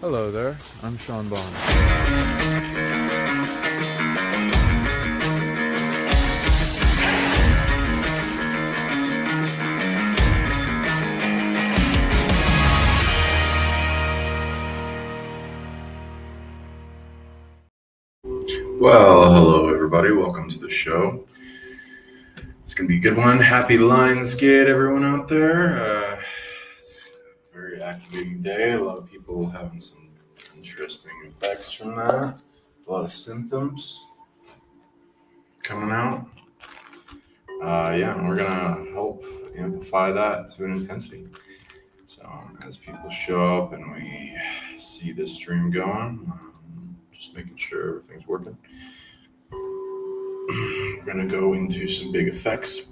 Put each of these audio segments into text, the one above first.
Hello there, I'm Sean Bond. Well, hello everybody. Welcome to the show. It's gonna be a good one. Happy Lionsgate, everyone out there. It's a very activating day. A lot of people having some interesting effects from that. A lot of symptoms coming out. And we're gonna help amplify that to an intensity. So as people show up and we see this stream going, just making sure everything's working. We're going to go into some big effects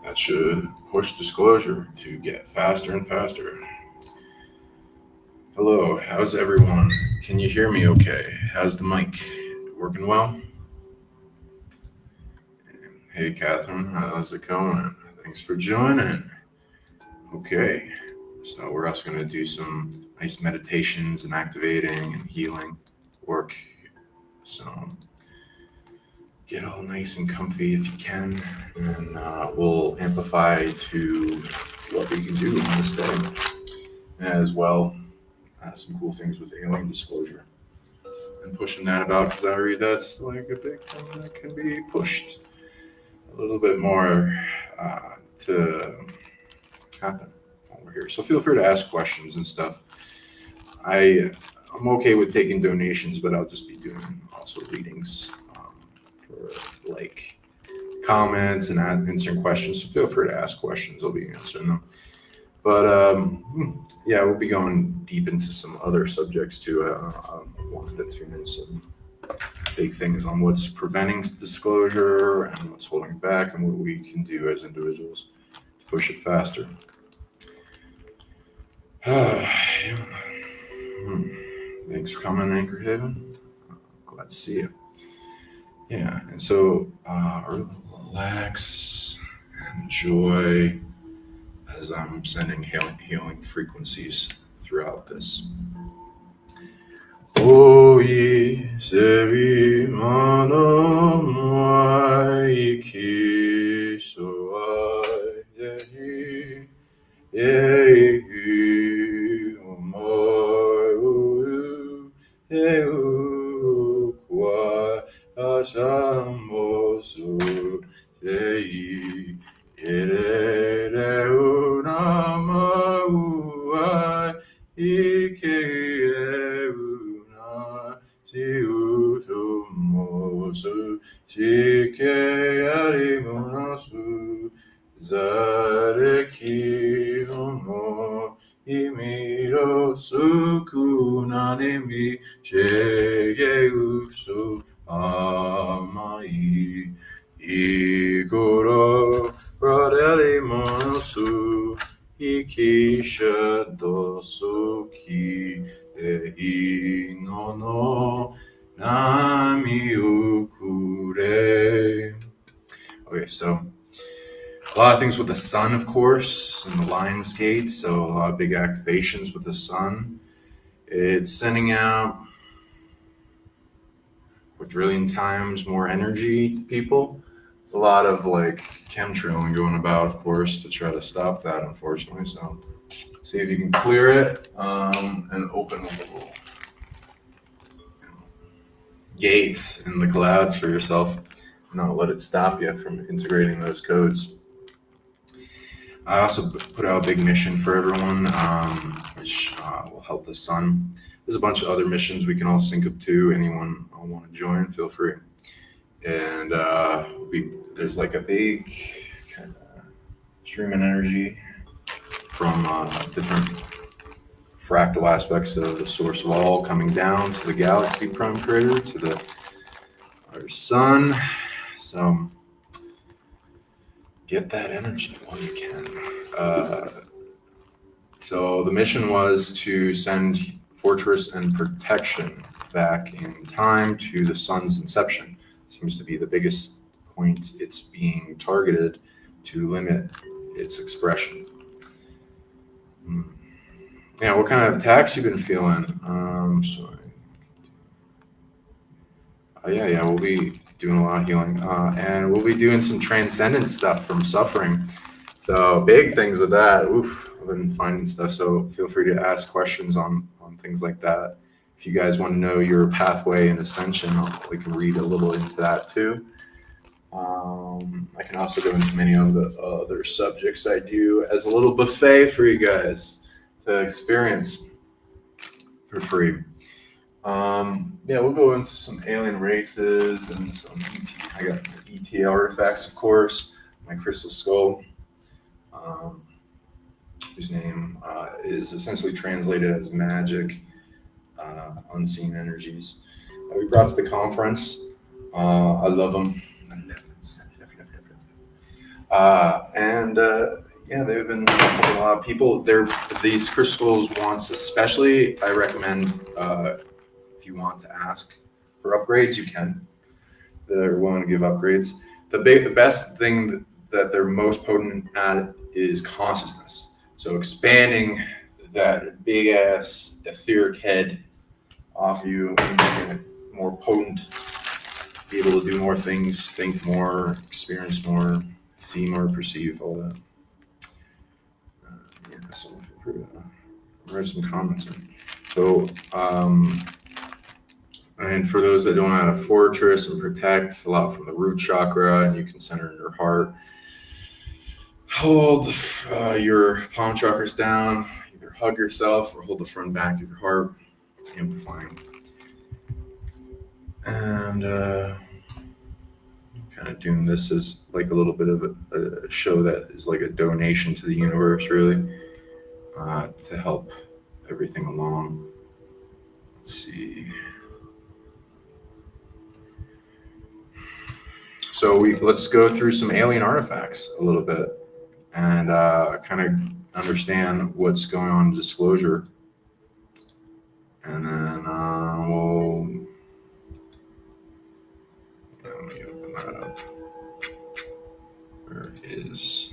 that should push disclosure to get faster and faster. Hello, how's everyone? Can you hear me okay? How's the mic? Working well? Hey, Catherine, how's it going? Thanks for joining. Okay, so we're also going to do some nice meditations and activating and healing work. So get all nice and comfy if you can, and we'll amplify to what we can do on this day, as well as some cool things with alien disclosure and pushing that about, because I read that's like a big thing that can be pushed a little bit more to happen over here. So feel free to ask questions and stuff. I'm okay with taking donations, but I'll just be doing also readings for like comments and answering questions. So feel free to ask questions. I'll be answering them. But we'll be going deep into some other subjects too. I wanted to tune in some big things on what's preventing disclosure and what's holding back and what we can do as individuals to push it faster. Thanks for coming, Anchor Haven. Glad to see you. Yeah, and so relax and enjoy as I'm sending healing frequencies throughout this. Oi sevi mano mai ki so ai yehi yehi omai u yehu kwa ashamosu yehi Erere unama uai ike una si usumosu shike arimunasu zareki homo imiro sukunanemi shege usu amai igoro Radeli monosu ikisha dosuki de inono nami ukure. Okay, so a lot of things with the sun, of course, and the Lion's Gate. So a lot of big activations with the sun. It's sending out quadrillion times more energy to people. There's a lot of like chemtrailing going about, of course, to try to stop that, unfortunately. So see if you can clear it and open a little gates in the clouds for yourself. Not let it stop you from integrating those codes. I also put out a big mission for everyone, which will help the sun. There's a bunch of other missions we can all sync up to. Anyone want to join, feel free. And there's like a big kind of streaming energy from different fractal aspects of the source of all coming down to the galaxy prime crater, to our sun. So get that energy while you can. So the mission was to send fortress and protection back in time to the sun's inception. Seems to be the biggest point it's being targeted to limit its expression. Yeah, what kind of attacks you've been feeling? Yeah, we'll be doing a lot of healing, and we'll be doing some transcendent stuff from suffering. So big things with that. Oof, I've been finding stuff. So feel free to ask questions on things like that. If you guys want to know your pathway and ascension, we can read a little into that too. I can also go into many of the other subjects I do as a little buffet for you guys to experience for free. Yeah, we'll go into some alien races and some ET. I got ET artifacts, of course. My crystal skull, whose name is essentially translated as magic, unseen energies. We brought to the conference. I love them. Yeah, they've been helping a lot of people. These crystals ones especially, I recommend if you want to ask for upgrades, you can. They're willing to give upgrades. The best thing that they're most potent at is consciousness. So expanding that big ass etheric head off you and making it more potent, be able to do more things, think more, experience more, see more, perceive, all that. Yeah, so feel free to write some comments in. So, and for those that don't know how to fortress and protect, a lot from the root chakra, and you can center in your heart. Hold your palm chakras down, either hug yourself or hold the front back of your heart, amplifying. And kind of doing this as like a little bit of a show that is like a donation to the universe, really, to help everything along. Let's see. So let's go through some alien artifacts a little bit and kind of understand what's going on in disclosure. And then let me open that up. Where is,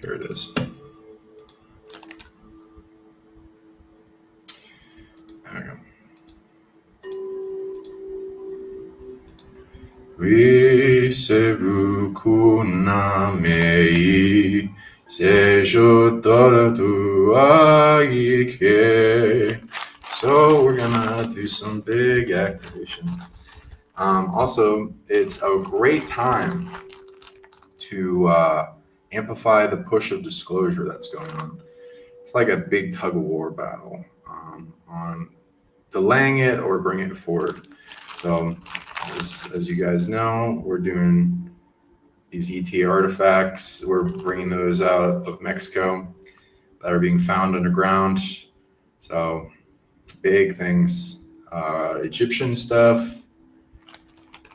here it is. There we go. We sevu kuna mei sejo tora tu agike. So we're gonna do some big activations. Also, it's a great time to amplify the push of disclosure that's going on. It's like a big tug of war battle on delaying it or bringing it forward. So as you guys know, we're doing these ET artifacts. We're bringing those out of Mexico that are being found underground. So big things, Egyptian stuff,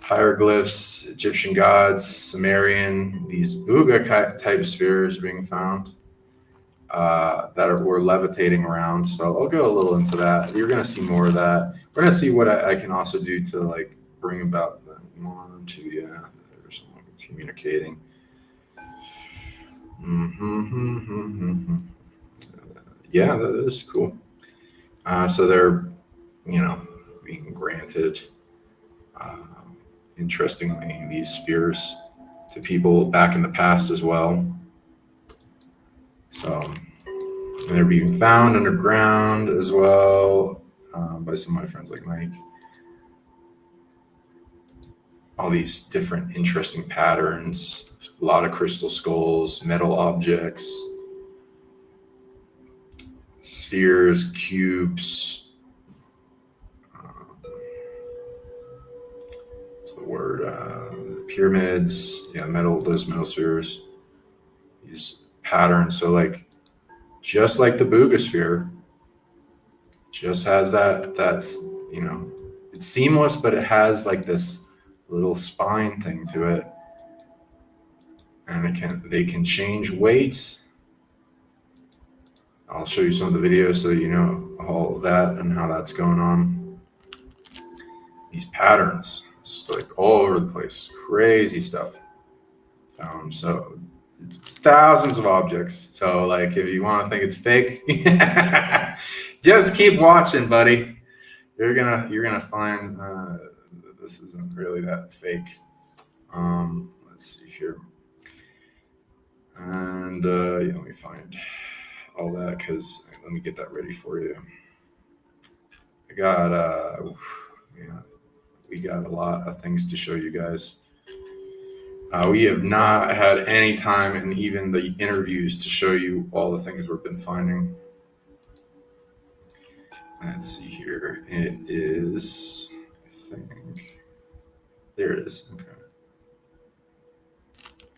hieroglyphs, Egyptian gods, Sumerian, these Buga type spheres being found that were levitating around. So I'll go a little into that. You're going to see more of that. We're going to see what I can also do to like bring about the one to, yeah, there's someone communicating. Yeah, that is cool. So they're, being granted, interestingly, these spheres to people back in the past as well. So and they're being found underground as well by some of my friends like Mike. All these different interesting patterns, a lot of crystal skulls, metal objects, spheres, cubes. What's the word? Pyramids. Yeah, those metal spheres. These patterns. So like, just like the Buga sphere, just has that's, it's seamless, but it has like this little spine thing to it. And they can change weight. I'll show you some of the videos so you know all of that and how that's going on. These patterns, just like all over the place, crazy stuff found. So thousands of objects. So like, if you want to think it's fake, just keep watching, buddy. You're gonna find this isn't really that fake. Let's see here, and yeah, let me find all that, because let me get that ready for you. I got yeah, we got a lot of things to show you guys. We have not had any time in even the interviews to show you all the things we've been finding. Let's see here. It is, I think, there it is. Okay.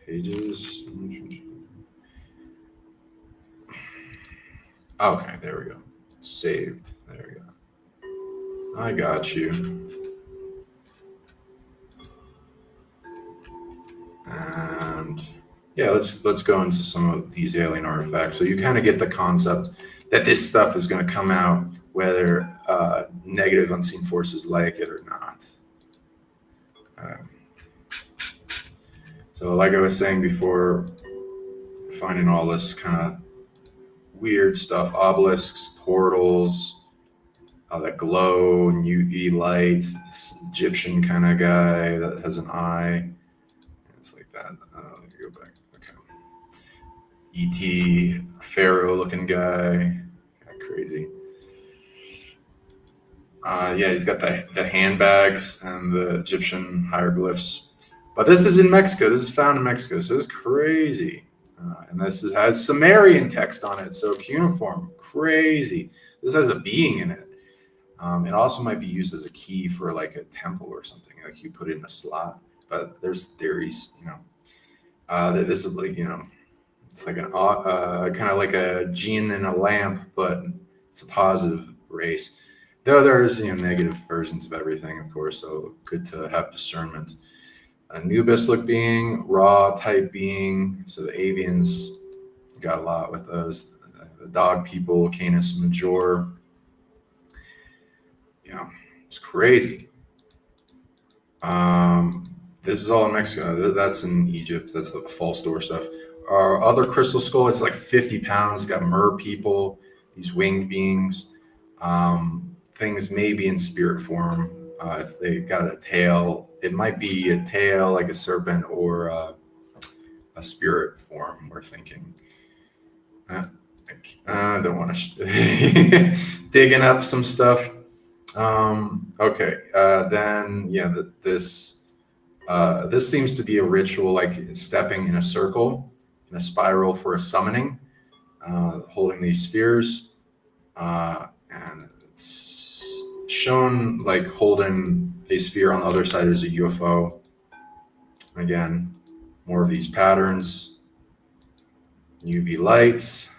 Pages. Okay, there we go. Saved. There we go. I got you. And yeah, let's go into some of these alien artifacts, so you kind of get the concept that this stuff is going to come out whether negative unseen forces like it or not. So like I was saying before, finding all this kind of weird stuff, obelisks, portals, that glow and UV light, this Egyptian kind of guy that has an eye. It's like that. Let me go back. Okay. E.T. Pharaoh looking guy. Crazy. Yeah, he's got the handbags and the Egyptian hieroglyphs. But this is in Mexico. This is found in Mexico, so it's crazy. And this has Sumerian text on it, so cuneiform, crazy. This has a being in it. It also might be used as a key for like a temple or something. Like you put it in a slot. But there's theories, that this is like, it's like an kind of like a gene in a lamp, but it's a positive race. Though there's negative versions of everything, of course. So good to have discernment. Anubis-look being, Ra type being. So the avians got a lot with those. The dog people, Canis Major. Yeah, it's crazy. This is all in Mexico. That's in Egypt. That's the false door stuff. Our other crystal skull is like 50 pounds. Got mer people, these winged beings. Things maybe in spirit form. If they got a tail, it might be a tail like a serpent or a spirit form, we're thinking. I don't want to digging up some stuff. Okay, then yeah, this seems to be a ritual, like stepping in a circle, in a spiral for a summoning, holding these spheres, and it's shown like holding a sphere on the other side is a UFO. Again, more of these patterns, UV lights.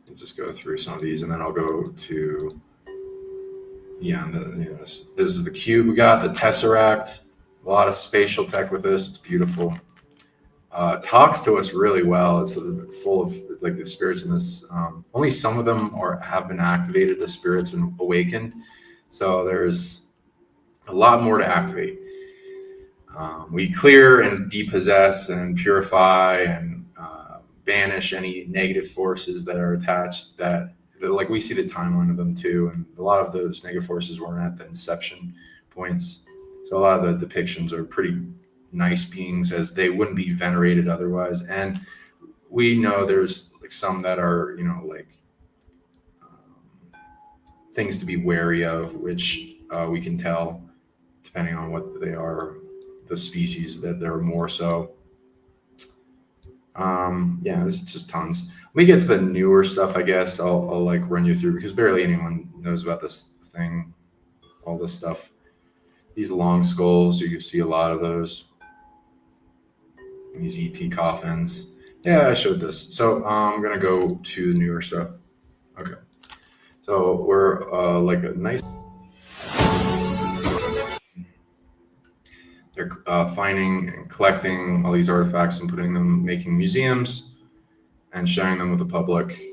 We'll just go through some of these, and then I'll go to this is the cube. We got the Tesseract. A lot of spatial tech with this. It's beautiful. Talks to us really well. It's full of like the spirits in this. Only some of them have been activated, the spirits, and awakened. So there's a lot more to activate. We clear and depossess and purify and banish any negative forces that are attached. That like we see the timeline of them too, and a lot of those negative forces weren't at the inception points. So a lot of the depictions are pretty nice beings, as they wouldn't be venerated otherwise. And we know there's like some that are, things to be wary of, which we can tell depending on what they are, the species that they're more so. Yeah, there's just tons. Let me get to the newer stuff, I guess. I'll like run you through, because barely anyone knows about this thing, all this stuff. These long skulls, you can see a lot of those. These ET coffins. Yeah, I showed this. So I'm going to go to the newer stuff. Okay. So we're like a nice... They're finding and collecting all these artifacts and putting them, making museums and sharing them with the public.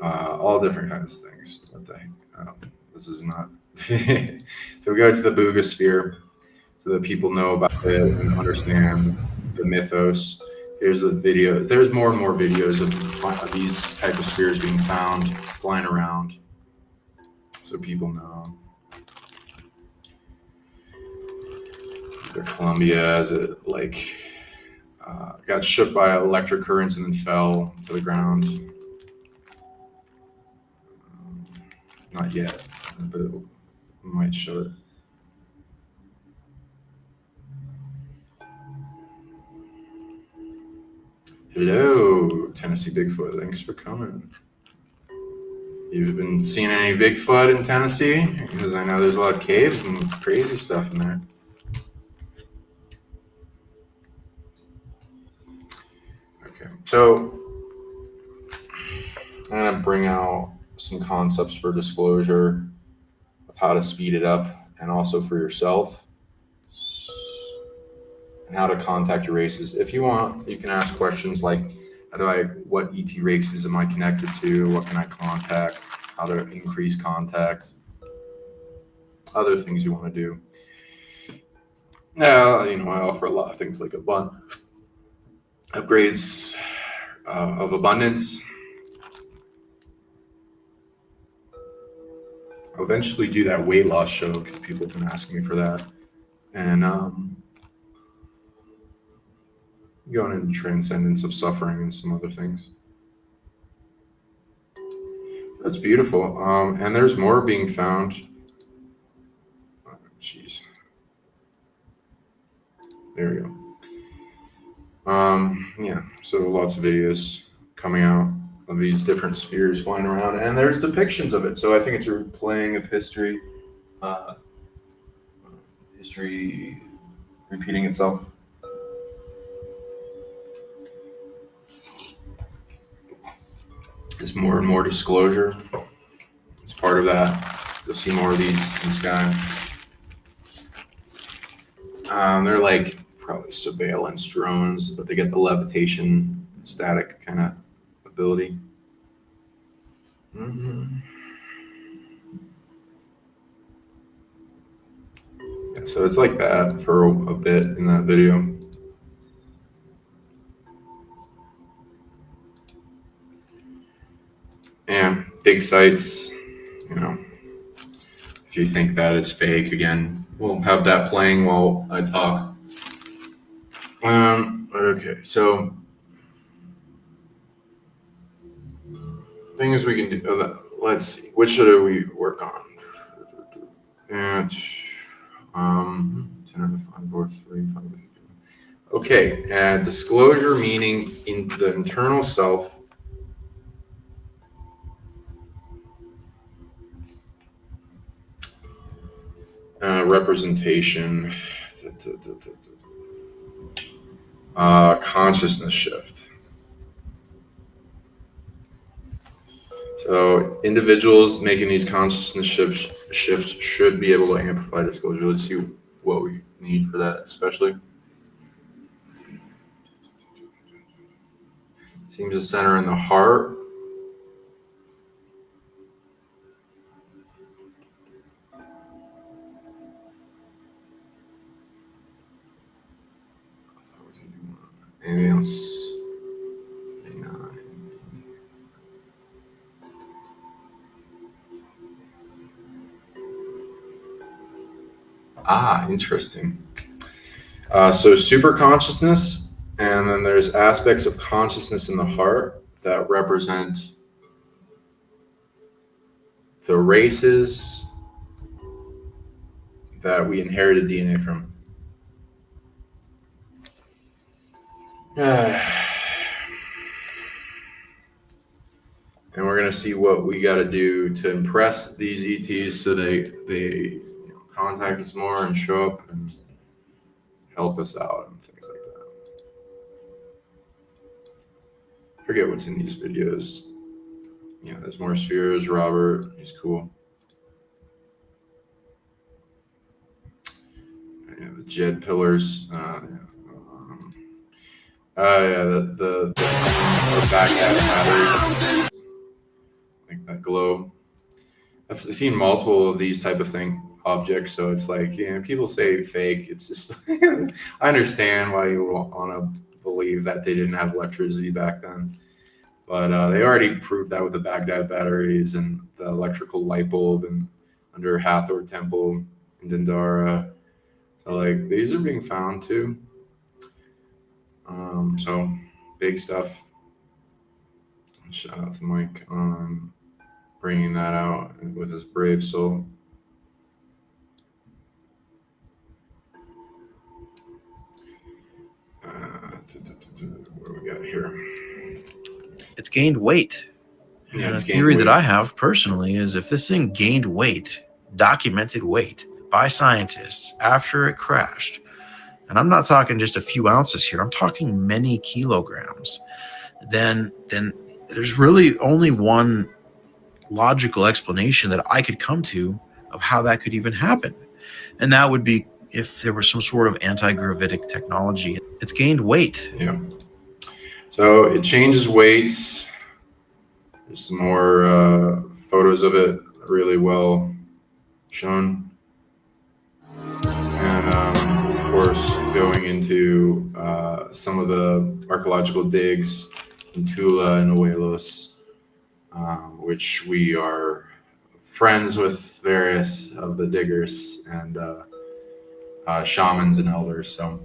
All different kinds of things. What the heck? This is not... So we go to the Boogosphere so that people know about it and understand the mythos. Here's a video. There's more and more videos of these type of spheres being found, flying around, so people know. The Columbia, as it got shook by electric currents and then fell to the ground. Not yet, but it might show it. Hello, Tennessee Bigfoot. Thanks for coming. You've been seeing any Bigfoot in Tennessee? Because I know there's a lot of caves and crazy stuff in there. Okay, so I'm going to bring out some concepts for disclosure of how to speed it up and also for yourself and how to contact your races. If you want, you can ask questions like, what ET races am I connected to? What can I contact? How to increase contact? Other things you want to do. Now, I offer a lot of things like upgrades of abundance. I'll eventually do that weight loss show because people have been asking me for that. And going into transcendence of suffering and some other things. That's beautiful. And there's more being found. Oh, jeez. There we go. Yeah, so lots of videos coming out of these different spheres flying around, and there's depictions of it. So I think it's a playing of history, history repeating itself. There's more and more disclosure. It's part of that. You'll see more of these guys. They're like probably surveillance drones, but they get the levitation, static kind of ability. Yeah, so it's like that for a bit in that video. Yeah, big sites, if you think that it's fake, again, we'll have that playing while I talk. Okay, so things we can do. Let's see, which should we work on? And 10 out of 5, 4, 3, 5. Okay, disclosure meaning in the internal self. Representation, consciousness shift. So individuals making these consciousness shifts should be able to amplify disclosure. Let's see what we need for that, especially. Seems to center in the heart. Anything else? Interesting. So super consciousness, and then there's aspects of consciousness in the heart that represent the races that we inherited DNA from. And we're going to see what we got to do to impress these ETs so they contact us more and show up and help us out and things like that. Forget what's in these videos. There's more spheres. Robert, he's cool. The Jed pillars. The VAGAS battery, like that glow. I've seen multiple of these type of objects, so it's like, people say fake. It's just I understand why you want to believe that they didn't have electricity back then. But they already proved that with the Baghdad batteries and the electrical light bulb and under Hathor Temple in Dendara. So like these are being found too. So big stuff. Shout out to Mike on bringing that out with his brave soul. What do we got here? It's gained weight. Yeah, And it's a gained theory weight. that I have personally is if this thing gained weight, documented weight by scientists after it crashed, and I'm not talking just a few ounces here, I'm talking many kilograms, then there's really only one logical explanation that I could come to of how that could even happen. And that would be if there was some sort of anti-gravitic technology. It's gained weight. Yeah. So it changes weights. There's some more photos of it, really well shown. And of course, going into some of the archaeological digs in Tula and Oelos, which we are friends with various of the diggers and shamans and elders. So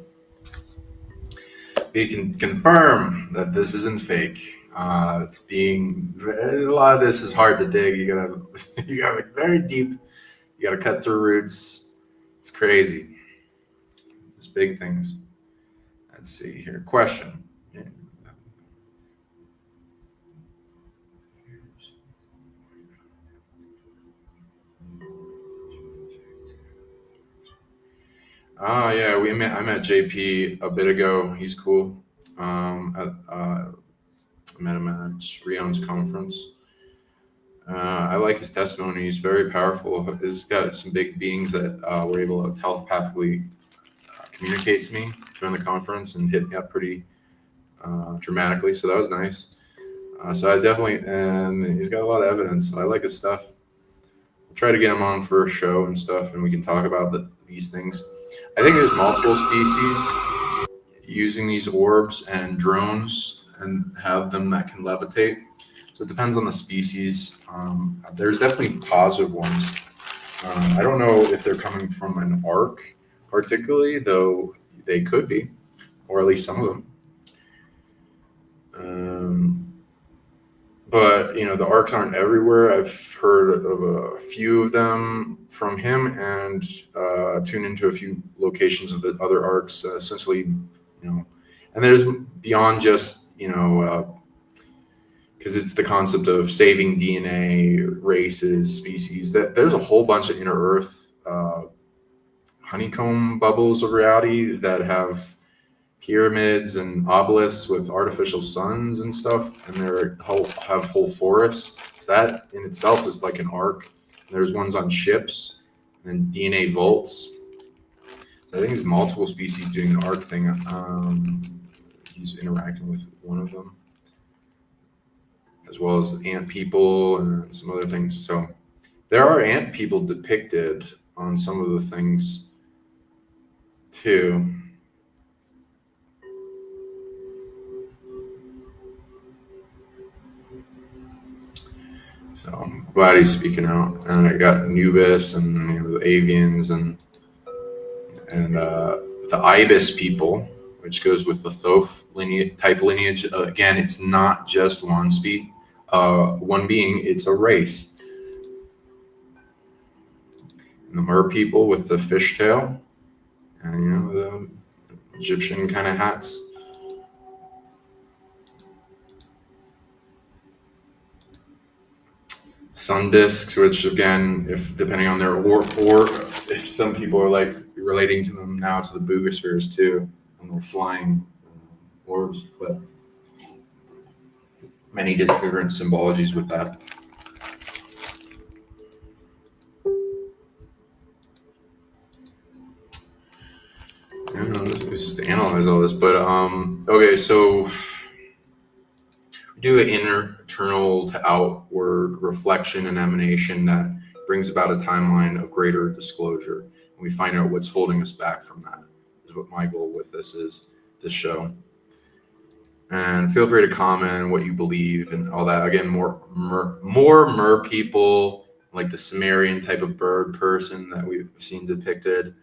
we can confirm that this isn't fake. It's being a lot of this is hard to dig. You gotta very deep. You gotta cut through roots. It's crazy. It's big things. Let's see here. Question. Yeah, I met JP a bit ago. He's cool. I met him at Rion's conference. I like his testimony. He's very powerful. He's got some big beings that were able to telepathically communicate to me during the conference and hit me up pretty dramatically. So that was nice. So I definitely, and he's got a lot of evidence. So I like his stuff. I'll try to get him on for a show and stuff, and we can talk about these things. I think there's multiple species using these orbs and drones and have them that can levitate. So it depends on the species. There's definitely positive ones. I don't know if they're coming from an arc particularly, though they could be, or at least some of them. But the arcs aren't everywhere. I've heard of a few of them from him, and tuned into a few locations of the other arcs. Essentially, and there's beyond just because it's the concept of saving DNA, races, species. That there's a whole bunch of inner Earth honeycomb bubbles of reality that have pyramids and obelisks with artificial suns and stuff, and have whole forests. So that in itself is like an arc. There's ones on ships and DNA vaults. So I think there's multiple species doing the arc thing. He's interacting with one of them, as well as ant people and some other things. So there are ant people depicted on some of the things too. So I'm glad he's speaking out. And I got Anubis and the Avians and the Ibis people, which goes with the Thoth type lineage. Again, it's not just one being, it's a race. And the Mer people with the fishtail and the Egyptian kind of hats. Sun discs, which again, if depending on their or some people are like relating to them now to the Boogospheres too, and they're flying orbs, but many different symbologies with that. I don't know, just to analyze all this, but okay, so we do an internal to outward reflection and emanation that brings about a timeline of greater disclosure. And we find out what's holding us back from that, is what my goal with this show. And feel free to comment what you believe and all that. Again, more mer people, like the Sumerian type of bird person that we've seen depicted.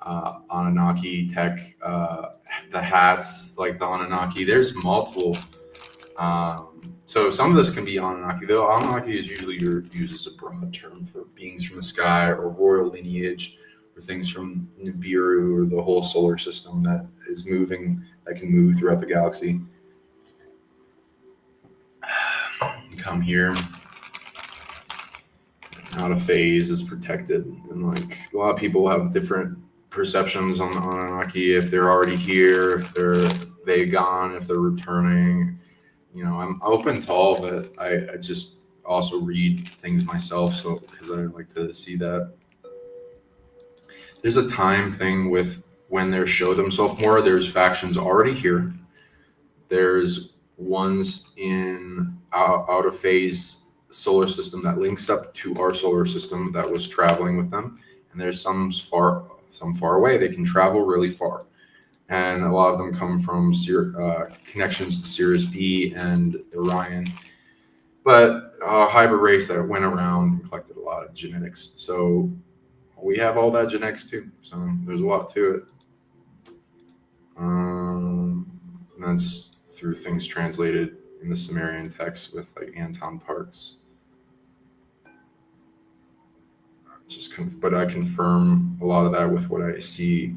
Anunnaki tech, the hats like the Anunnaki. There's multiple. So some of this can be Anunnaki, though Anunnaki is usually used as a broad term for beings from the sky or royal lineage, or things from Nibiru or the whole solar system that is moving, that can move throughout the galaxy. Come here. Out of phase is protected, and like a lot of people have different perceptions on the Anunnaki, if they're already here, if they gone, if they're returning. You know, I'm open to all of it. I just also read things myself, so because I like to see that. There's a time thing with when they show themselves more. There's factions already here. There's ones in out of phase solar system that links up to our solar system that was traveling with them, and there's some far away. They can travel really far, and a lot of them come from connections to Sirius B and Orion, but a hybrid race that went around and collected a lot of genetics. So we have all that genetics too. So there's a lot to it. And that's through things translated in the Sumerian text with like Anton Parks. But I confirm a lot of that with what I see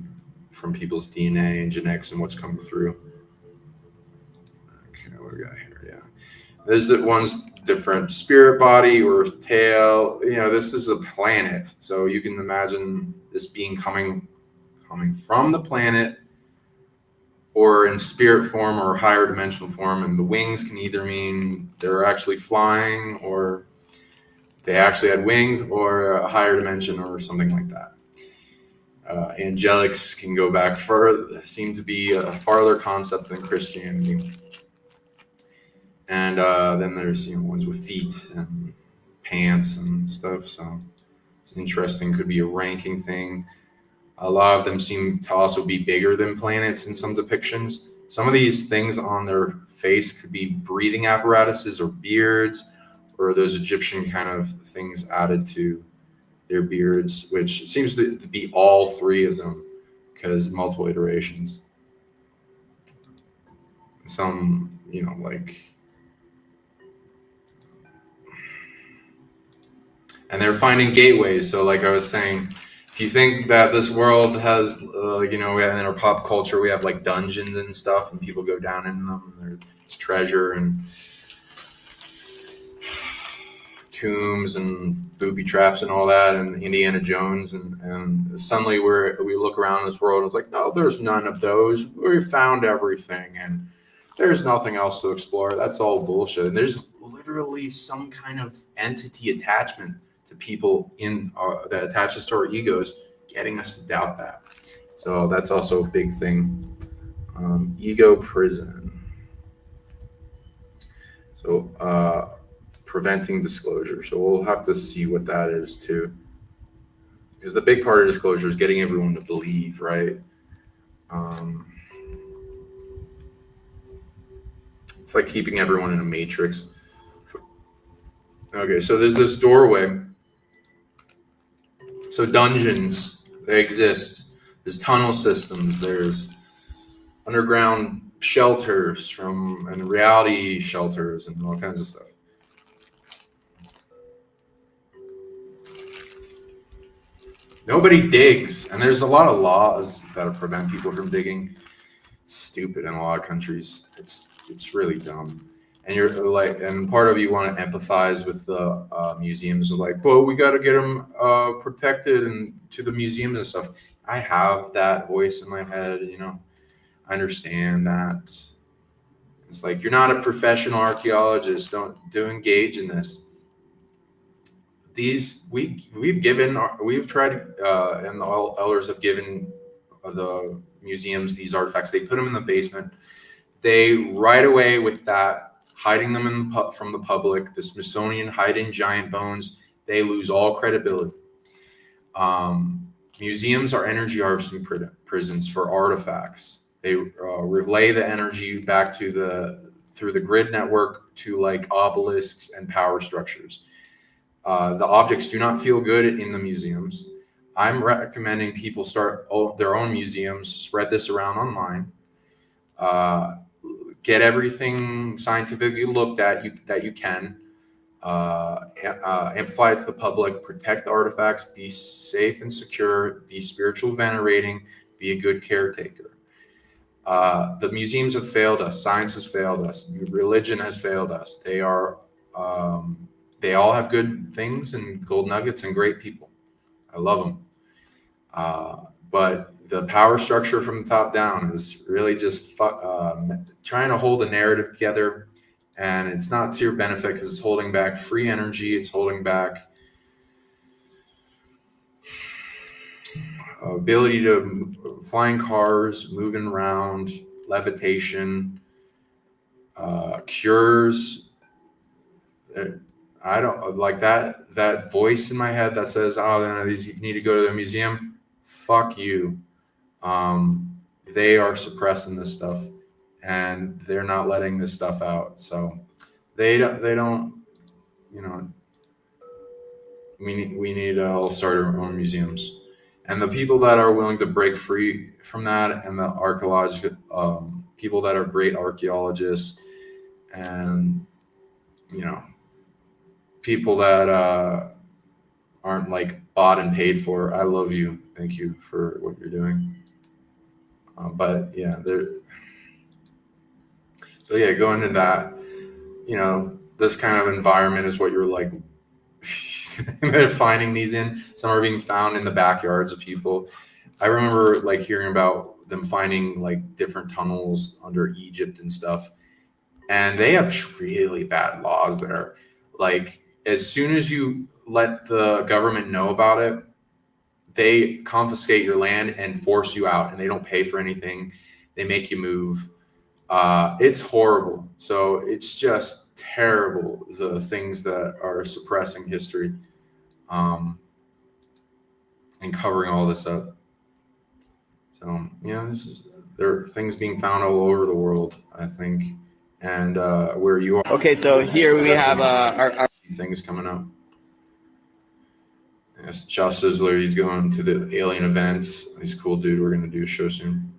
from people's DNA and genetics and what's coming through. Okay, what do we got here? Yeah, there's the one's different spirit body or tail. You know, this is a planet, so you can imagine this being coming from the planet, or in spirit form or higher dimensional form. And the wings can either mean they're actually flying, or they actually had wings, or a higher dimension or something like that. Angelics can go back further, seem to be a farther concept than Christianity. And then there's ones with feet and pants and stuff. So it's interesting. Could be a ranking thing. A lot of them seem to also be bigger than planets in some depictions. Some of these things on their face could be breathing apparatuses or beards, or those Egyptian kind of things added to their beards, which seems to be all three of them, because multiple iterations. Some, and they're finding gateways. So like I was saying, if you think that this world has, we have in our pop culture, we have like dungeons and stuff, and people go down in them, and there's treasure and tombs and booby traps and all that, and Indiana Jones, and suddenly we look around this world and it's like, no, there's none of those. We found everything, and there's nothing else to explore. That's all bullshit. And there's literally some kind of entity attachment to people that attaches to our egos, getting us to doubt that. So that's also a big thing. Ego prison. So preventing disclosure. So we'll have to see what that is too, because the big part of disclosure is getting everyone to believe, right? It's like keeping everyone in a matrix. Okay, so there's this doorway. So dungeons, they exist. There's tunnel systems. There's underground shelters and reality shelters and all kinds of stuff. Nobody digs, and there's a lot of laws that prevent people from digging. It's stupid in a lot of countries. It's really dumb. And you're like, and part of you want to empathize with the museums, like, well, we got to get them protected and to the museums and stuff. I have that voice in my head, I understand that. It's like, you're not a professional archaeologist. Don't engage in this. We've tried, and the elders have given the museums these artifacts. They put them in the basement. They right away with that, hiding them from the public, the Smithsonian hiding giant bones, they lose all credibility. Museums are energy harvesting prisons for artifacts. They relay the energy back to through the grid network to like obelisks and power structures. The objects do not feel good in the museums. I'm recommending people start their own museums, spread this around online, get everything scientifically looked at that you can, amplify it to the public, protect the artifacts, be safe and secure, be spiritual venerating, be a good caretaker. The museums have failed us. Science has failed us. Religion has failed us. They all have good things and gold nuggets and great people. I love them. But the power structure from the top down is really just trying to hold a narrative together, and it's not to your benefit because it's holding back free energy. It's holding back ability to flying cars, moving around, levitation, cures. I don't like that voice in my head that says, "Oh, no, these you need to go to the museum." Fuck you. They are suppressing this stuff, and they're not letting this stuff out. So they don't. You know, we need to all start our own museums. And the people that are willing to break free from that, and the archaeological people that are great archaeologists, and people that aren't like bought and paid for. I love you. Thank you for what you're doing. But yeah, going into that, this kind of environment is what you're like. They're finding these in. Some are being found in the backyards of people. I remember like hearing about them finding like different tunnels under Egypt and stuff, and they have really bad laws there. Like as soon as you let the government know about it, they confiscate your land and force you out, and they don't pay for anything. They make you move. It's horrible. So it's just terrible, the things that are suppressing history, and covering all this up. So there are things being found all over the world, I think, and where you are. Okay, so here we have our things coming up. Yes, Josh Sizzler, he's going to the alien events. He's a cool dude. We're going to do a show soon.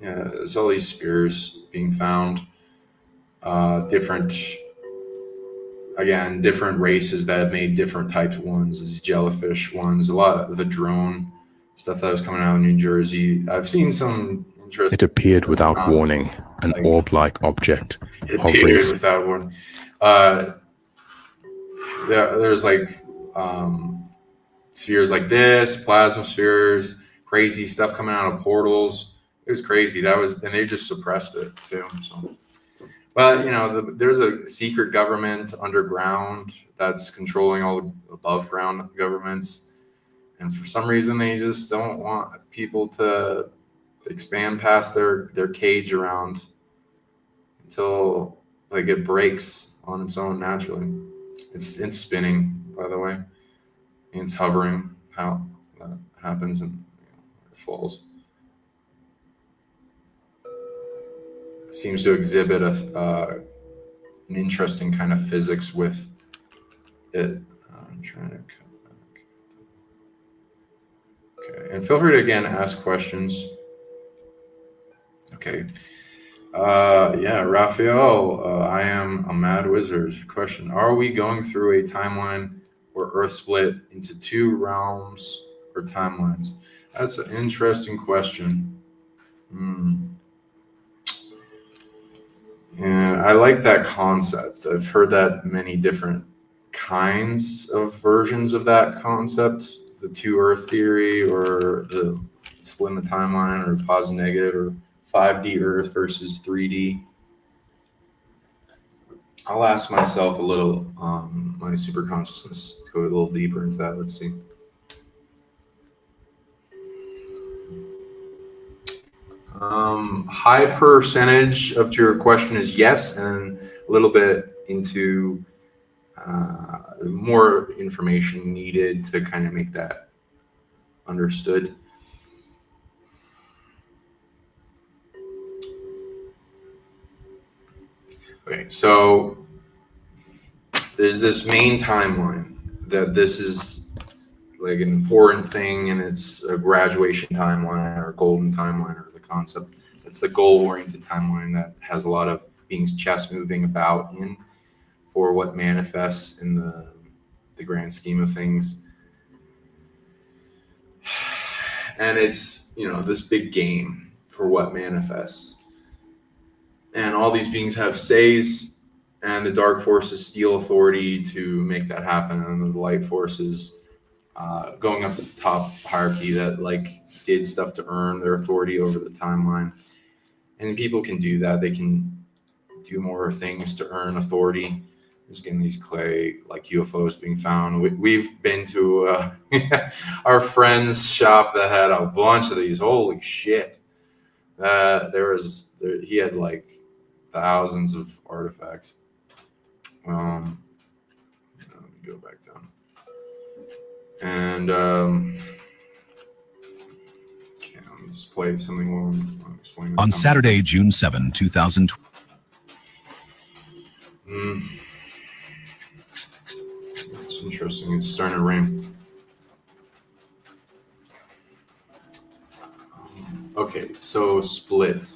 There's all these spheres being found. Different races that have made different types of ones. These jellyfish ones. A lot of the drone stuff that was coming out of New Jersey. I've seen some interesting. It appeared without warning, an orb-like object. It appeared without warning. There's like spheres like this, plasma spheres, crazy stuff coming out of portals. It was crazy. And they just suppressed it too. So, but there's a secret government underground that's controlling all the above ground governments, and for some reason they just don't want people to expand past their cage around until like it breaks on its own naturally. It's spinning, by the way. It's hovering. How that happens, and it falls. It seems to exhibit an interesting kind of physics with it. I'm trying to cut back. Okay, and feel free to again ask questions. Okay. Raphael, I am a mad wizard. Question: are we going through a timeline where Earth split into two realms or timelines? That's an interesting question. And I like that concept. I've heard that many different kinds of versions of that concept: the two Earth theory, or the splitting the timeline, or positive negative, or 5D Earth versus 3D. I'll ask myself a little, my super consciousness, to go a little deeper into that. Let's see. High percentage of your question is yes, and a little bit into more information needed to kind of make that understood. Okay, so there's this main timeline that this is like an important thing, and it's a graduation timeline or golden timeline or the concept. It's the goal-oriented timeline that has a lot of beings chess moving about in for what manifests in the grand scheme of things. And it's, you know, this big game for what manifests. And all these beings have says, and the dark forces steal authority to make that happen, and the light forces going up to the top hierarchy that like did stuff to earn their authority over the timeline. And people can do that. They can do more things to earn authority. There's getting these clay like UFOs being found. We've been to our friend's shop that had a bunch of these. Holy shit! He had like thousands of artifacts. Let me go back down. And okay, let me just play something while I'm explaining. On Saturday, June 7, 2020. It's interesting. It's starting to rain. Okay, so split.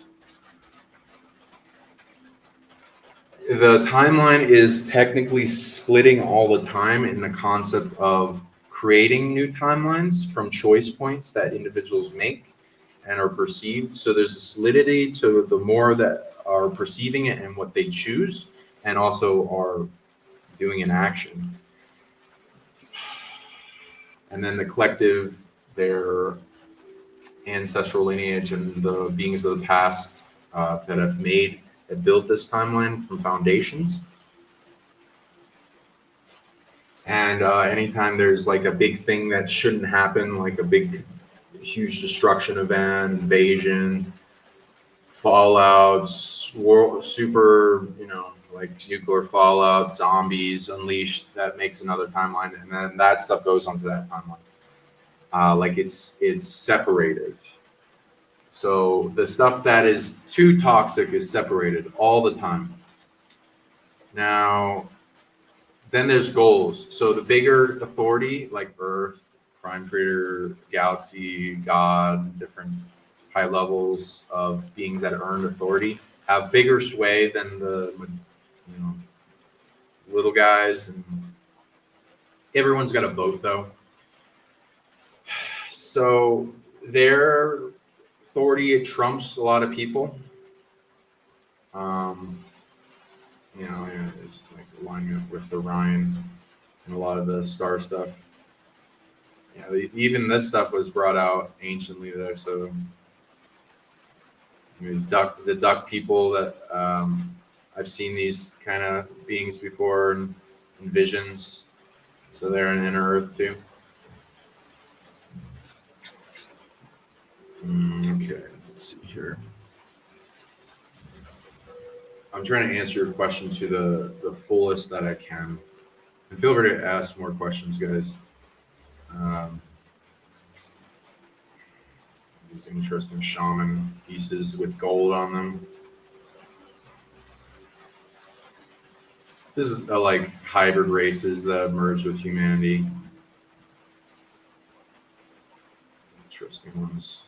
The timeline is technically splitting all the time in the concept of creating new timelines from choice points that individuals make and are perceived. So there's a solidity to the more that are perceiving it and what they choose, and also are doing an action. And then the collective, their ancestral lineage and the beings of the past that have made that built this timeline from foundations. And anytime there's like a big thing that shouldn't happen, like a big, huge destruction event, invasion, fallouts, super, like nuclear fallout, zombies unleashed, that makes another timeline. And then that stuff goes onto that timeline. Like it's separated. So the stuff that is too toxic is separated all the time. Now, then there's goals. So the bigger authority, like Earth, Prime Creator, Galaxy, God, different high levels of beings that earned authority, have bigger sway than the little guys. And everyone's got a vote, though. So their authority, it trumps a lot of people. It's like lining up with Orion and a lot of the star stuff. Even this stuff was brought out anciently there. So there's the duck people that I've seen these kind of beings before in visions. So they're in inner Earth too. Okay, let's see here. I'm trying to answer your question to the fullest that I can. And feel free to ask more questions, guys. These interesting shaman pieces with gold on them. This is like hybrid races that have merged with humanity. Interesting ones.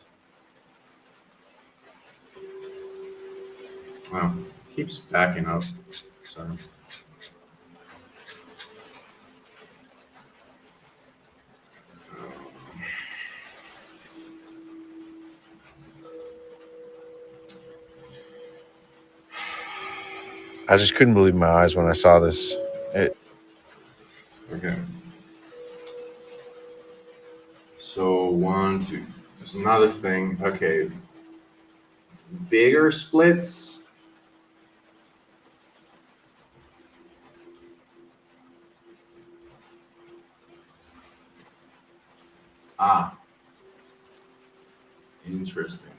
Wow, keeps backing up. Sorry. I just couldn't believe my eyes when I saw this. Okay. So 1, 2. There's another thing. Okay. Bigger splits. Interesting.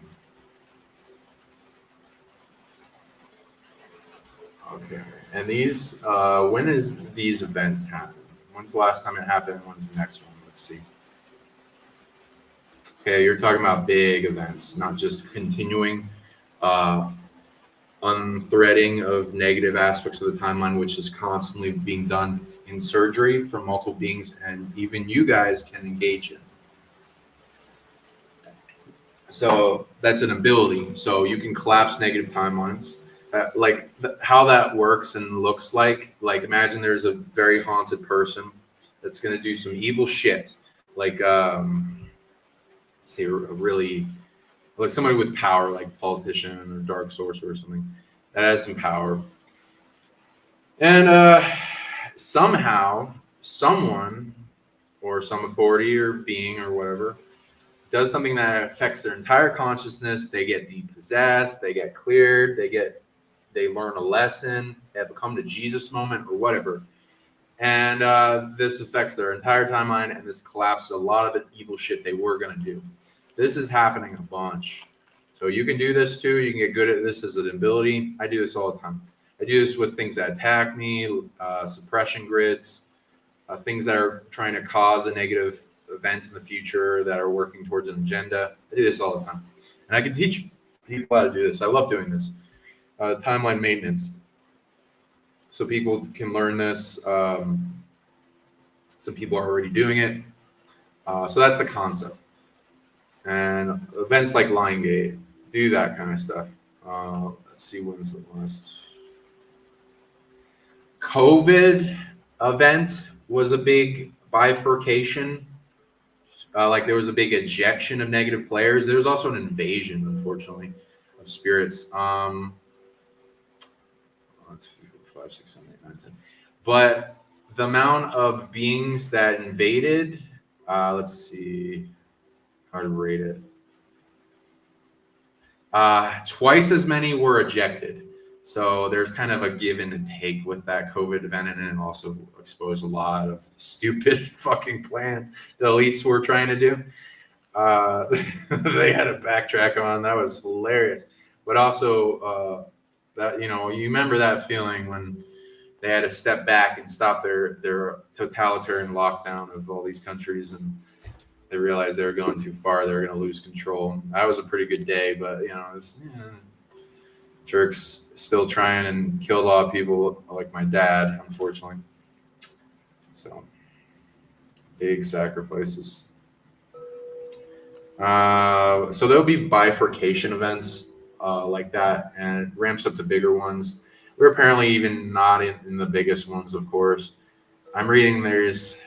Okay. And these, when is these events happen? When's the last time it happened? When's the next one? Let's see. Okay, you're talking about big events, not just continuing unthreading of negative aspects of the timeline, which is constantly being done in surgery for multiple beings, and even you guys can engage in. So that's an ability. So you can collapse negative timelines. How that works and looks like imagine there's a very haunted person that's going to do some evil shit. Let's say like somebody with power, like politician or dark sorcerer or something that has some power. And somehow someone or some authority or being or whatever does something that affects their entire consciousness. They get depossessed, they get cleared, they learn a lesson, they have a come to Jesus moment or whatever. And this affects their entire timeline, and this collapses a lot of the evil shit they were going to do. This is happening a bunch. So you can do this too. You can get good at this as an ability. I do this all the time. I do this with things that attack me, suppression grids, things that are trying to cause a negative event in the future that are working towards an agenda. I do this all the time. And I can teach people how to do this. I love doing this. Timeline maintenance. So people can learn this. Some people are already doing it. So that's the concept. And events like Lion Gate do that kind of stuff. Let's see, when's the last COVID event was a big bifurcation. There was a big ejection of negative players. There was also an invasion, unfortunately, of spirits. 1, 2, 5, 6, 7, 8, 9, 10. But the amount of beings that invaded, let's see how to rate it. Twice as many were ejected. So there's kind of a give and take with that COVID event, and it also exposed a lot of stupid fucking plan the elites were trying to do. They had a backtrack on. That was hilarious. But also that, you remember that feeling when they had to step back and stop their totalitarian lockdown of all these countries, and they realized they were going too far. They were going to lose control. That was a pretty good day, but jerks still trying and killed a lot of people, like my dad, unfortunately. So big sacrifices. So there'll be bifurcation events like that, and it ramps up to bigger ones. We're apparently even not in the biggest ones, of course. I'm reading there's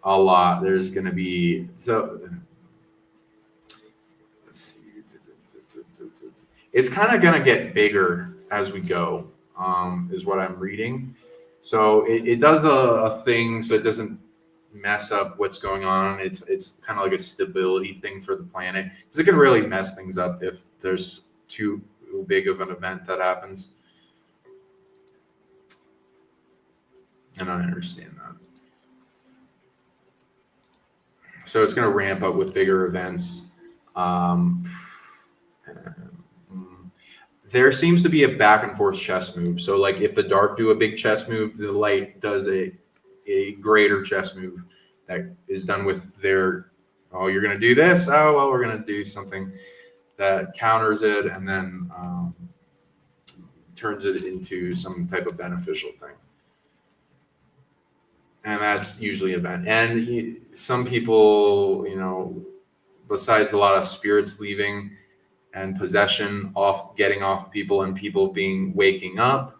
a lot. There's going to be, so let's see. It's kind of going to get bigger as we go, is what I'm reading. So it does a thing so it doesn't mess up what's going on. It's kind of like a stability thing for the planet, because it can really mess things up if there's too big of an event that happens. And I understand that. So it's going to ramp up with bigger events. There seems to be a back and forth chess move. So like if the dark do a big chess move, the light does a greater chess move that is done with their, oh, you're going to do this? Oh, well, we're going to do something that counters it and then turns it into some type of beneficial thing. And that's usually an event. And some people, besides a lot of spirits leaving and possession getting off people and people waking up,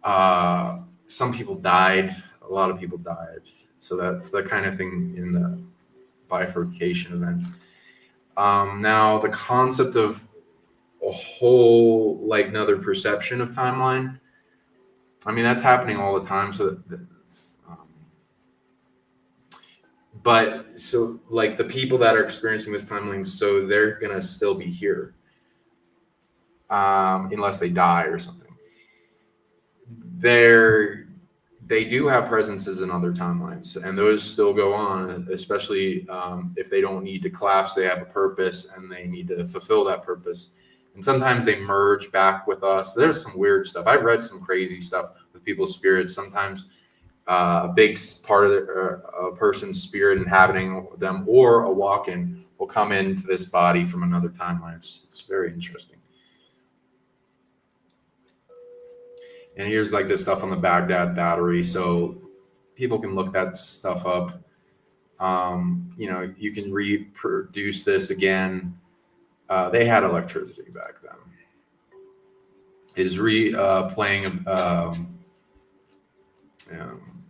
some people died. A lot of people died. So that's the kind of thing in the bifurcation events. Now, the concept of a whole, another perception of timeline, that's happening all the time. So but so the people that are experiencing this timeline, so they're going to still be here unless they die or something. They do have presences in other timelines, and those still go on, especially if they don't need to collapse. They have a purpose and they need to fulfill that purpose. And sometimes they merge back with us. There's some weird stuff. I've read some crazy stuff with people's spirits. Sometimes a big part of a person's spirit inhabiting them, or a walk-in will come into this body from another timeline. It's very interesting. And here's like this stuff on the Baghdad battery, so people can look that stuff up. You know, you can reproduce this again. They had electricity back then. It is playing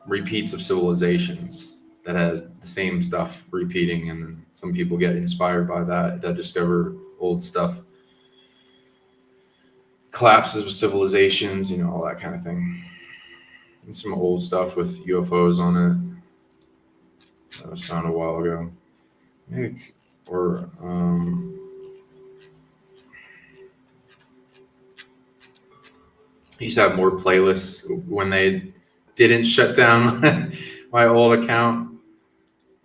repeats of civilizations that had the same stuff repeating, and then some people get inspired by that discover old stuff. Collapses of civilizations, you know, all that kind of thing. And some old stuff with UFOs on it. That was found a while ago. Or used to have more playlists when they didn't shut down my old account.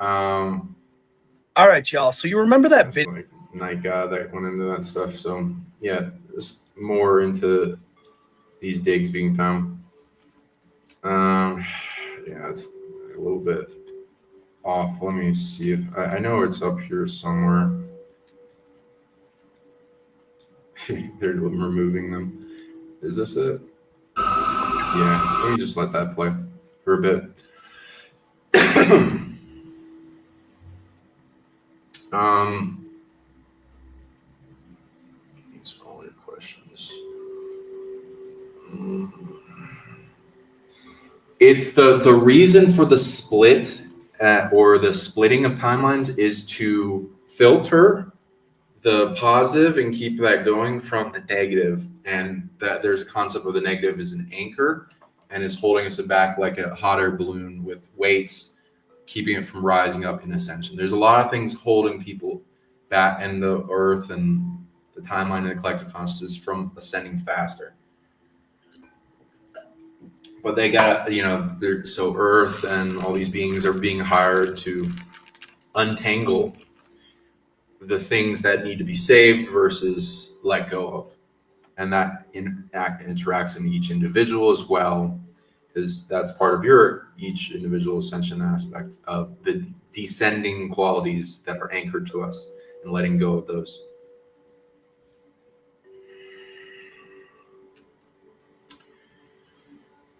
All right, y'all. So you remember that video? Like Night God that went into that stuff. So yeah, there's more into these digs being found. Yeah, it's a little bit off. Let me see if I know it's up here somewhere. They're removing them. Is this it? Yeah, let me just let that play for a bit. Answer all your questions. It's the reason for the split or the splitting of timelines is to filter the positive and keep that going from the negative, and that there's a concept of the negative is an anchor and is holding us back like a hot air balloon with weights, keeping it from rising up in ascension. There's a lot of things holding people back, and the earth and the timeline and the collective consciousness from ascending faster. But they got, you know, so earth and all these beings are being hired to untangle the things that need to be saved versus let go of. And that interacts in each individual as well, because that's part of each individual ascension aspect of the descending qualities that are anchored to us and letting go of those.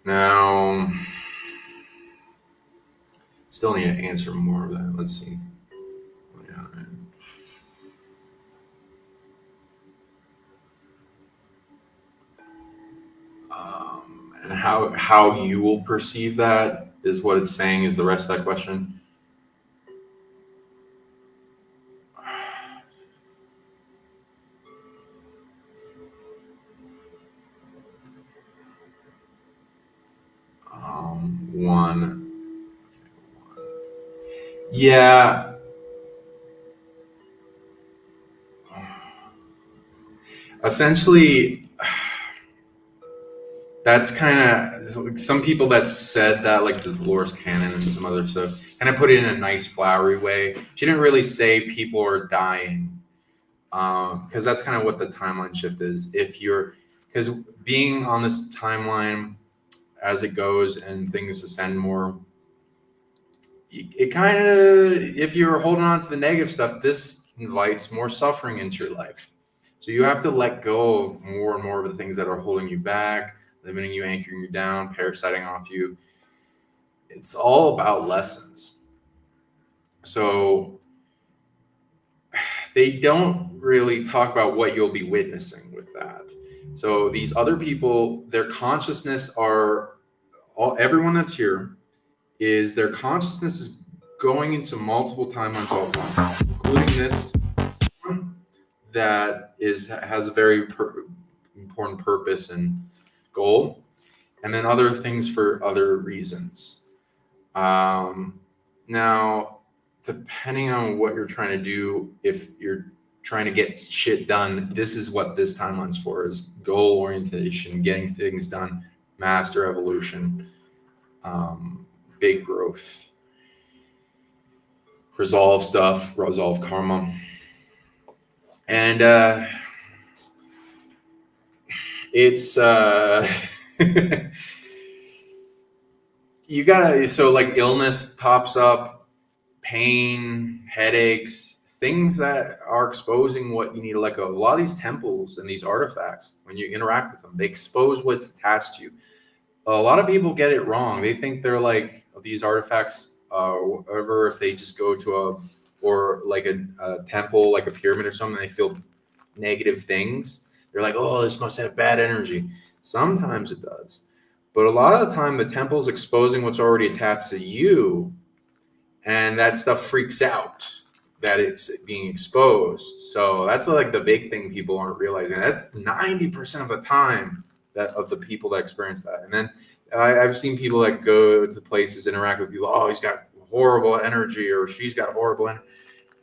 Now, still need to answer more of that. Let's see. And how you will perceive that is what it's saying is the rest of that question. Yeah. Essentially, that's kind of some people that said that, like the Dolores Cannon and some other stuff, kind of put it in a nice flowery way. She didn't really say people are dying, because that's kind of what the timeline shift is. Because being on this timeline as it goes and things ascend more, it kind of, if you're holding on to the negative stuff, this invites more suffering into your life. So you have to let go of more and more of the things that are holding you back, limiting you, anchoring you down, parasiting off you. It's all about lessons. So they don't really talk about what you'll be witnessing with that. So these other people, their consciousness everyone that's here, is their consciousness is going into multiple timelines all at once, including this one that has a very important purpose and goal, and then other things for other reasons. Now, depending on what you're trying to do, if you're trying to get shit done, this is what this timeline's for, is goal orientation, getting things done, master evolution, big growth, resolve stuff, resolve karma. And it's you gotta, so like illness pops up, pain, headaches, things that are exposing what you need to let go. A lot of these temples and these artifacts, when you interact with them, they expose what's attached to you. A lot of people get it wrong. They think they're like these artifacts, whatever, if they just go to a temple, like a pyramid or something, they feel negative things. They're like, oh, this must have bad energy. Sometimes it does. But a lot of the time, the temple's exposing what's already attached to you, and that stuff freaks out that it's being exposed. So that's like the big thing people aren't realizing. That's 90% of the time that of the people that experience that. And then I've seen people that go to places, interact with people. Oh, he's got horrible energy, or she's got horrible energy,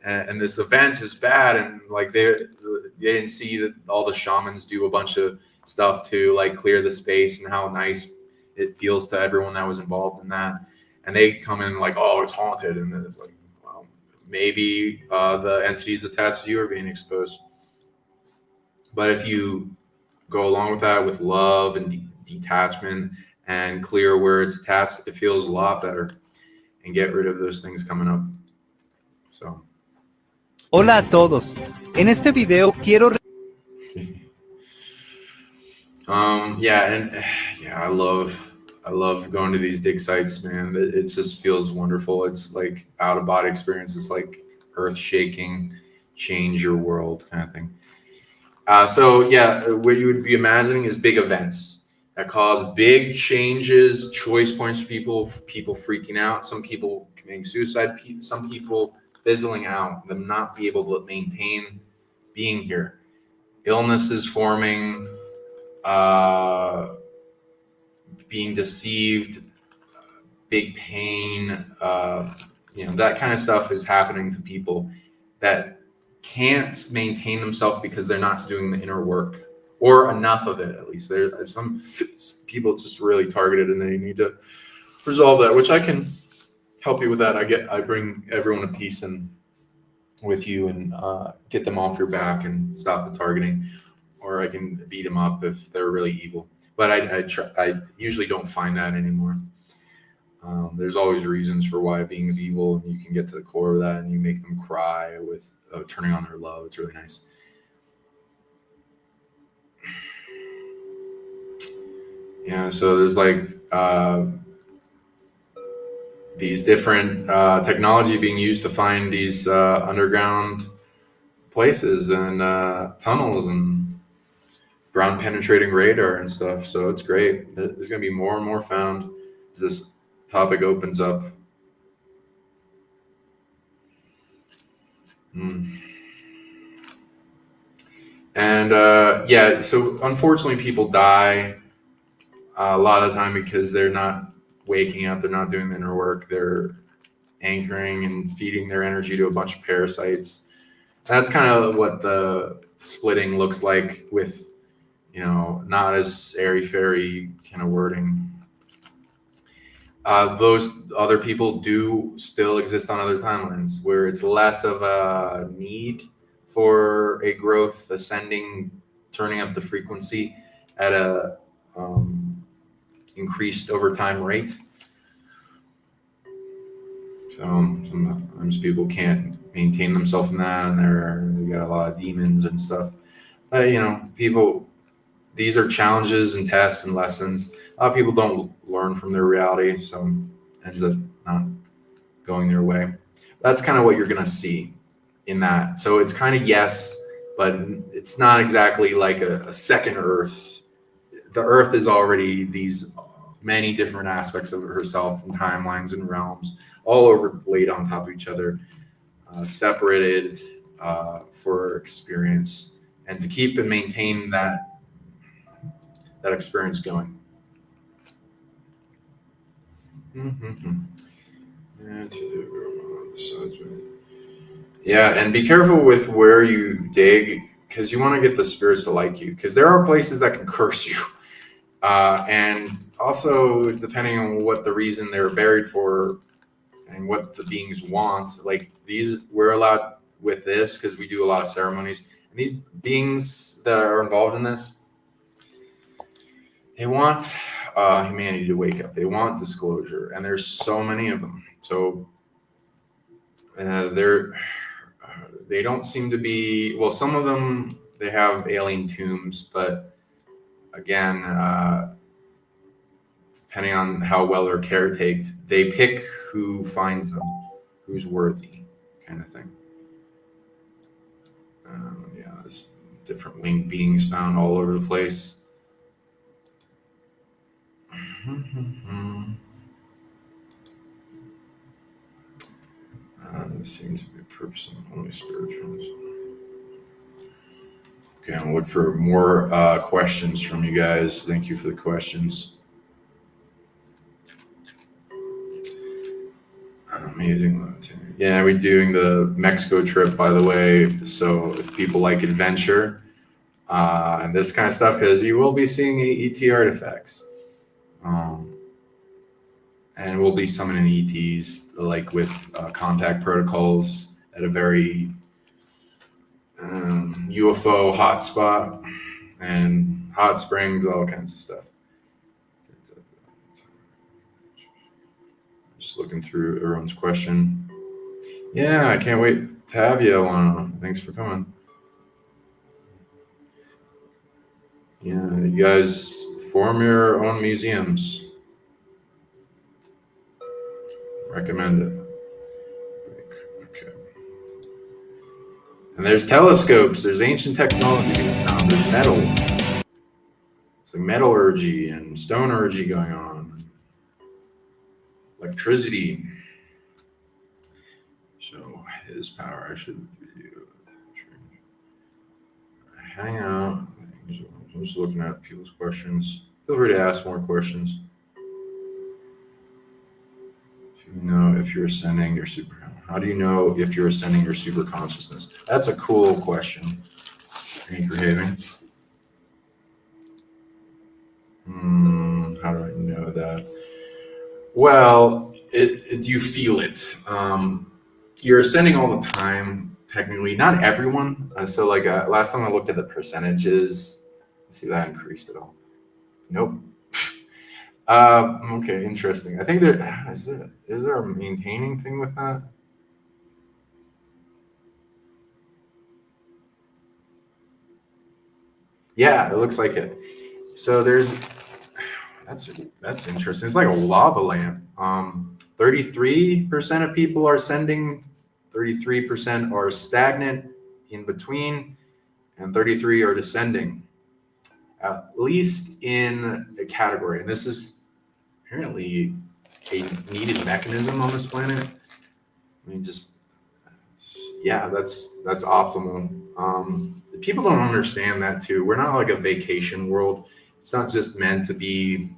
and this event is bad. And like they didn't see that all the shamans do a bunch of stuff to like clear the space, and how nice it feels to everyone that was involved in that. And they come in like, oh, it's haunted, and then it's like, well, maybe the entities attached to you are being exposed. But if you go along with that with love and detachment and clear where it's attached, it feels a lot better, and get rid of those things coming up. So. Hola a todos. En este video quiero I love going to these dig sites, man. It just feels wonderful. It's like out of body experience. It's like earth shaking, change your world kind of thing. What you would be imagining is big events that cause big changes, choice points for people freaking out, some people committing suicide, some people fizzling out, them not be able to maintain being here. Illnesses forming, being deceived, big pain, that kind of stuff is happening to people that can't maintain themselves because they're not doing the inner work, or enough of it. At least there's some people just really targeted, and they need to resolve that, which I can help you with that. I bring everyone a piece and with you, and get them off your back and stop the targeting, or I can beat them up if they're really evil. But I usually don't find that anymore. There's always reasons for why a being's evil, and you can get to the core of that, and you make them cry with turning on their love. It's really nice. Yeah, so there's like these different technology being used to find these underground places and tunnels and ground penetrating radar and stuff. So it's great. There's going to be more and more found as this topic opens up. And so unfortunately people die a lot of the time because they're not waking up, they're not doing the inner work, they're anchoring and feeding their energy to a bunch of parasites. That's kind of what the splitting looks like, with not as airy-fairy kind of wording. Those other people do still exist on other timelines where it's less of a need for a growth, ascending, turning up the frequency at a increased over time rate. So sometimes people can't maintain themselves in that, and they got a lot of demons and stuff. But these are challenges and tests and lessons. A lot of people don't learn from their reality, so ends up not going their way. That's kind of what you're going to see in that. So it's kind of yes, but it's not exactly like a second Earth. The Earth is already these many different aspects of herself and timelines and realms, all overlaid on top of each other, separated for experience, and to keep and maintain that experience going. Yeah, and be careful with where you dig, because you want to get the spirits to like you, because there are places that can curse you. And also, depending on what the reason they're buried for and what the beings want, like we're allowed with this because we do a lot of ceremonies. And these beings that are involved in this, they want humanity to wake up. They want disclosure, and there's so many of them. So they don't seem to be, well, some of them, they have alien tombs, but again, depending on how well they're caretaked, they pick who finds them, who's worthy, kind of thing. Yeah, there's different winged beings found all over the place. There seems to be a purpose in only spirituals. Okay, I'll look for more questions from you guys. Thank you for the questions. Amazing. Yeah, we're doing the Mexico trip, by the way. So if people like adventure and this kind of stuff, because you will be seeing ET artifacts. And we'll be summoning ETs like with contact protocols at a very UFO hotspot and hot springs, all kinds of stuff. Just looking through everyone's question. Yeah, I can't wait to have you, Alana. Thanks for coming. Yeah, you guys form your own museums. Recommend it. Okay. And there's telescopes. There's ancient technology being found. There's metal. It's like metallurgy and stoneurgy going on. Electricity. So his power. I should video. Hang out. I'm just looking at people's questions. Feel free to ask more questions. You know if you're ascending your super. How do you know if you're ascending your super consciousness? That's a cool question. Anchor Haven. How do I know that? Well, you feel it. You're ascending all the time. Technically, not everyone. So, like last time I looked at the percentages, let's see if that increased at all. Nope. Okay, interesting. I think is there a maintaining thing with that? Yeah, it looks like it. So that's interesting. It's like a lava lamp. 33% of people are ascending, 33% are stagnant in between, and 33 are descending. At least in a category, and this is apparently a needed mechanism on this planet. I mean, yeah, that's optimal. People don't understand that too. We're not like a vacation world. It's not just meant to be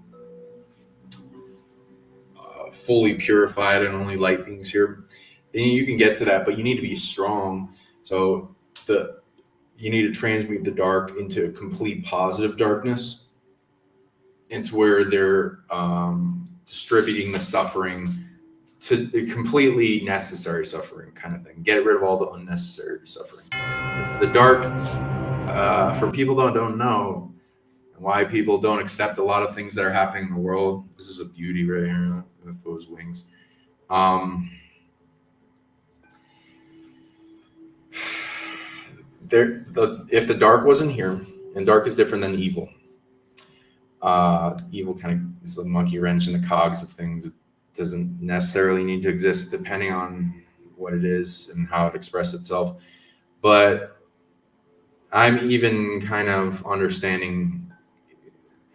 fully purified and only light beings here. And you can get to that, but you need to be strong. So you need to transmute the dark into complete positive darkness, into where they're distributing the suffering to the completely necessary suffering kind of thing. Get rid of all the unnecessary suffering. The dark, for people that don't know, why people don't accept a lot of things that are happening in the world. This is a beauty right here with those wings. If the dark wasn't here, and dark is different than evil. Evil kind of is a monkey wrench in the cogs of things. It doesn't necessarily need to exist depending on what it is and how it expresses itself. But I'm even kind of understanding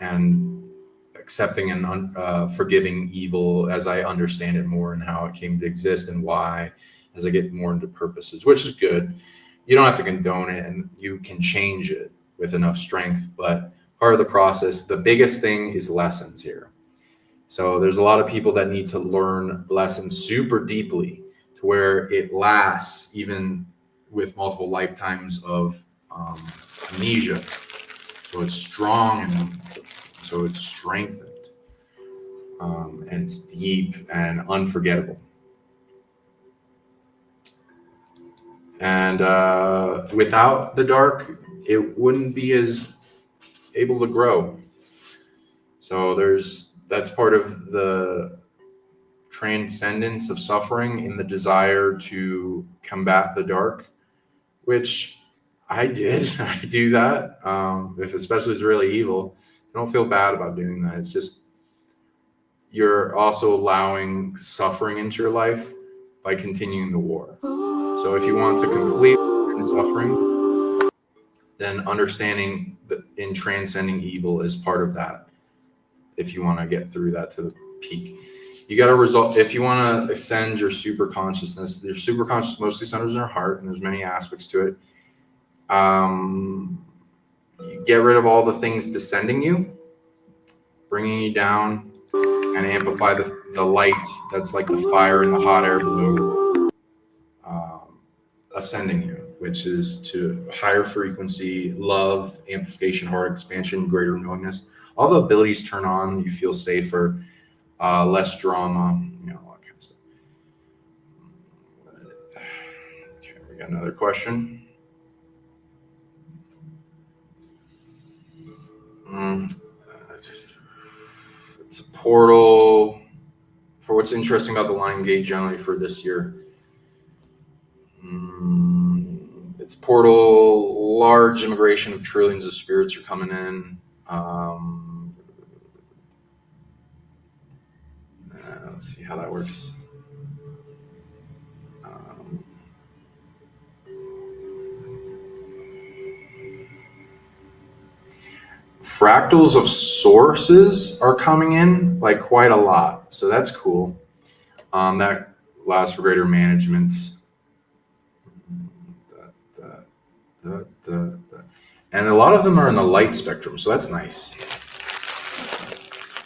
and accepting and forgiving evil as I understand it more and how it came to exist and why, as I get more into purposes, which is good. You don't have to condone it, and you can change it with enough strength, but part of the process, the biggest thing is lessons here. So there's a lot of people that need to learn lessons super deeply to where it lasts even with multiple lifetimes of amnesia. So it's strong and so it's strengthened, and it's deep and unforgettable. And without the dark, it wouldn't be as able to grow. So that's part of the transcendence of suffering in the desire to combat the dark, which I did. I do that. If especially it's really evil, don't feel bad about doing that. It's just you're also allowing suffering into your life by continuing the war. So if you want to complete suffering, then understanding that in transcending evil is part of that. If you want to get through that to the peak, you got to resolve. If you want to ascend your super consciousness mostly centers in your heart, and there's many aspects to it. You get rid of all the things descending you, bringing you down, and amplify the light that's like the fire in the hot air balloon, ascending you, which is to higher frequency, love, amplification, heart expansion, greater knowingness. All the abilities turn on, you feel safer, less drama, you know, all that kind of stuff. Okay, we got another question. It's a portal for what's interesting about the Lion Gate generally for this year. It's portal, large immigration of trillions of spirits are coming in. Let's see how that works. Fractals of sources are coming in like quite a lot, so that's cool. That allows for greater management. And a lot of them are in the light spectrum, so that's nice.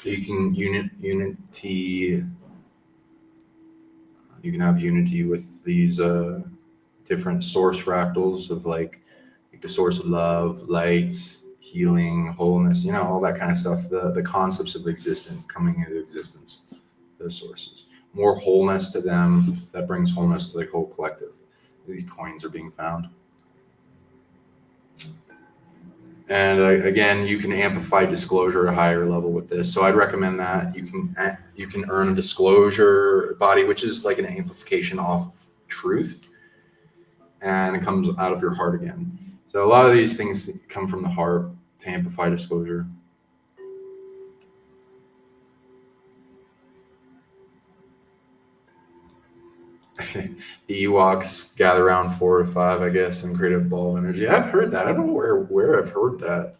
You can unity. You can have unity with these different source fractals of like the source of love, light, healing, wholeness, you know, all that kind of stuff. The concepts of existence coming into existence, those sources. More wholeness to them, that brings wholeness to the whole collective. These coins are being found. And again, you can amplify disclosure at a higher level with this. So I'd recommend that you can earn a disclosure body, which is like an amplification off of truth, and it comes out of your heart again. So a lot of these things come from the heart to amplify disclosure. The Ewoks gather around 4 to 5, I guess, and create a ball of energy. I've heard that. I don't know where I've heard that.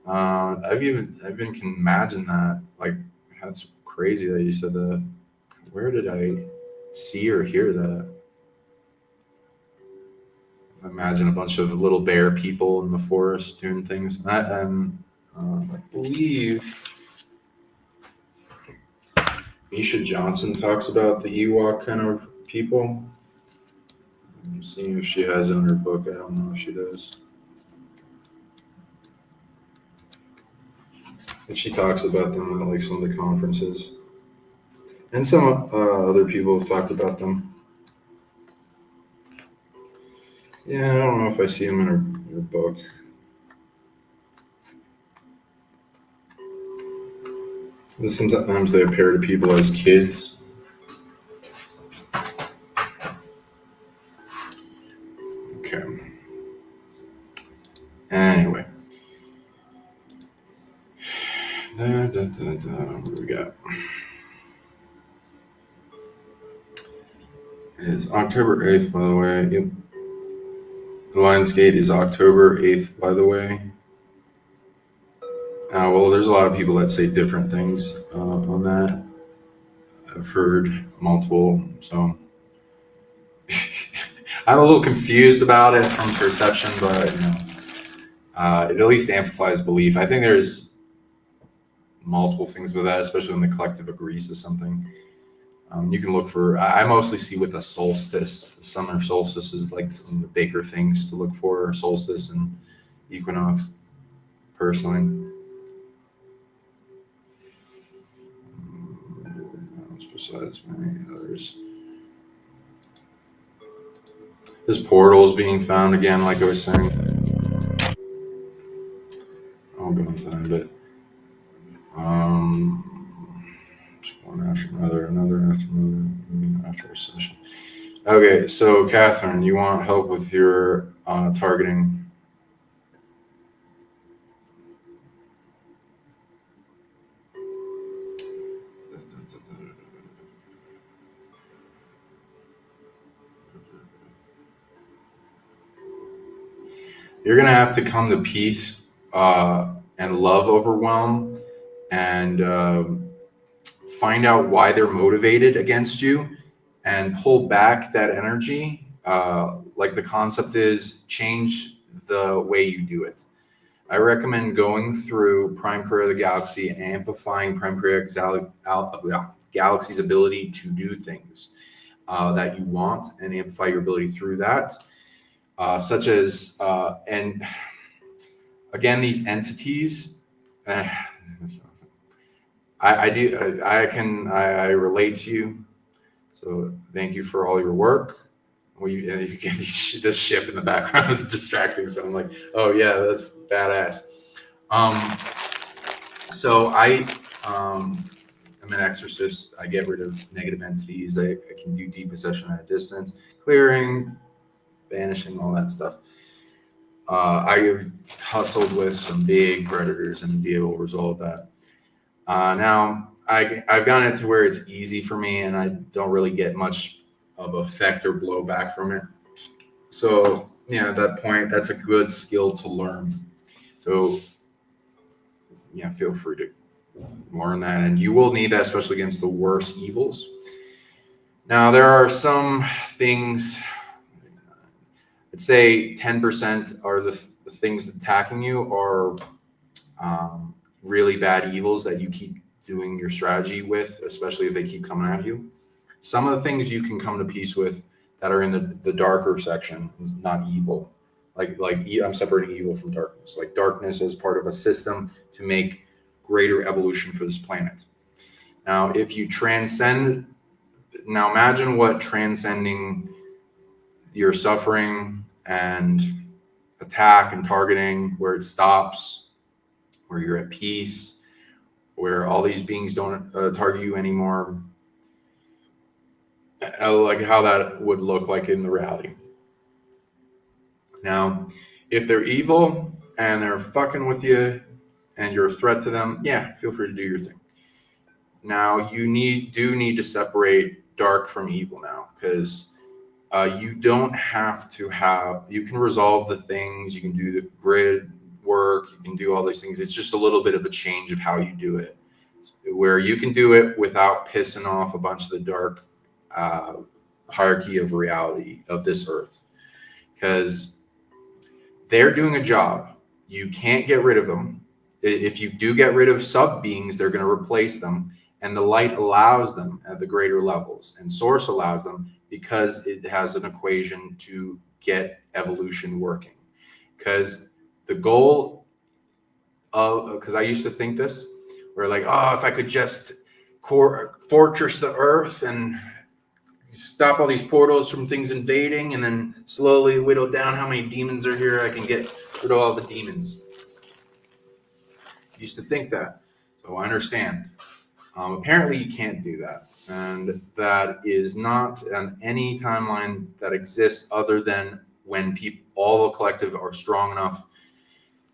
I've been can imagine that. Like, that's crazy that you said that. Where did I see or hear that? I imagine a bunch of little bear people in the forest doing things. I believe Misha Johnson talks about the Ewok kind of people. I'm seeing if she has it in her book. I don't know if she does. But she talks about them at like some of the conferences. And some other people have talked about them. Yeah, I don't know if I see them in her book. And sometimes they appear to people as kids. Okay. Anyway. What do we got? It's October 8th, by the way. Yep. The Lions Gate is October 8th, by the way. Well, there's a lot of people that say different things on that. I've heard multiple, so I'm a little confused about it from perception, but you know, it at least amplifies belief. I think there's multiple things with that, especially when the collective agrees to something. You can look for, I mostly see with the solstice, the summer solstice is like some of the bigger things to look for, solstice and equinox, personally. Besides many others. This portal is being found again, like I was saying. I'll go into that in a bit. after another, even after a session. Okay, so Catherine, you want help with your targeting? You're going to have to come to peace and love overwhelm and find out why they're motivated against you and pull back that energy. Like the concept is change the way you do it. I recommend going through Prime Career of the Galaxy and amplifying Prime Career Galaxy's ability to do things that you want and amplify your ability through that. Such as, and again, these entities, I relate to you. So thank you for all your work. This ship in the background is distracting. So I'm like, oh yeah, that's badass. So I'm an exorcist. I get rid of negative entities. I can do deep possession at a distance, clearing, banishing, all that stuff. I hustled with some big predators and be able to resolve that. Now I've gotten it to where it's easy for me and I don't really get much of effect or blowback from it. So, at that point, that's a good skill to learn. So, feel free to learn that. And you will need that, especially against the worst evils. Now, there are some things, I'd say 10% are the things attacking you are really bad evils that you keep doing your strategy with, especially if they keep coming at you. Some of the things you can come to peace with that are in the darker section is not evil. Like I'm separating evil from darkness. Like darkness is part of a system to make greater evolution for this planet. Now, if you transcend, now imagine what transcending your suffering and attack and targeting, where it stops, where you're at peace, where all these beings don't target you anymore. Like how that would look like in the reality. Now, if they're evil and they're fucking with you and you're a threat to them, yeah, feel free to do your thing. Now, you do need to separate dark from evil now, because you don't have to you can resolve the things, you can do the grid work, you can do all these things. It's just a little bit of a change of how you do it, where you can do it without pissing off a bunch of the dark hierarchy of reality of this earth, because they're doing a job. You can't get rid of them. If you do get rid of sub beings, they're going to replace them, and the light allows them at the greater levels, and source allows them because it has an equation to get evolution working. Because the goal of, because I used to think this, where like, oh, if I could just fortress the earth and stop all these portals from things invading, and then slowly whittle down how many demons are here, I can get rid of all the demons. I used to think that, so I understand. Apparently you can't do that, and that is not on any timeline that exists other than when all the collective are strong enough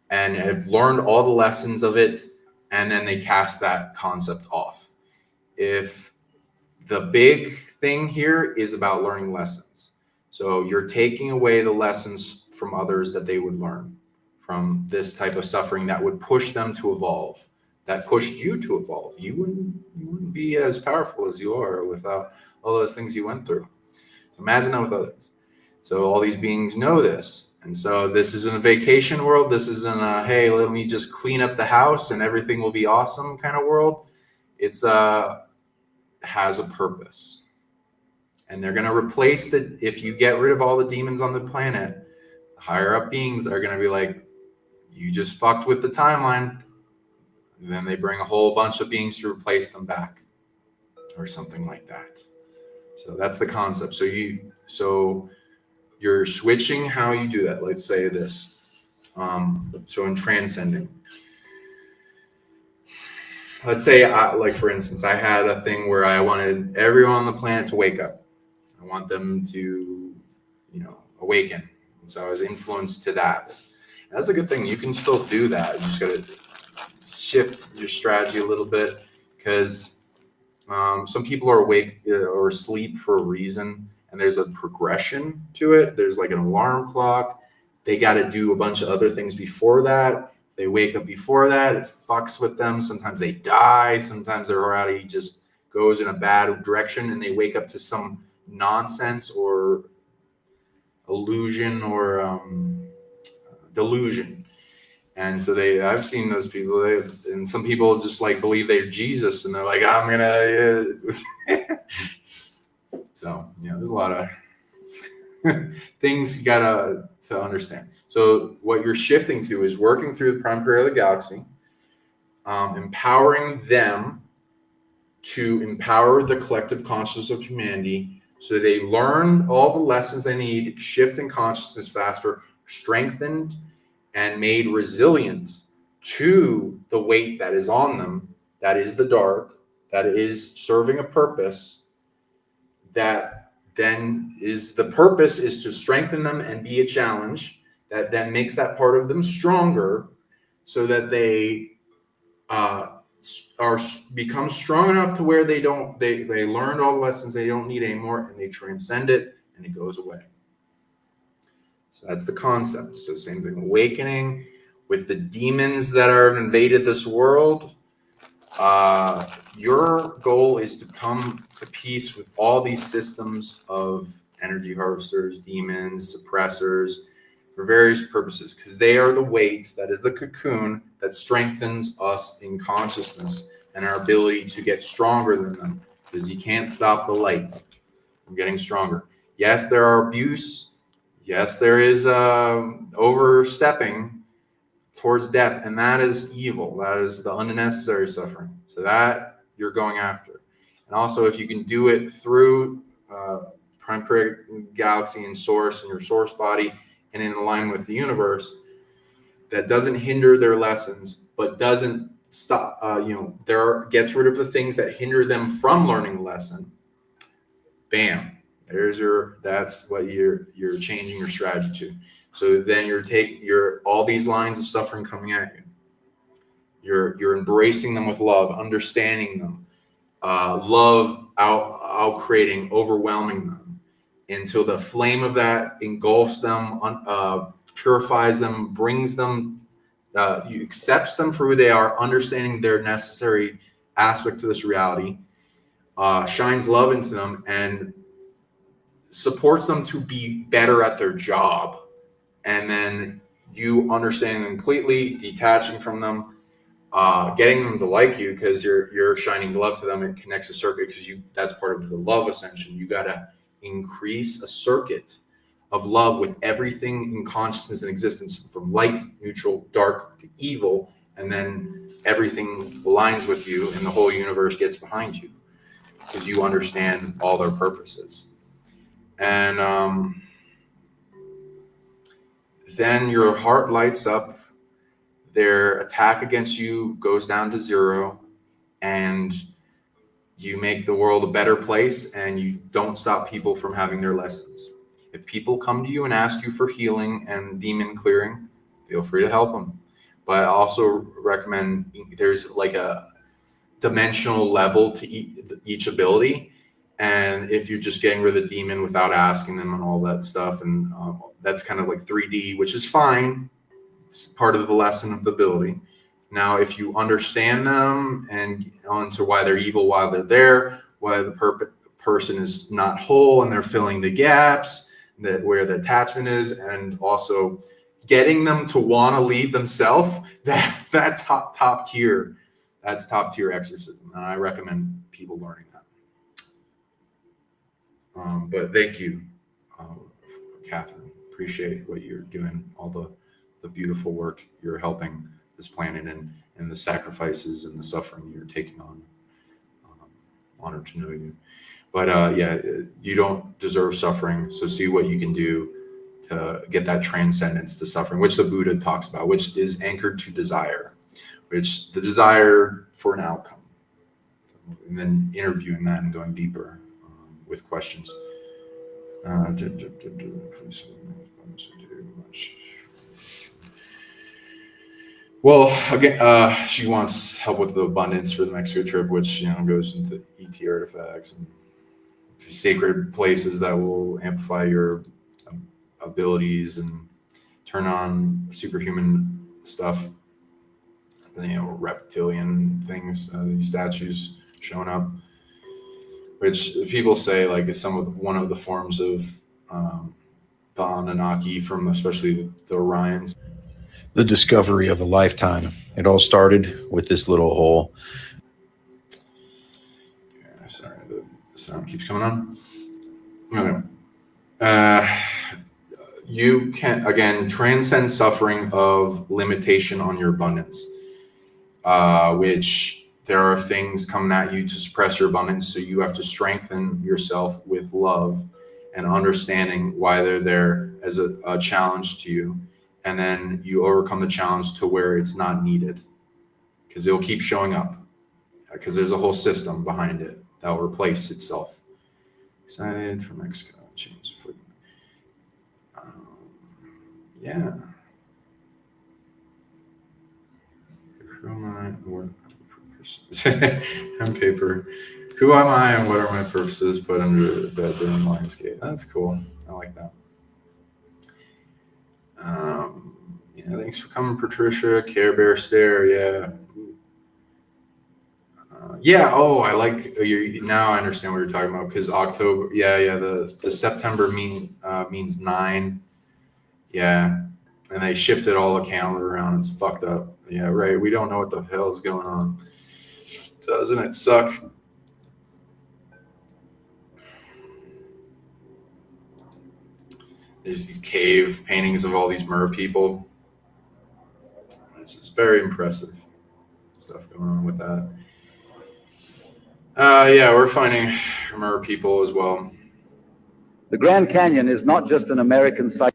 and have learned all the lessons of it, and then they cast that concept off. If the big thing here is about learning lessons. So you're taking away the lessons from others that they would learn from this type of suffering that would push them to evolve, that pushed you to evolve. You wouldn't be as powerful as you are without all those things you went through. Imagine that with others. So all these beings know this. And so this isn't a vacation world. This isn't a, hey, let me just clean up the house and everything will be awesome kind of world. It's has a purpose, and they're going to replace if you get rid of all the demons on the planet, the higher up beings are going to be like, you just fucked with the timeline, and then they bring a whole bunch of beings to replace them back or something like that. So that's the concept. So you're switching how you do that. Let's say this, so in transcending, let's say, like for instance, I had a thing where I wanted everyone on the planet to wake up. I want them to, awaken. And so I was influenced to that. And that's a good thing. You can still do that. You just got to shift your strategy a little bit, because some people are awake or asleep for a reason, and there's a progression to it. There's like an alarm clock. They got to do a bunch of other things before that. They wake up before that. It fucks with them. Sometimes they die. Sometimes their already just goes in a bad direction, and they wake up to some nonsense or illusion or delusion. And so I've seen those people, and some people just like believe they're Jesus, and they're like, I'm gonna. So there's a lot of things you gotta to understand. So what you're shifting to is working through the prime period of the galaxy, empowering them to empower the collective consciousness of humanity, so they learn all the lessons they need, shift in consciousness faster, strengthened and made resilient to the weight that is on them, that is the dark, that is serving a purpose, that then is the purpose is to strengthen them and be a challenge, that then makes that part of them stronger, so that they become strong enough to where they learned all the lessons they don't need anymore, and they transcend it, and it goes away. So that's the concept. So same thing, awakening with the demons that are invaded this world. Your goal is to come to peace with all these systems of energy harvesters, demons, suppressors, for various purposes, because they are the weight, that is the cocoon that strengthens us in consciousness and our ability to get stronger than them, because you can't stop the light from getting stronger. Yes, there are abuse. Yes, there is overstepping towards death, and that is evil. That is the unnecessary suffering. So that you're going after. And also, if you can do it through prime period galaxy and source and your source body, and in line with the universe, that doesn't hinder their lessons, but doesn't stop, gets rid of the things that hinder them from learning the lesson. Bam. That's what you're changing your strategy to. So then you're taking all these lines of suffering coming at you. You're embracing them with love, understanding them, love out creating, overwhelming them, until the flame of that engulfs them, purifies them, brings them, you accepts them for who they are, understanding their necessary aspect to this reality, shines love into them, and supports them to be better at their job. And then you understanding them completely, detaching from them, getting them to like you because you're shining love to them. It connects a circuit, because that's part of the love ascension. You got to increase a circuit of love with everything in consciousness and existence, from light, neutral, dark to evil, and then everything aligns with you and the whole universe gets behind you, because you understand all their purposes. And then your heart lights up, their attack against you goes down to zero, and you make the world a better place, and you don't stop people from having their lessons. If people come to you and ask you for healing and demon clearing, feel free to help them. But I also recommend, there's like a dimensional level to each ability. And if you're just getting rid of the demon without asking them and all that stuff, and that's kind of like 3D, which is fine. It's part of the lesson of the ability. Now, if you understand them and onto why they're evil, why they're there, why the person is not whole, and they're filling the gaps, where the attachment is, and also getting them to want to leave themselves, that's top tier. That's top tier exorcism, and I recommend people learning that. But thank you, Catherine. Appreciate what you're doing, all the beautiful work you're helping this planet in, and the sacrifices and the suffering you're taking on. Honored to know you. But you don't deserve suffering, so see what you can do to get that transcendence to suffering, which the Buddha talks about, which is anchored to desire. which the desire for an outcome, and then interviewing that and going deeper with questions. Well, again, she wants help with the abundance for the Mexico trip, which goes into ET artifacts and sacred places that will amplify your abilities and turn on superhuman stuff. Reptilian things, these statues showing up, which people say like is one of the forms of the Anunnaki, from especially the Orions. The discovery of a lifetime. It all started with this little hole. Yeah, sorry, the sound keeps coming on. Okay. You can, again, transcend suffering of limitation on your abundance, which there are things coming at you to suppress your abundance, so you have to strengthen yourself with love and understanding why they're there as a challenge to you. And then you overcome the challenge to where it's not needed, because it'll keep showing up, because there's a whole system behind it that will replace itself. Excited for Mexico. Change the foot. Yeah. Who am I? On paper. Who am I and what are my purposes put under the bed during Lionsgate? That's cool. I like that. Thanks for coming, Patricia. Care Bear Stare. Yeah. I like now I understand what you're talking about, because October. The September means 9. Yeah, and they shifted all the calendar around. It's fucked up. Yeah, right. We don't know what the hell is going on. Doesn't it suck? There's these cave paintings of all these mer people. This is very impressive stuff going on with that. We're finding mer people as well. The Grand Canyon is not just an American site.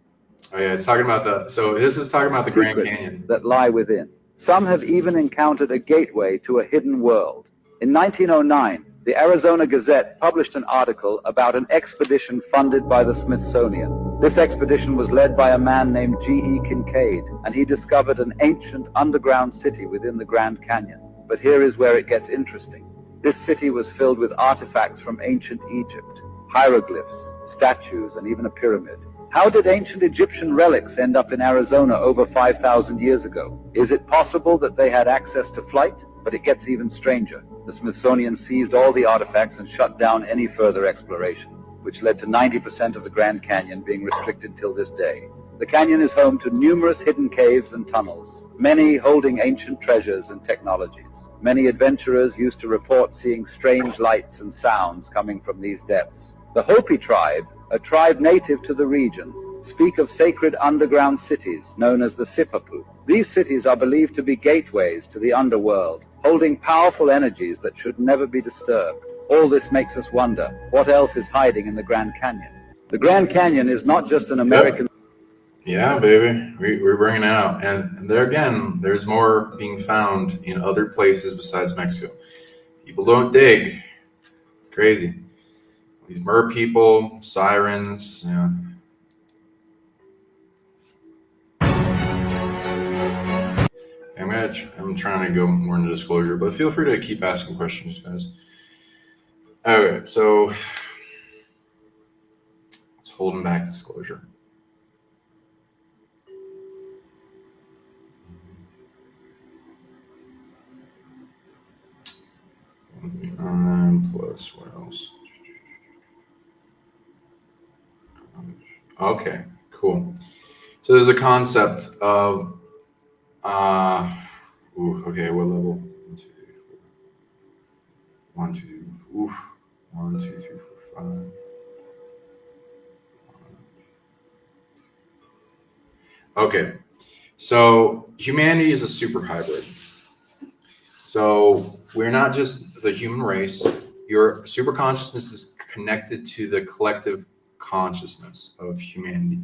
Oh yeah, it's talking about this is talking about the Grand Canyon that lie within. Some have even encountered a gateway to a hidden world. In 1909, the Arizona Gazette published an article about an expedition funded by the Smithsonian. This expedition was led by a man named G.E. Kincaid, and he discovered an ancient underground city within the Grand Canyon. But here is where it gets interesting. This city was filled with artifacts from ancient Egypt, hieroglyphs, statues, and even a pyramid. How did ancient Egyptian relics end up in Arizona over 5,000 years ago? Is it possible that they had access to flight? But it gets even stranger. The Smithsonian seized all the artifacts and shut down any further exploration, which led to 90% of the Grand Canyon being restricted till this day. The canyon is home to numerous hidden caves and tunnels, many holding ancient treasures and technologies. Many adventurers used to report seeing strange lights and sounds coming from these depths. The Hopi tribe, a tribe native to the region, speak of sacred underground cities known as the Sipapu. These cities are believed to be gateways to the underworld, holding powerful energies that should never be disturbed. All this makes us wonder, what else is hiding in the Grand Canyon? The Grand Canyon is not just an American... Yeah, baby, we're bringing it out. And there again, there's more being found in other places besides Mexico. People don't dig. It's crazy. These mer people, sirens, yeah. I'm trying to go more into disclosure, but feel free to keep asking questions, guys. Okay, so it's holding back disclosure. Plus what else? Okay, cool. So there's a concept of okay, what level? 1, 2, 3, 4. 1, 2, 3, 4, 5. Okay, so humanity is a super hybrid. So we're not just the human race. Your super consciousness is connected to the collective consciousness of humanity.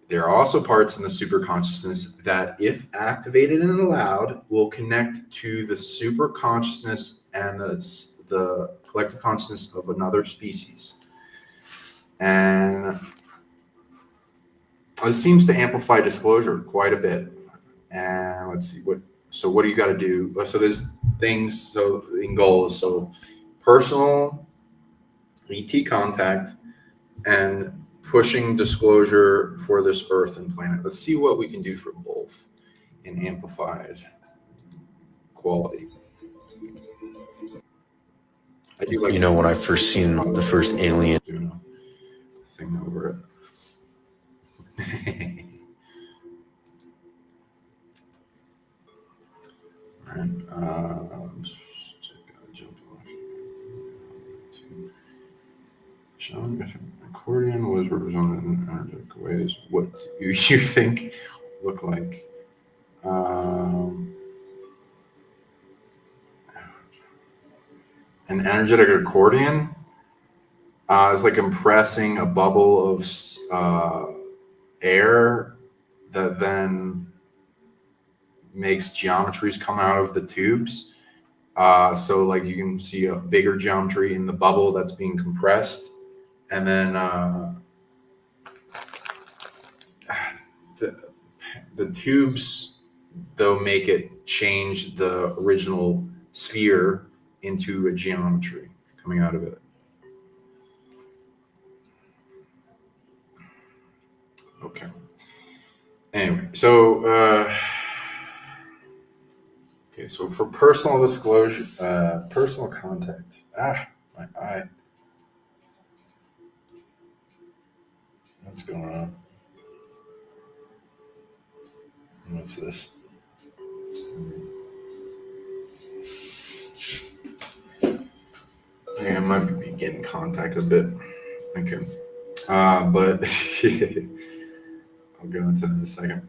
there are also parts in the superconsciousness that, if activated and allowed, will connect to the superconsciousness and the collective consciousness of another species. And this seems to amplify disclosure quite a bit. And let's see, what do you got to do? So there's things, so in goals, so personal ET contact and pushing disclosure for this Earth and planet. Let's see what we can do for both in amplified quality. I do like, you know, when I first seen the first alien, doing a thing over it. All right. Jump off. Sean, if an accordion was represented in energetic ways, what do you think look like? An energetic accordion is like compressing a bubble of air that then makes geometries come out of the tubes. So like you can see a bigger geometry in the bubble that's being compressed. And then the tubes, though, make it change the original sphere into a geometry coming out of it. Okay. Anyway, so okay, so for personal disclosure, personal contact. My eye. What's going on? What's this? Yeah, I might be getting contacted a bit. Okay. But I'll go into that in a second.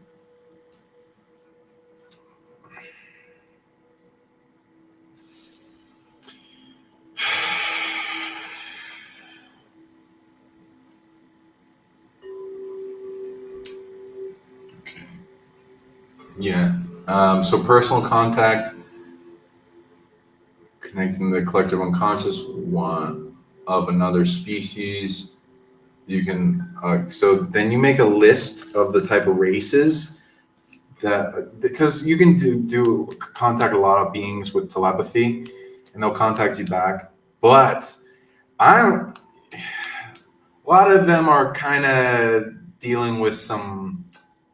Okay. Yeah. So personal contact, connecting the collective unconscious one of another species. You can, so then you make a list of the type of races that, because you can do contact a lot of beings with telepathy and they'll contact you back. But a lot of them are kind of dealing with some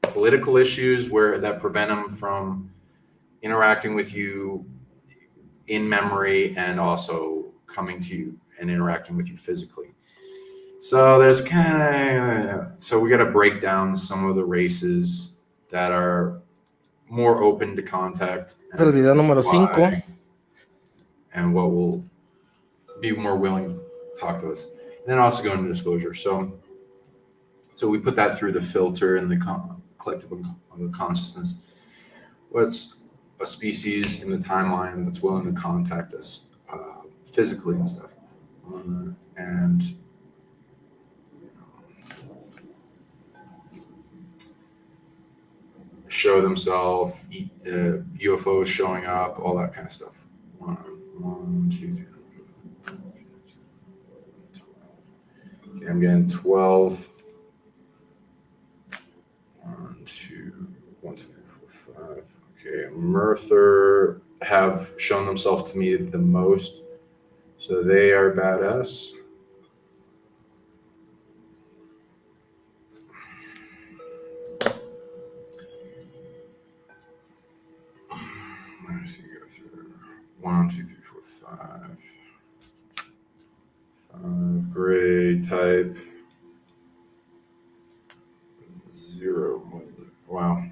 political issues that prevent them from interacting with you in memory and also coming to you and interacting with you physically. So there's so we got to break down some of the races that are more open to contact. Es el video número 5. And what will be more willing to talk to us. And then also go into disclosure. So we put that through the filter in the collective consciousness. What's a species in the timeline that's willing to contact us physically and stuff, and show themselves, UFOs showing up, all that kind of stuff. 1, 2, 3, 4, 5, 6, 7, 8, 12. Okay, I'm getting 12. 1, 2, 1, 2, 3, 4, 5. Okay, Merther have shown themselves to me the most, so they are badass. Let me see, go through 1, 2, 3, 4, 5. 5 gray type. 0. Wow.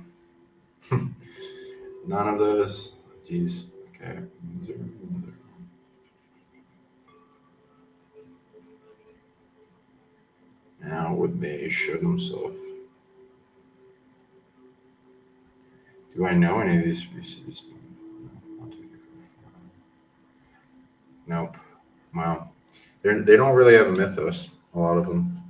None of those. Jeez. Okay. 0, 0. Now, would they show themselves? Do I know any of these species? Nope. Wow. They don't really have a mythos, a lot of them.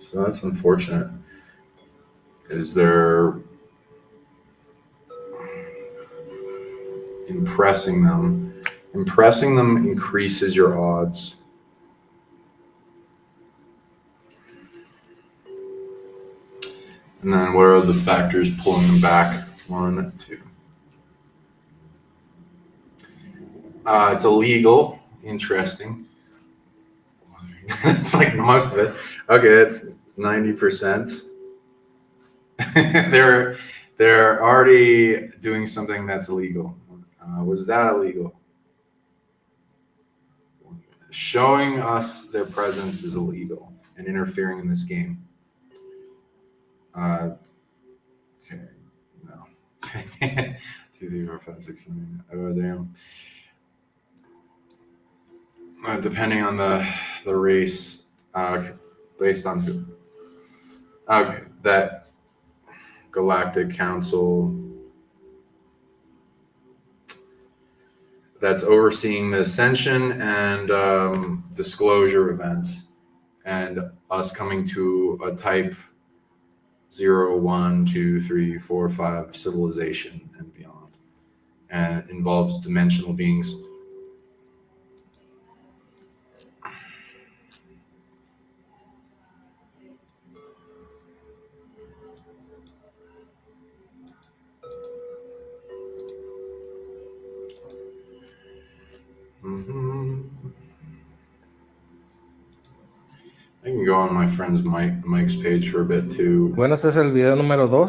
So that's unfortunate. Is there impressing them? Impressing them increases your odds. And then what are the factors pulling them back? 1, 2. It's illegal. Interesting. It's like most of it. Okay, that's 90%. They're already doing something that's illegal. Was that illegal? Showing us their presence is illegal and interfering in this game. Okay, no. 2, 3, 4, 5, 6, 7, 8. Oh, damn. Depending on the race, based on who. Okay, that Galactic Council that's overseeing the Ascension and disclosure events, and us coming to a type 0, 1, 2, 3, 4, 5 civilization and beyond, and it involves dimensional beings. I can go on my friend's Mike's page for a bit too. Bueno, este es el video número 2.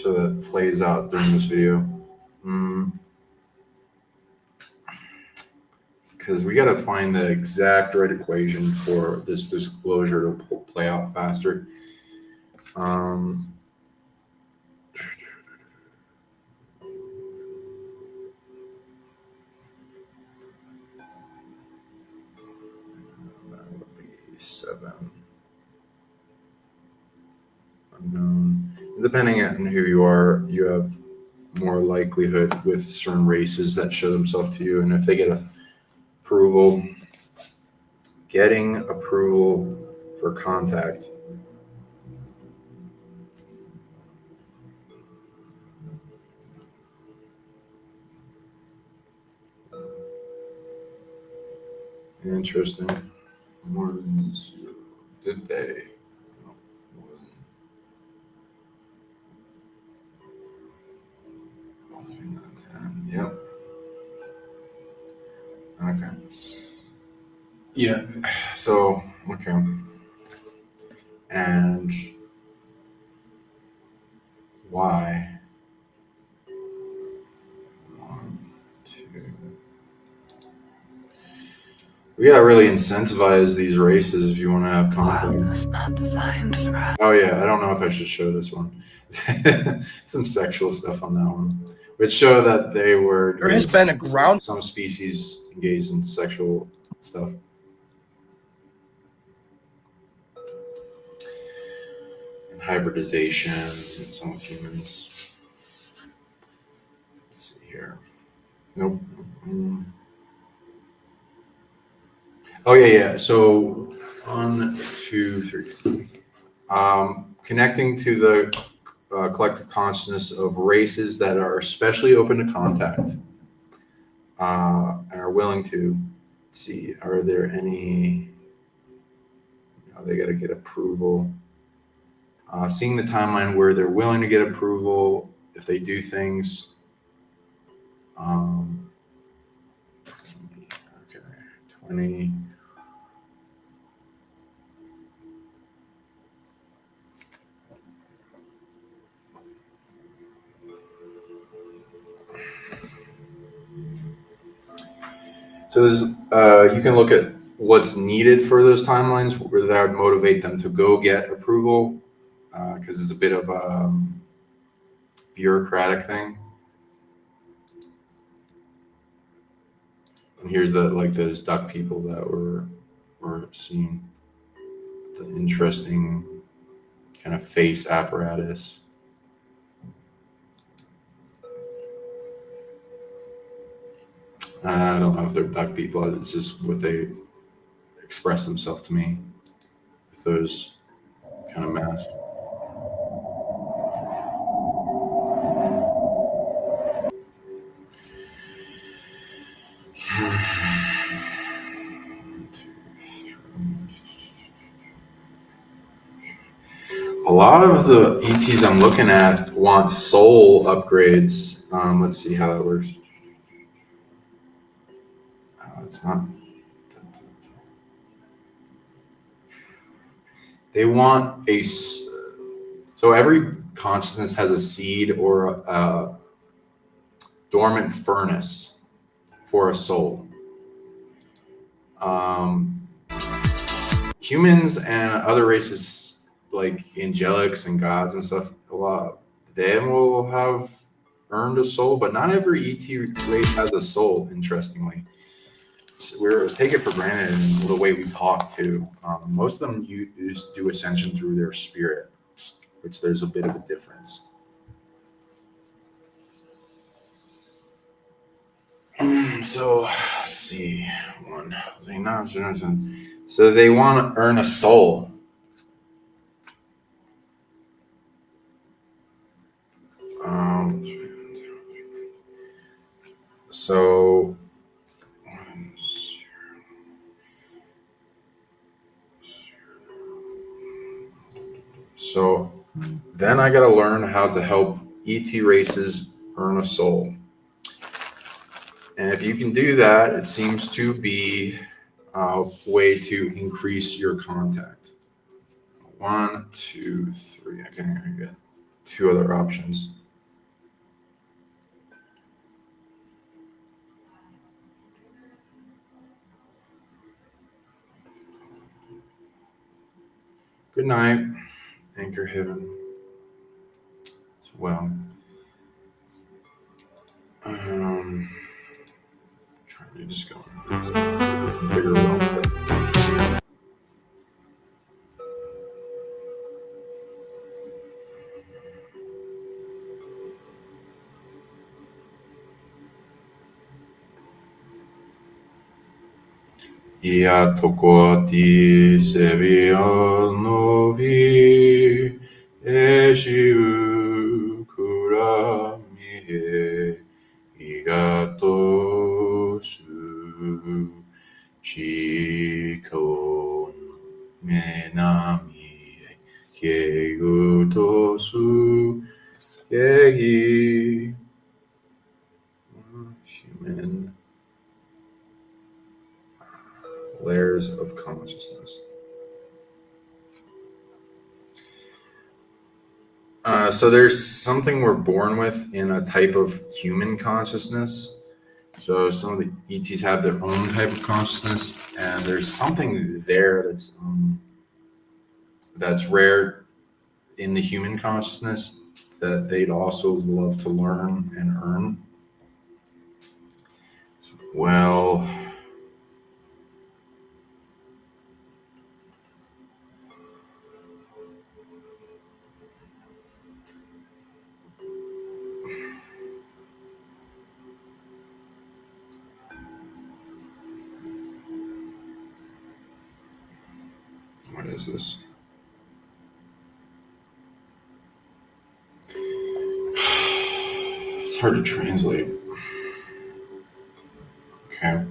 So that plays out during this video. Because we got to find the exact right equation for this disclosure to play out faster. That would be 7. Unknown. Depending on who you are, you have more likelihood with certain races that show themselves to you, and if they get approval, getting approval for contact. Interesting. More than 0. Did they? No, more than 10. Yep. Okay. Yeah. So, okay. And why? 1, 2. We gotta really incentivize these races if you want to have conflict. Not designed for us. Oh yeah, I don't know if I should show this one. Some sexual stuff on that one, which show that they were. There has been a ground. Some species engaged in sexual stuff. And hybridization in some with humans. Let's see here. Nope. Oh yeah. So 1, 2, 3. Connecting to the collective consciousness of races that are especially open to contact and are willing to see. Are there any? They got to get approval. Seeing the timeline where they're willing to get approval if they do things. Okay, 20. So there's, you can look at what's needed for those timelines where that would motivate them to go get approval, because it's a bit of a bureaucratic thing. And here's those duck people that were seeing the interesting kind of face apparatus. I don't know if they're duck people. It's just what they express themselves to me with those kind of masks. A lot of the ETs I'm looking at want soul upgrades. Let's see how that works. It's not. They want a. So every consciousness has a seed or a dormant furnace for a soul. Humans and other races like angelics and gods and stuff, a lot of them will have earned a soul, but not every ET race has a soul, interestingly. We take it for granted in the way we talk too. Most of them do ascension through their spirit, which there's a bit of a difference. So let's see. So they want to earn a soul. So then I got to learn how to help ET races earn a soul. And if you can do that, it seems to be a way to increase your contact. 1, 2, 3. I can get 2 other options. Good night, Anchor Heaven, as well. Trying to just go figure it out. Ia toko ti sevio novi e shiu kura mihe igato su shikon menami keguto su yehi human layers of consciousness. So there's something we're born with in a type of human consciousness. So some of the ETs have their own type of consciousness, and there's something there that's rare in the human consciousness that they'd also love to learn and earn. Well, what is this? It's hard to translate. Okay.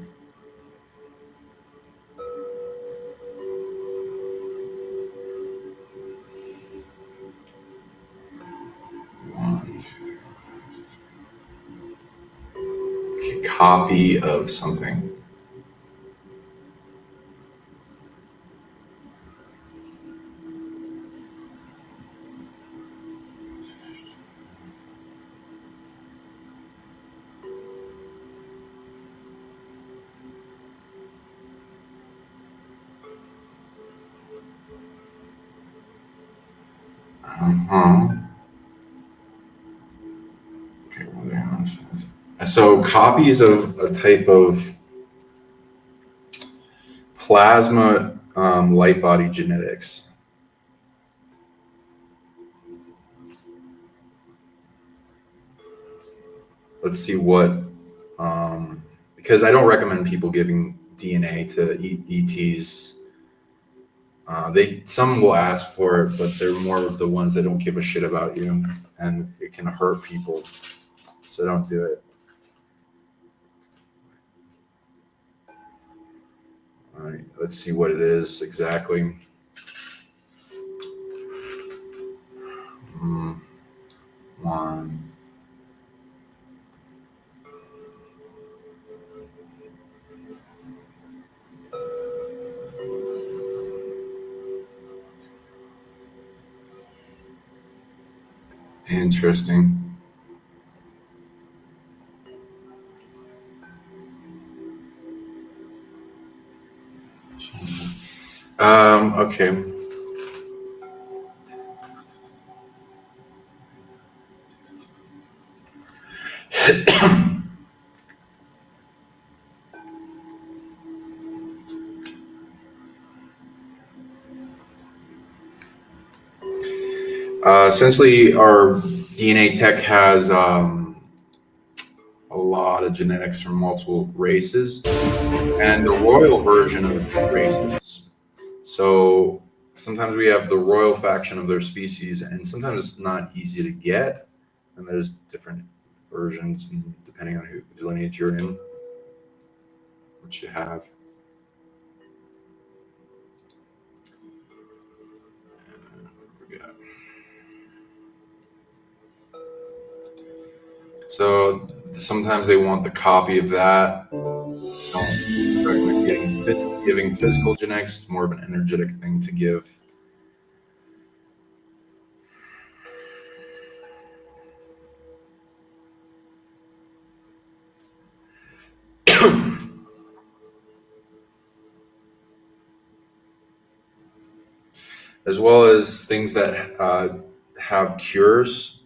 Okay, copy of something. Okay, well, so copies of a type of plasma light body genetics. Let's see what, because I don't recommend people giving DNA to ETs. Some will ask for it, but they're more of the ones that don't give a shit about you, and it can hurt people. So don't do it. All right, let's see what it is exactly. One. Interesting. Okay. Essentially, our DNA tech has a lot of genetics from multiple races and the royal version of races. So sometimes we have the royal faction of their species, and sometimes it's not easy to get. And there's different versions, and depending on who lineage you're in, what you have. So sometimes they want the copy of that. Don't recommend giving physical genetics. It's more of an energetic thing to give. As well as things that have cures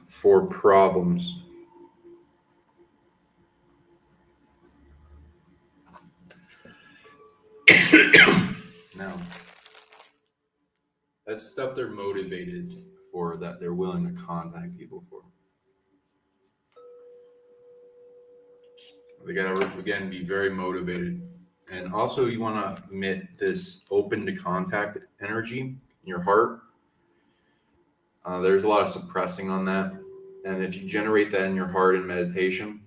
for problems. Now, that's stuff they're motivated for, that they're willing to contact people for. They gotta, again, be very motivated. And also, you want to emit this open to contact energy in your heart. There's a lot of suppressing on that. And if you generate that in your heart in meditation,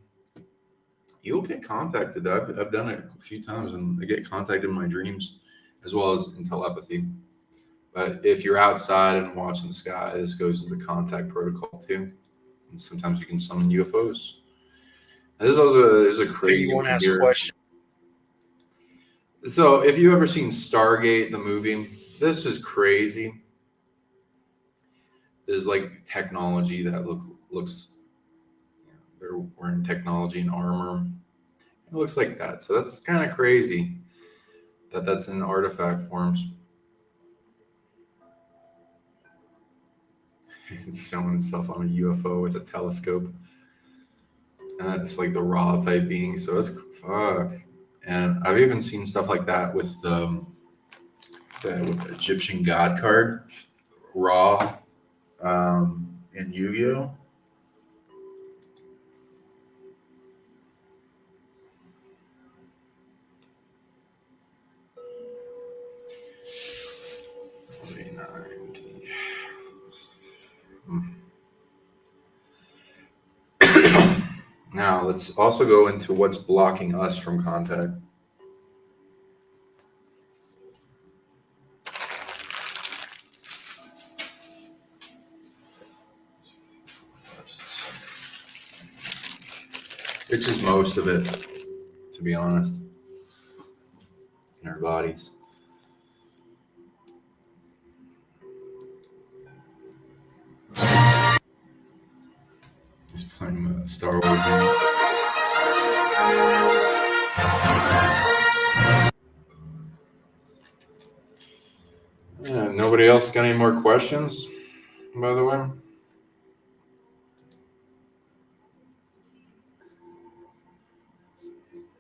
you'll get contacted. I've done it a few times, and I get contacted in my dreams as well as in telepathy. But if you're outside and watching the sky, this goes into contact protocol too. And sometimes you can summon UFOs. And this also is a crazy one here. So if you've ever seen Stargate, the movie, this is crazy. There's like technology that looks, they're wearing technology and armor. It looks like that. So that's kind of crazy that that's in artifact forms. It's showing itself on a UFO with a telescope. And that's like the raw type being. So that's fuck. And I've even seen stuff like that with the Egyptian God card, raw, in Yu-Gi-Oh. Now, let's also go into what's blocking us from contact. Which is most of it, to be honest, in our bodies. Just playing Star Wars game. Yeah, nobody else got any more questions, by the way?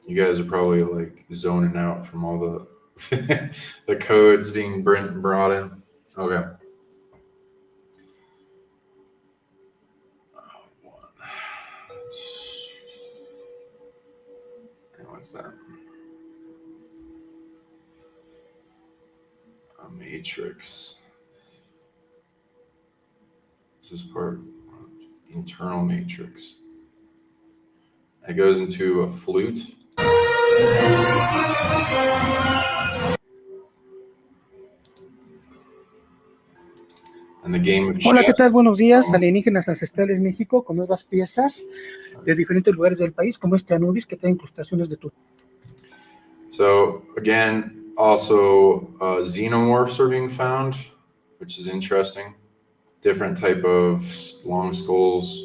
You guys are probably like zoning out from all the the codes being brought in. Okay. What's that? A matrix. This is part internal matrix. It goes into a flute. And the game of Hola, ¿qué chess. tal? Buenos días, alienígenas ancestrales México, con nuevas piezas de diferentes lugares del país, como este Anubis, que trae incrustaciones de tu. So again, also xenomorphs are being found, which is interesting. Different type of long skulls.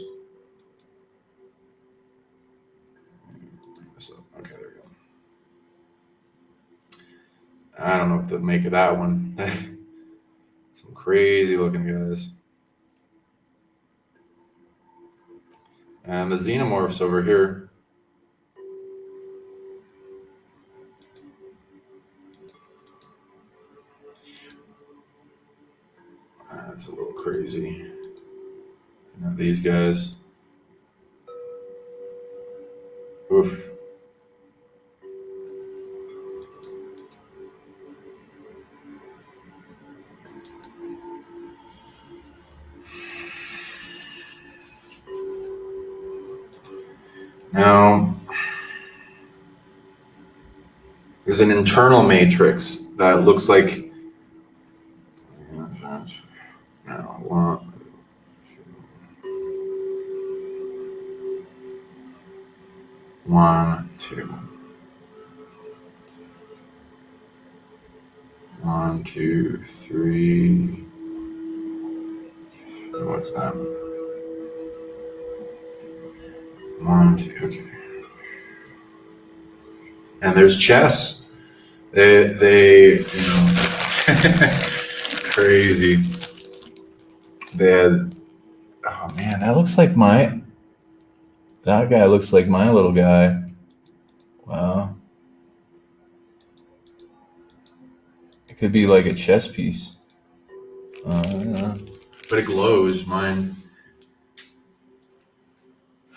Okay, there we go. I don't know what to make of that one. Some crazy looking guys. And the xenomorphs over here. That's a little crazy. You know, these guys. Oof. Now, there's an internal matrix that looks like. No, one, two. 1, 2, 3. What's that? 1, 2. Okay. And there's chess. They you know, crazy. They had. Oh man, that looks like my. That guy looks like my little guy. Wow. It could be like a chess piece. But it glows, mine.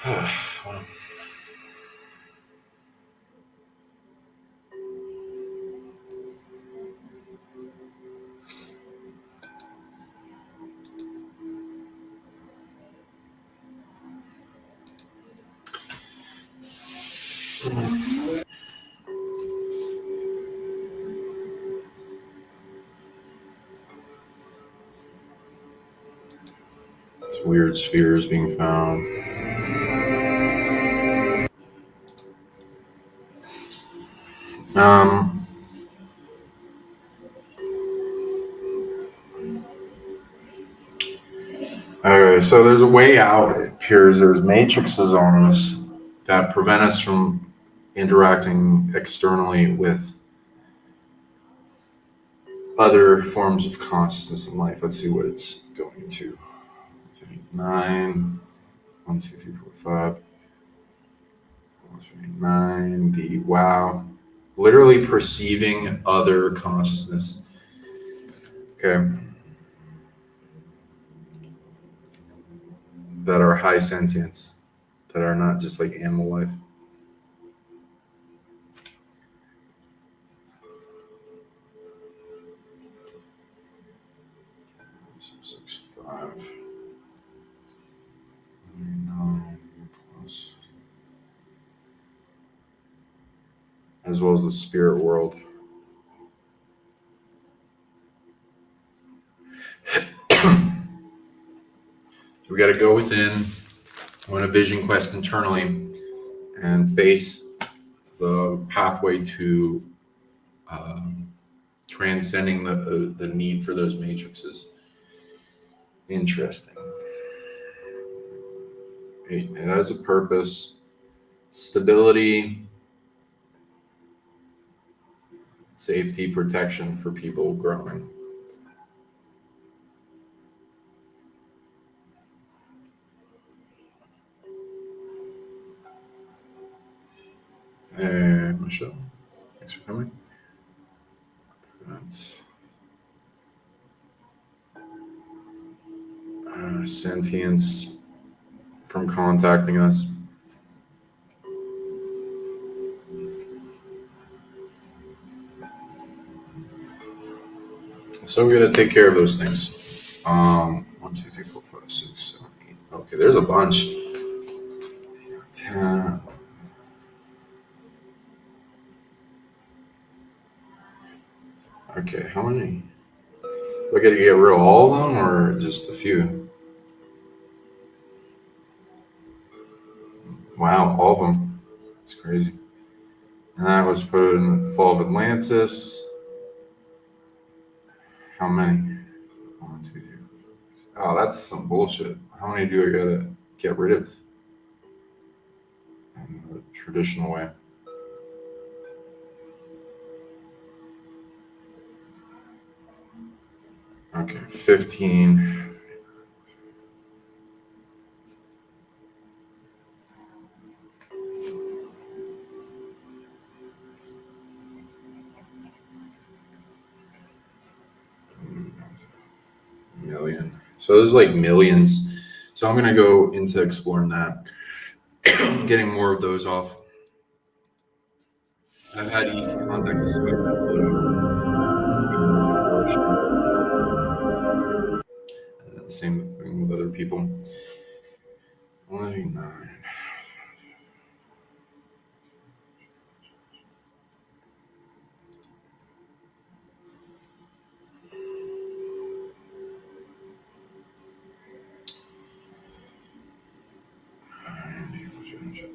Wow. Weird spheres being found. Okay, so there's a way out. It appears there's matrices on us that prevent us from interacting externally with other forms of consciousness in life. Let's see what it's going to. 9, 1, 2, 3, 4, 5. 1, 3, 9. The wow. Literally perceiving other consciousness. Okay. That are high sentience, that are not just like animal life. Six, 5. 9 plus. As well as the spirit world. So we got to go within, on a vision quest internally, and face the pathway to transcending the need for those matrices. Interesting. It has a purpose, stability, safety, protection for people growing. And Michelle, thanks for coming. That's sentience from contacting us. So we got to take care of those things. 1, 2, 3, 4, 5, 6, 7, 8. Okay, there's a bunch. 10. Okay, how many? Do I got to get rid of all of them or just a few? Wow, all of them. That's crazy. And that was put in the Fall of Atlantis. How many? 1, 2, 3, 4, 5. Oh, that's some bullshit. How many do I gotta get rid of in the traditional way? Okay, 15. Million. So there's like millions. So I'm gonna go into exploring that, getting more of those off. I've had ET contact us about that. Same thing with other people. 189.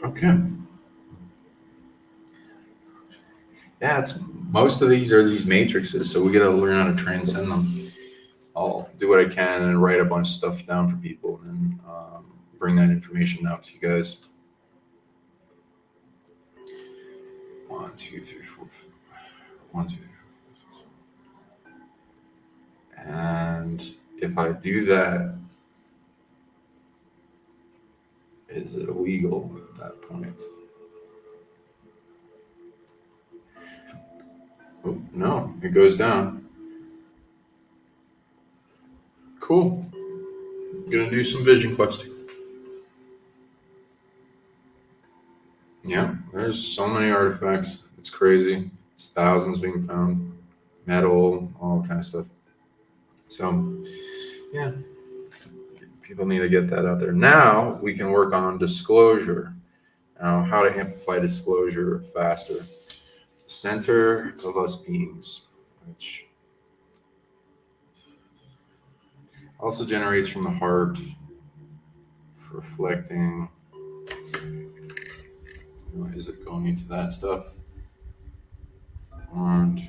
Okay. Yeah, it's most of these are these matrices, so we got to learn how to transcend them. I'll do what I can and write a bunch of stuff down for people, and bring that information out to you guys. 1, 2, 3, 4, 5. 1, 2, 3, 4, 5. And if I do that, is it illegal at that point? Oh, no, it goes down. Cool. Gonna do some vision questing. Yeah, there's so many artifacts. It's crazy. It's thousands being found. Metal, all kind of stuff. So, yeah, people need to get that out there. Now we can work on disclosure. Now, how to amplify disclosure faster. Center of us beings, which also generates from the heart, reflecting. Is it going into that stuff? 1, 2.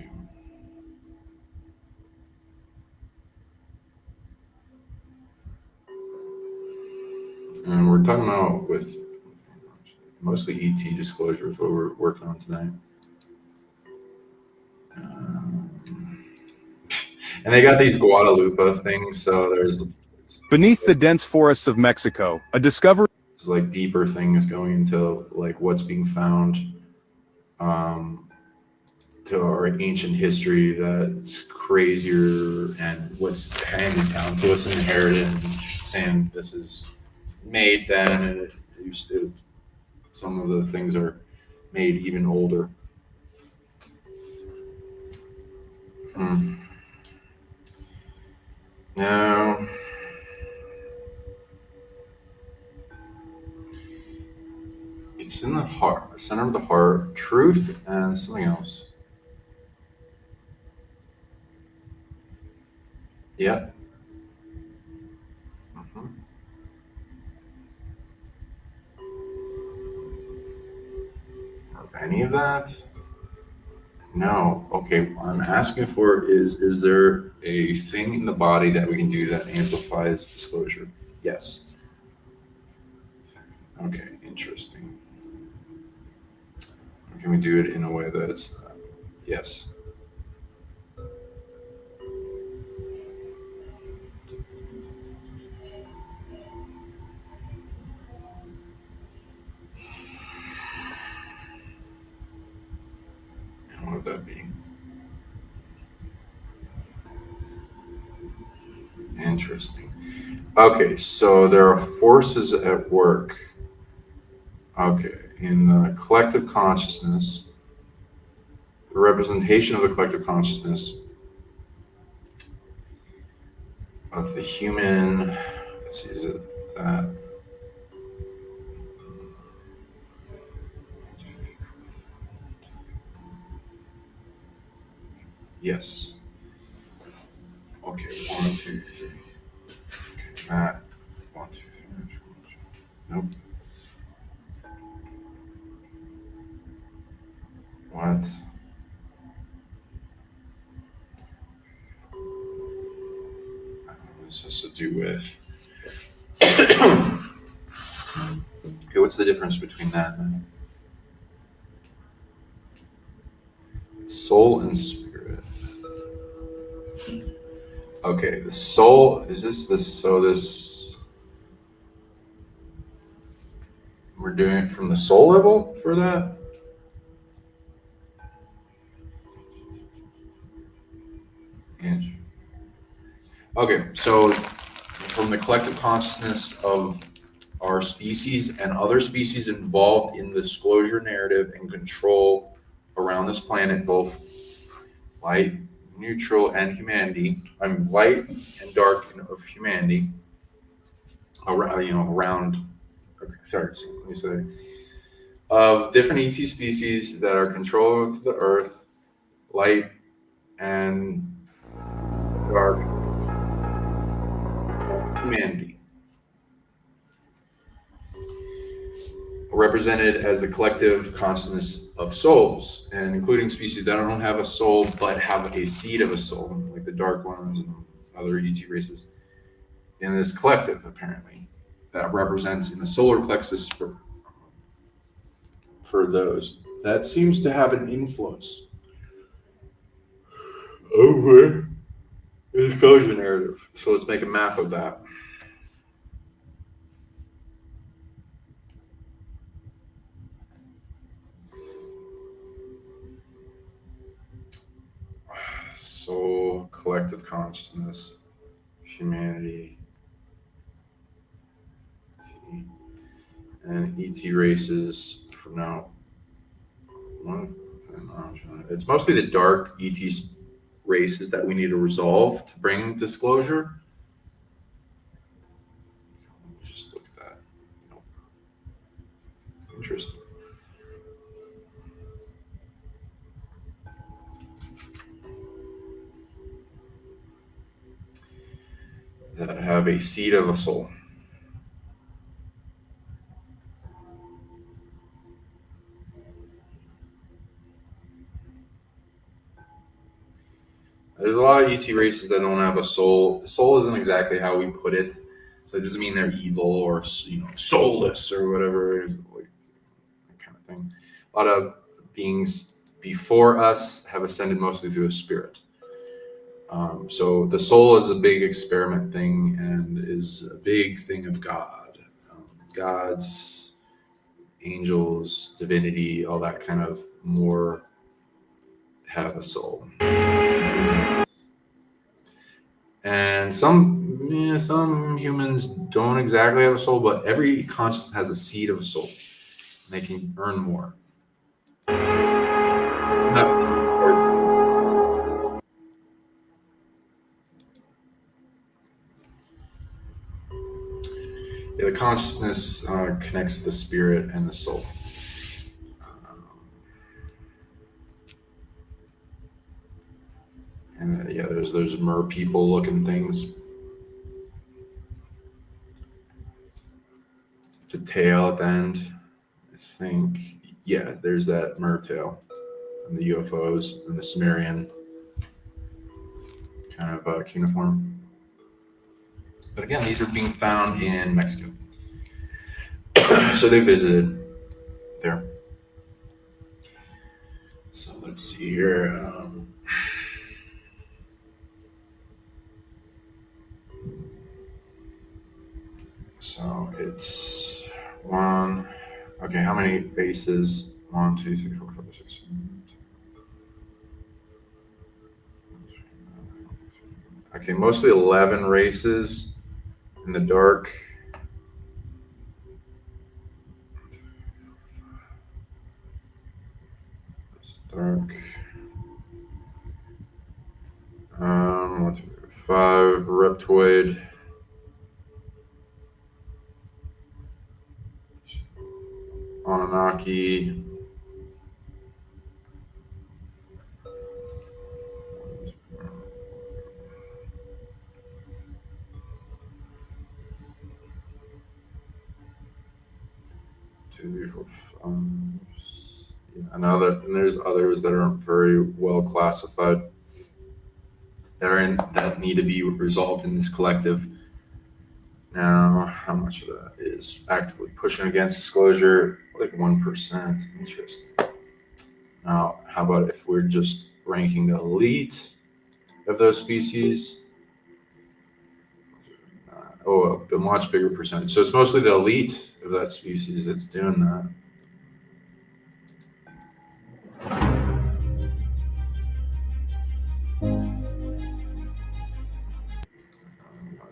And we're talking about with mostly ET disclosure is what we're working on tonight. And they got these Guadalupe things, so there's beneath the dense forests of Mexico, a discovery. There's like deeper things going into like what's being found to our ancient history that's crazier, and what's handed down to us and inherited, and saying this is made then, and it used to. Some of the things are made even older. Now, it's in the heart, center of the heart, truth, and something else. Yeah. Any of that? No. Okay, what I'm asking for is there a thing in the body that we can do that amplifies disclosure? Yes. Okay, interesting. Can we do it in a way that's yes? What would that be? Interesting. Okay, so there are forces at work. Okay, in the collective consciousness, the representation of the collective consciousness of the human. Let's see, is it that? Yes. Okay, 1, 2, 3. Okay, that. 1, 2, 3. Nope. What? This has to do with. Okay, what's the difference between that and soul and spirit? Okay, the soul is this. So this we're doing it from the soul level for that. Okay, so from the collective consciousness of our species and other species involved in the disclosure narrative and control around this planet, both light, neutral, and humanity. Light and dark of humanity. Around. Okay, sorry, let me say. Of different ET species that are control of the Earth, light, and dark humanity. Represented as the collective consciousness of souls, and including species that don't have a soul but have a seed of a soul, like the dark ones and other ET races. In this collective, apparently, that represents in the solar plexus for those. That seems to have an influence over the disclosure narrative. So let's make a map of that. Soul, collective consciousness, humanity, and ET races for now. It's mostly the dark ET races that we need to resolve to bring disclosure. Just look at that. Nope. Interesting. That have a seed of a soul. There's a lot of ET races that don't have a soul. Soul isn't exactly how we put it, so it doesn't mean they're evil or soulless or whatever, like that kind of thing. A lot of beings before us have ascended mostly through a spirit. So the soul is a big experiment thing and is a big thing of God. Gods, angels, divinity, all that kind of more have a soul. And some humans don't exactly have a soul, but every consciousness has a seed of a soul. And they can earn more. Yeah, the consciousness connects the spirit and the soul. And yeah, there's those mer people looking things. The tail at the end, I think. Yeah, there's that mer tail. And the UFOs and the Sumerian kind of cuneiform. But again, these are being found in Mexico. So they visited there. So let's see here. So it's 1. Okay, how many bases? 1, 2, 3, 4, 5, 6, 7, 8. Okay, mostly 11 races in the dark. Dark. 1, 2, 5 reptoid. Anunnaki. And there's others that aren't very well classified that need to be resolved in this collective. Now, how much of that is actively pushing against disclosure? Like 1%. Interesting. Now, how about if we're just ranking the elite of those species? A much bigger percentage. So it's mostly the elite of that species that's doing that.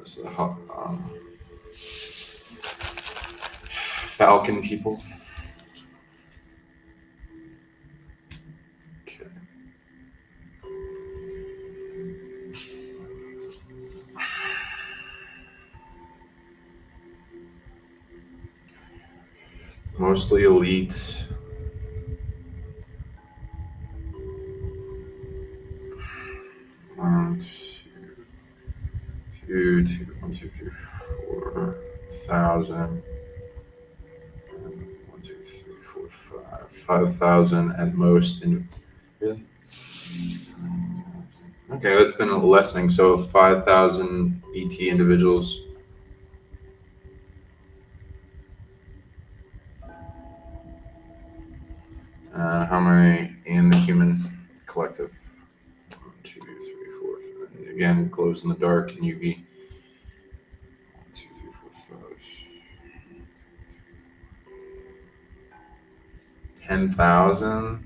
It's the Falcon people. Okay. Mostly elite. One, two, 1, 2, 3, 4,000. 1, 2, 3, 4, 5. 5,000 at most. Really? Okay, that's been a lessening. So 5,000 ET individuals. How many in the human collective? 1, 2, 3, 4. Again, glows in the dark in UV. 1, 2, 3, 4, 5. 10,000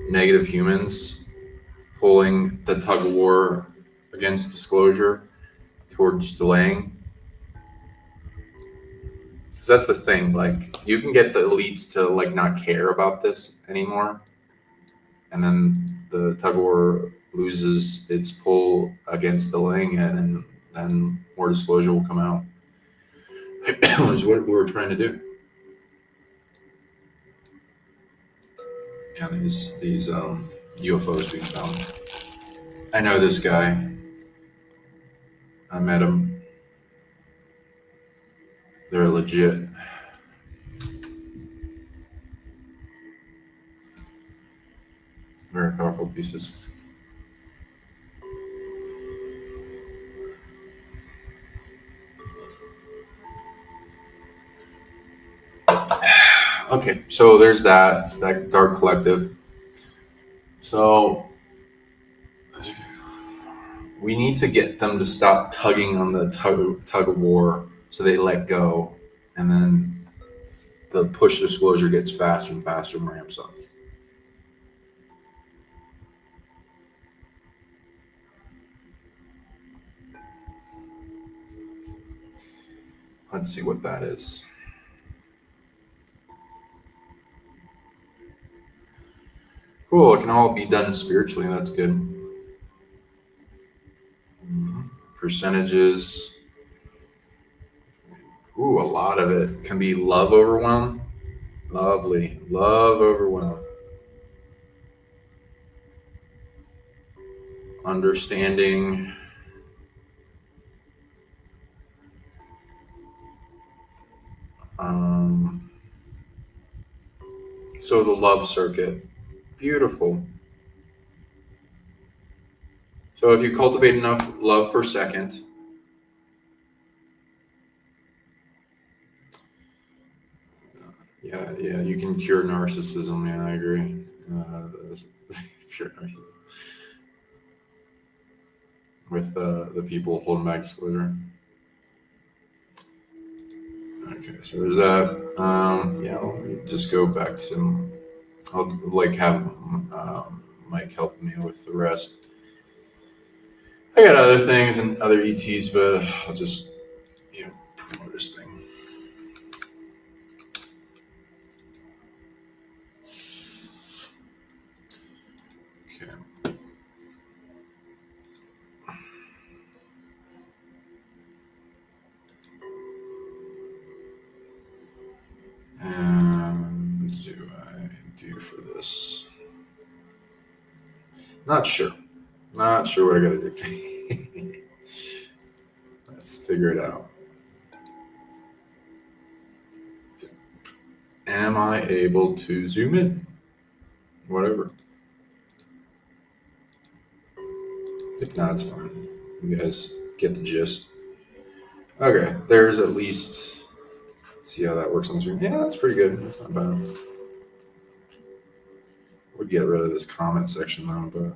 negative humans pulling the tug of war against disclosure towards delaying. Because that's the thing, like you can get the elites to like not care about this anymore, and then the tug of war loses its pull against delaying it, and then more disclosure will come out. Is what we were trying to do. Yeah, these UFOs being found. I know this guy. I met him. They're legit. Very powerful pieces. Okay, so there's that dark collective. So we need to get them to stop tugging on the tug of war, so they let go, and then the push disclosure gets faster and faster and ramps up. Let's see what that is. Cool, it can all be done spiritually, that's good. Percentages. Ooh, a lot of it can be love overwhelm. Lovely. Love overwhelm. Understanding. So the love circuit. Beautiful. So if you cultivate enough love per second, yeah, you can cure narcissism. Yeah, I agree. Pure narcissism. With the people holding back disclosure. Okay, so there's that. Yeah, let me just go back to. I'll like have Mike help me with the rest. I got other things and other ETs, but I'll just promote this thing. Okay. Not sure. Not sure what I gotta do. Let's figure it out. Am I able to zoom in? Whatever. If not, it's fine. You guys get the gist. Okay, there's at least. Let's see how that works on the screen. Yeah, that's pretty good. That's not bad. We'll get rid of this comment section though, but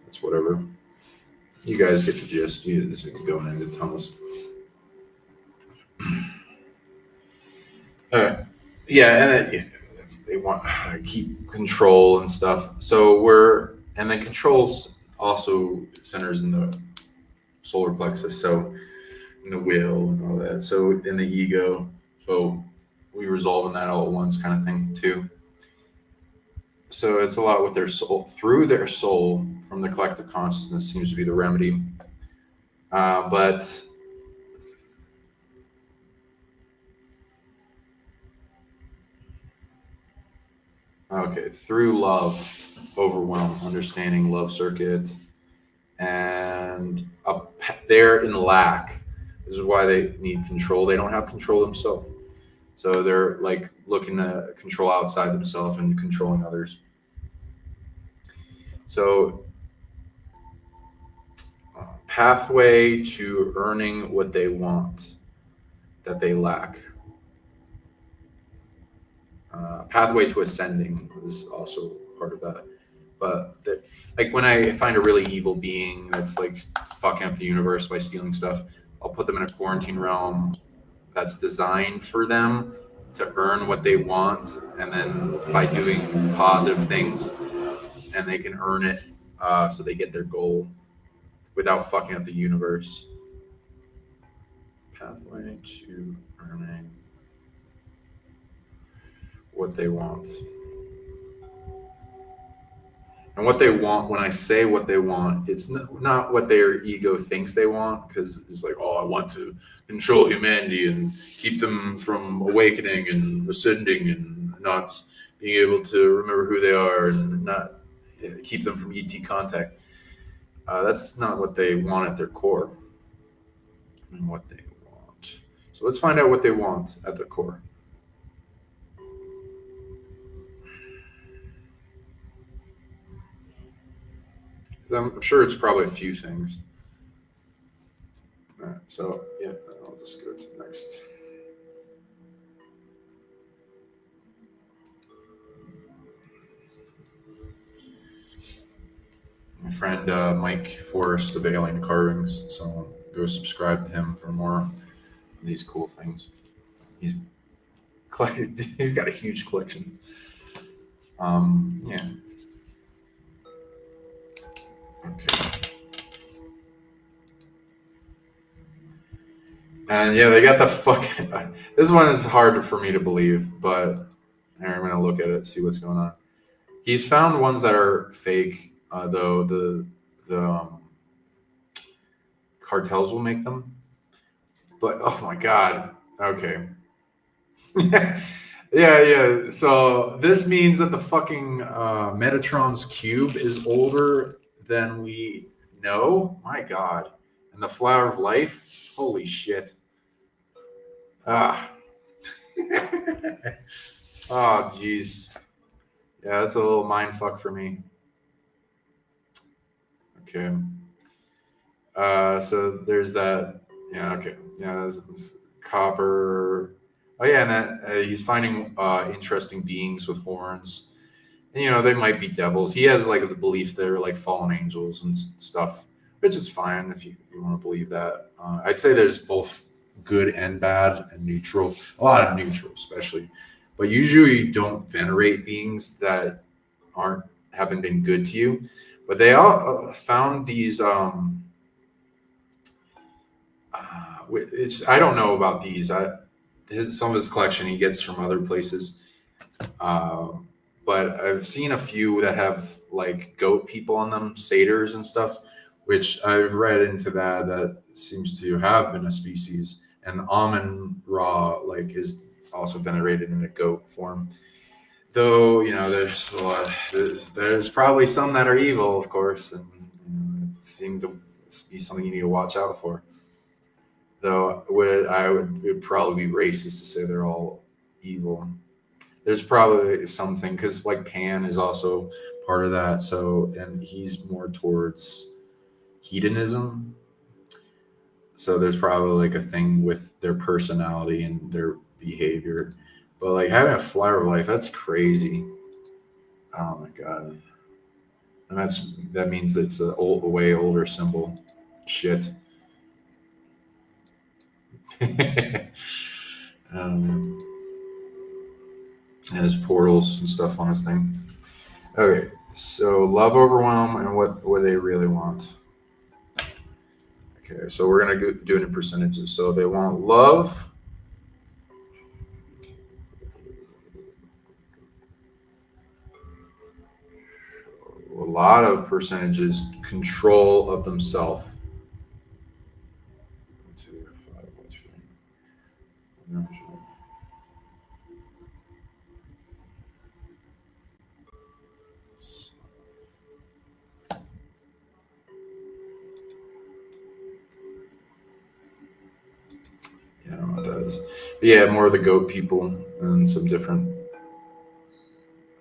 it's whatever. You guys get the gist. This is going into tunnels. Yeah, and they want to keep control and stuff. So and then controls also centers in the solar plexus, so in the will and all that. So in the ego. So we resolving that all at once kind of thing too. So it's a lot with their soul, through their soul from the collective consciousness seems to be the remedy. But okay, through love, overwhelm, understanding, love circuit, and they're in lack. This is why they need control. They don't have control themselves. So they're like looking to control outside themselves and controlling others. So pathway to earning what they want that they lack. Pathway to ascending is also part of that. But like when I find a really evil being that's like fucking up the universe by stealing stuff, I'll put them in a quarantine realm that's designed for them to earn what they want, and then by doing positive things, and they can earn it, so they get their goal without fucking up the universe. Pathway to earning what they want. And what they want, when I say what they want, it's not what their ego thinks they want, because it's like, oh, I want to control humanity and keep them from awakening and ascending and not being able to remember who they are and not keep them from ET contact. That's not what they want at their core. And what they want. So let's find out what they want at their core. I'm sure it's probably a few things. All right, so yeah, I'll just go to the next. My friend Mike Forrest of Alien Carvings, so go subscribe to him for more of these cool things. He's got a huge collection. Yeah. Okay. And yeah, they got the fucking. This one is hard for me to believe, but I'm gonna look at it, see what's going on. He's found ones that are fake, though the cartels will make them. But oh my god, okay. Yeah. So this means that the fucking Metatron's cube is older than we know. My god. And the flower of life, holy shit. Oh jeez. Yeah, that's a little mind fuck for me. Okay. So there's that. Yeah, okay. Yeah, this copper. Oh yeah, and that he's finding interesting beings with horns. And, they might be devils. He has like the belief they're like fallen angels and stuff, which is fine if you want to believe that. I'd say there's both good and bad and neutral. A lot of neutral, especially. But usually you don't venerate beings that haven't been good to you. But they all found these. I don't know about these. Some of his collection he gets from other places. But I've seen a few that have like goat people on them, satyrs and stuff, which I've read into that seems to have been a species. And Amun Ra like is also venerated in a goat form. Though, there's a lot. There's probably some that are evil, of course, and it seemed to be something you need to watch out for. Though it would probably be racist to say they're all evil. There's probably something, because like Pan is also part of that. So, and he's more towards hedonism. So there's probably like a thing with their personality and their behavior. But like having a flower of life, that's crazy. Oh my god. And that means that it's a way older symbol. Shit. Has portals and stuff on his thing. Okay, so love overwhelm and what they really want. Okay, so we're gonna do it in percentages. So they want love. A lot of percentages, control of themselves. 2, 5, 1, 3. Yeah, I don't know what that is. But yeah, more of the goat people and some different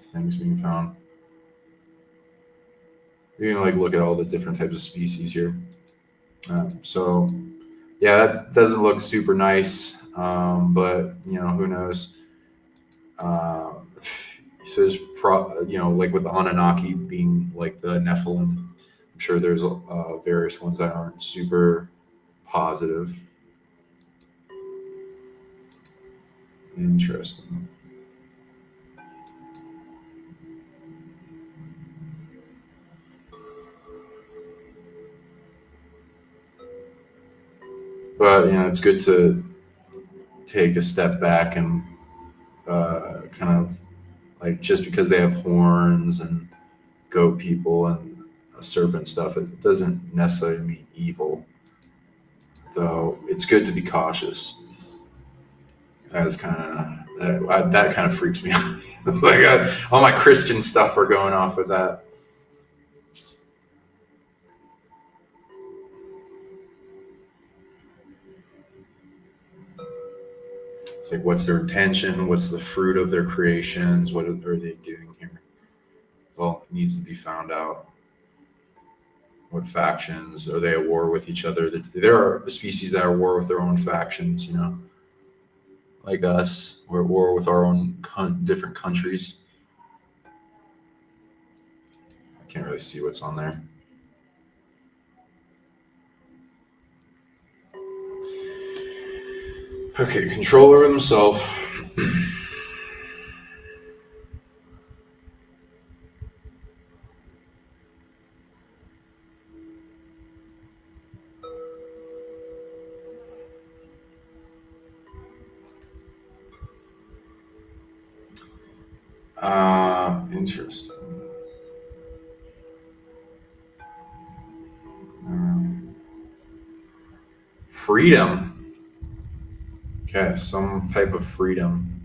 things being found. You can like look at all the different types of species here. So yeah, that doesn't look super nice, but who knows? He says, like with the Anunnaki being like the Nephilim, I'm sure there's various ones that aren't super positive. Interesting. But it's good to take a step back and kind of like, just because they have horns and goat people and serpent stuff, it doesn't necessarily mean evil. Though it's good to be cautious. That's kind of that kind of freaks me out. It's like all my Christian stuff are going off with that. It's like, what's their intention? What's the fruit of their creations? What are they doing here? Well, it needs to be found out. What factions? Are they at war with each other? There are species that are at war with their own factions, like us. We're at war with our own different countries. I can't really see what's on there. Okay, control over themselves. Interesting. Freedom. Okay, some type of freedom.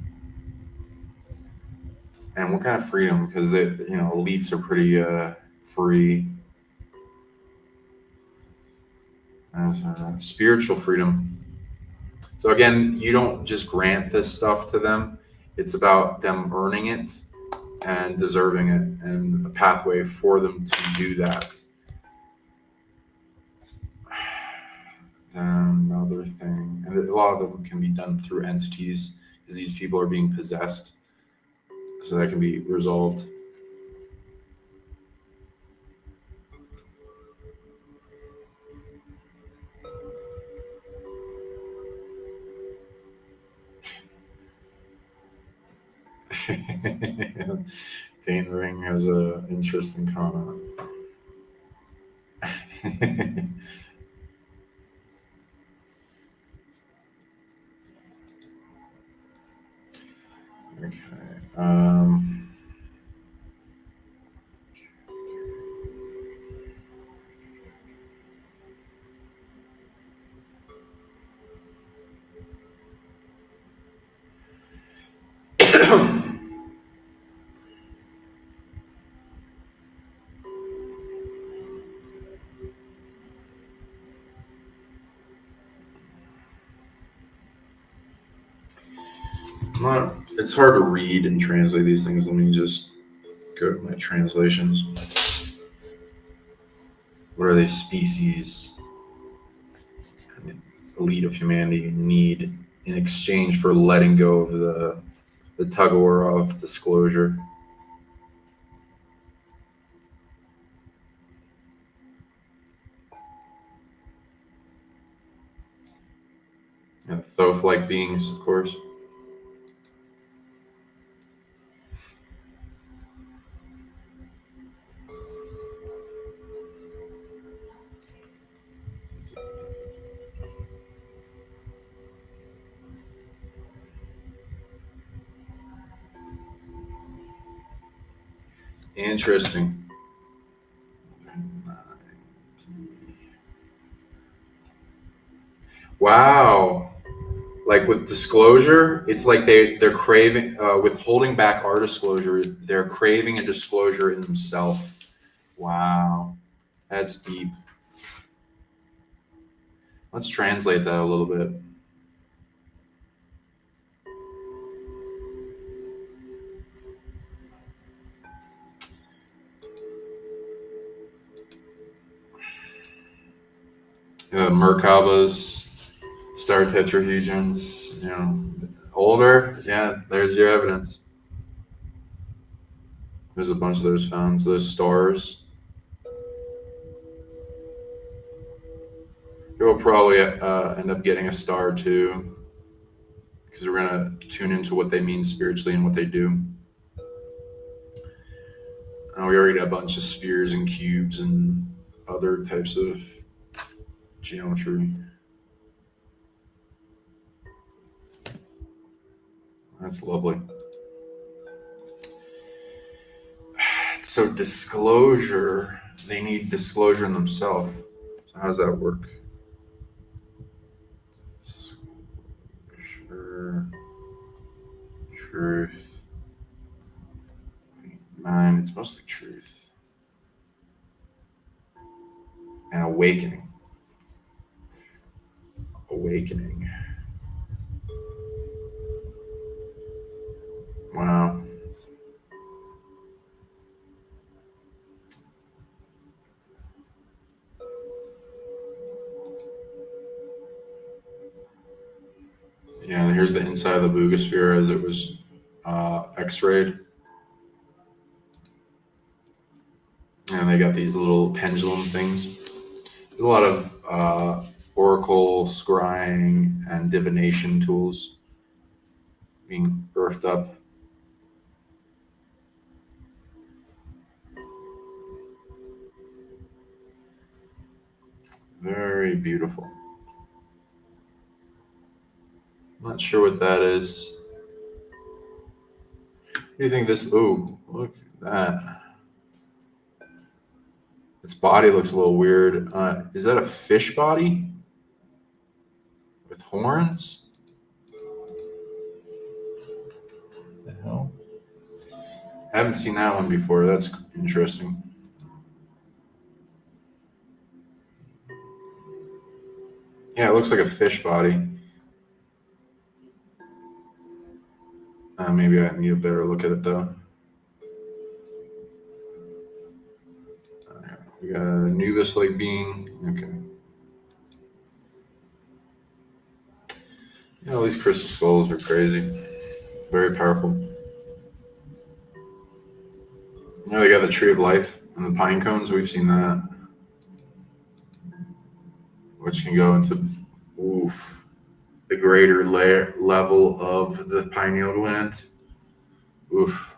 And what kind of freedom? Because elites are pretty free. Spiritual freedom. So again, you don't just grant this stuff to them. It's about them earning it and deserving it, and a pathway for them to do that. Then another thing, and a lot of them can be done through entities, because these people are being possessed. So that can be resolved. Dane Ring has an interesting comment. Okay. It's hard to read and translate these things. Let me just go to my translations. What are they? Species and the elite of humanity need in exchange for letting go of the tug of war of disclosure. And Thoth-like beings, of course. Interesting. Wow. Like with disclosure, it's like they're craving, with holding back our disclosure, they're craving a disclosure in themselves. Wow. That's deep. Let's translate that a little bit. Merkabas, star tetrahedrons, older. Yeah, there's your evidence. There's a bunch of those found. So those stars. You'll probably end up getting a star too, because we're going to tune into what they mean spiritually and what they do. We already got a bunch of spheres and cubes and other types of geometry. That's lovely. So disclosure, they need disclosure in themselves. So how does that work? Disclosure, truth, mind, it's mostly truth. And awakening. Awakening. Wow. Yeah, here's the inside of the Boogosphere as it was x-rayed. And they got these little pendulum things. There's a lot of oracle, scrying, and divination tools being birthed up. Very beautiful. Not sure what that is. What do you think this? Oh, look at that. Its body looks a little weird. Is that a fish body with horns? What the hell? I haven't seen that one before. That's interesting. Yeah, it looks like a fish body. Maybe I need a better look at it though. We got a Anubis-like being. Okay. Yeah, all these crystal skulls are crazy. Very powerful. Yeah, they got the tree of life and the pine cones. We've seen that. Which can go into the greater level of the pineal gland. Oof.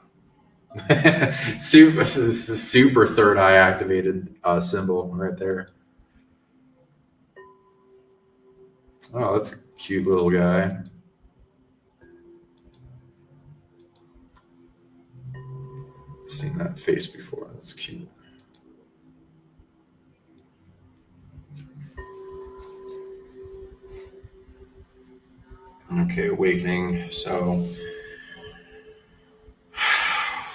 super third eye activated symbol right there. Oh, that's a cute little guy. I've seen that face before. That's cute. Okay, awakening. So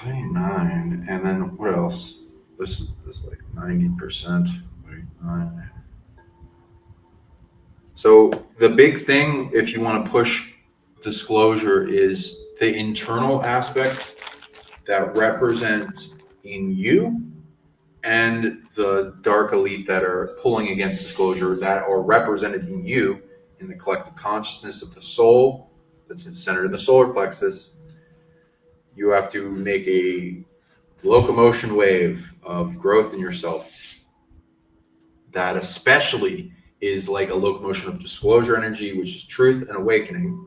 29, and then what else? This is like 90%. 29. So the big thing, if you want to push disclosure is the internal aspects that represent in you and the dark elite that are pulling against disclosure that are represented in you in the collective consciousness of the soul that's centered in the solar plexus. You have to make a locomotion wave of growth in yourself that especially is like a locomotion of disclosure energy, which is truth and awakening,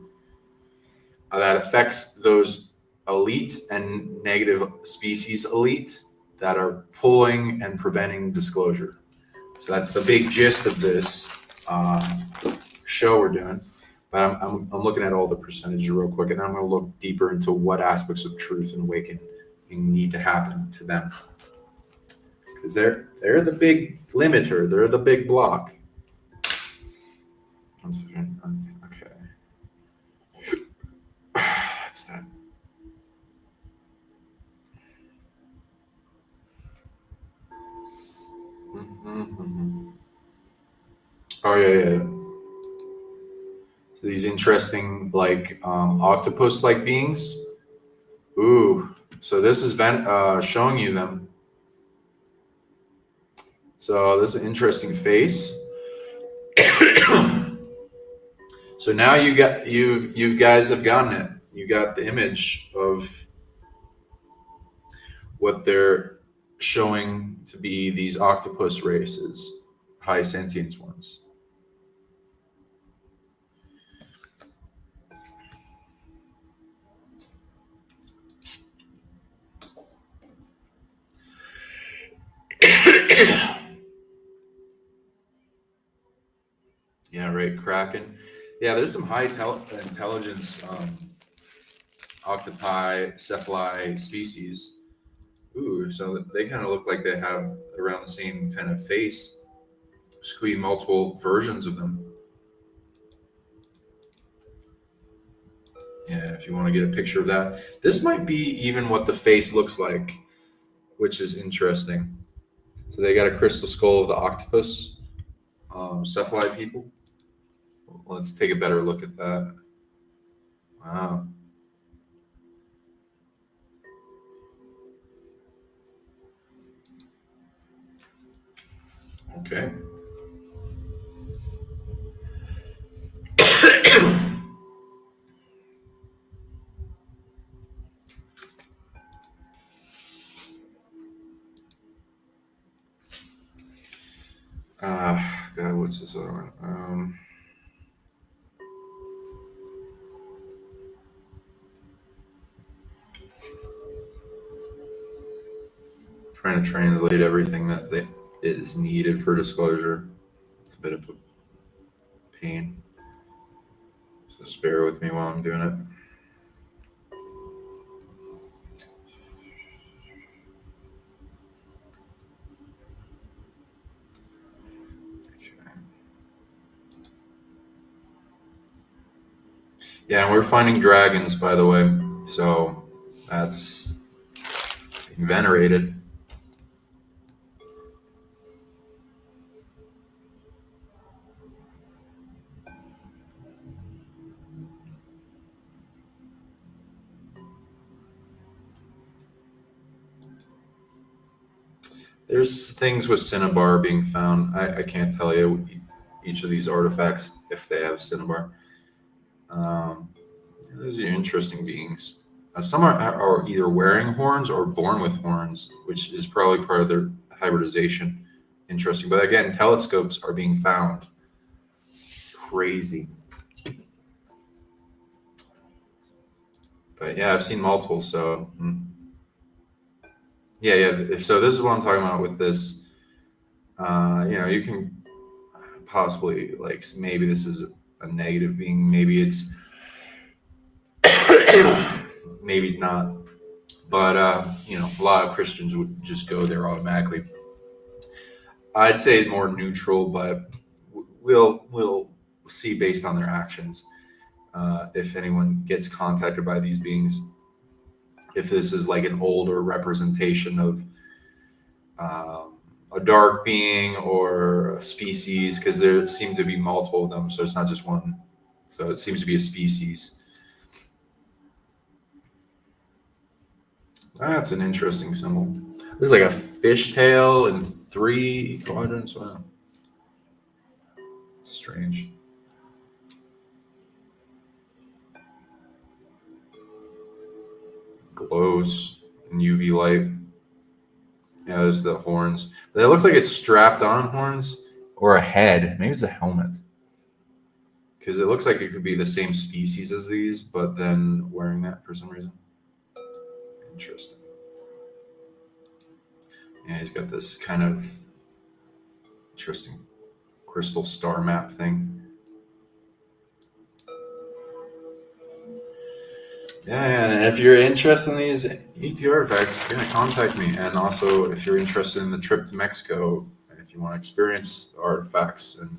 that affects those elite and negative species elite that are pulling and preventing disclosure. So that's the big gist of this show we're doing. But I'm looking at all the percentages real quick, and I'm going to look deeper into what aspects of truth and awakening need to happen to them, because they're the big limiter. They're the big block. Okay, that's that. Oh yeah. So these interesting, like octopus-like beings. Ooh, so this is showing you them. So this is an interesting face. So now you guys have gotten it. You got the image of what they're showing to be these octopus races, high sentience ones. Yeah, right, Kraken. Yeah, there's some high intelligence octopi, cephali species. Ooh, so they kind of look like they have around the same kind of face. There's could be multiple versions of them. Yeah, if you want to get a picture of that. This might be even what the face looks like, which is interesting. So they got a crystal skull of the octopus, cephalid people. Let's take a better look at that. Wow. Okay. God, what's this other one? Trying to translate everything that is needed for disclosure. It's a bit of a pain. So just bear with me while I'm doing it. Yeah, and we're finding dragons, by the way. So that's being venerated. There's things with cinnabar being found. I can't tell you each of these artifacts if they have cinnabar. Those are interesting beings. Some are either wearing horns or born with horns, which is probably part of their hybridization. Interesting. But again, telescopes are being found. Crazy. But yeah, I've seen multiple. So yeah. So this is what I'm talking about with this. You can possibly, like, maybe this is a negative being. Maybe it's maybe not. But a lot of Christians would just go there automatically. I'd say more neutral, but we'll see based on their actions if anyone gets contacted by these beings. If this is like an older representation of a dark being or a species, because there seem to be multiple of them, so it's not just one. So it seems to be a species. That's an interesting symbol. Looks like a fishtail and 3 quadrants. Wow. Strange. Glows in UV light. Yeah, there's the horns. But it looks like it's strapped on horns or a head. Maybe it's a helmet. Because it looks like it could be the same species as these, but then wearing that for some reason. Interesting. Yeah, he's got this kind of interesting crystal star map thing. Yeah, and if you're interested in these ET artifacts, contact me. And also, if you're interested in the trip to Mexico, if you want to experience artifacts and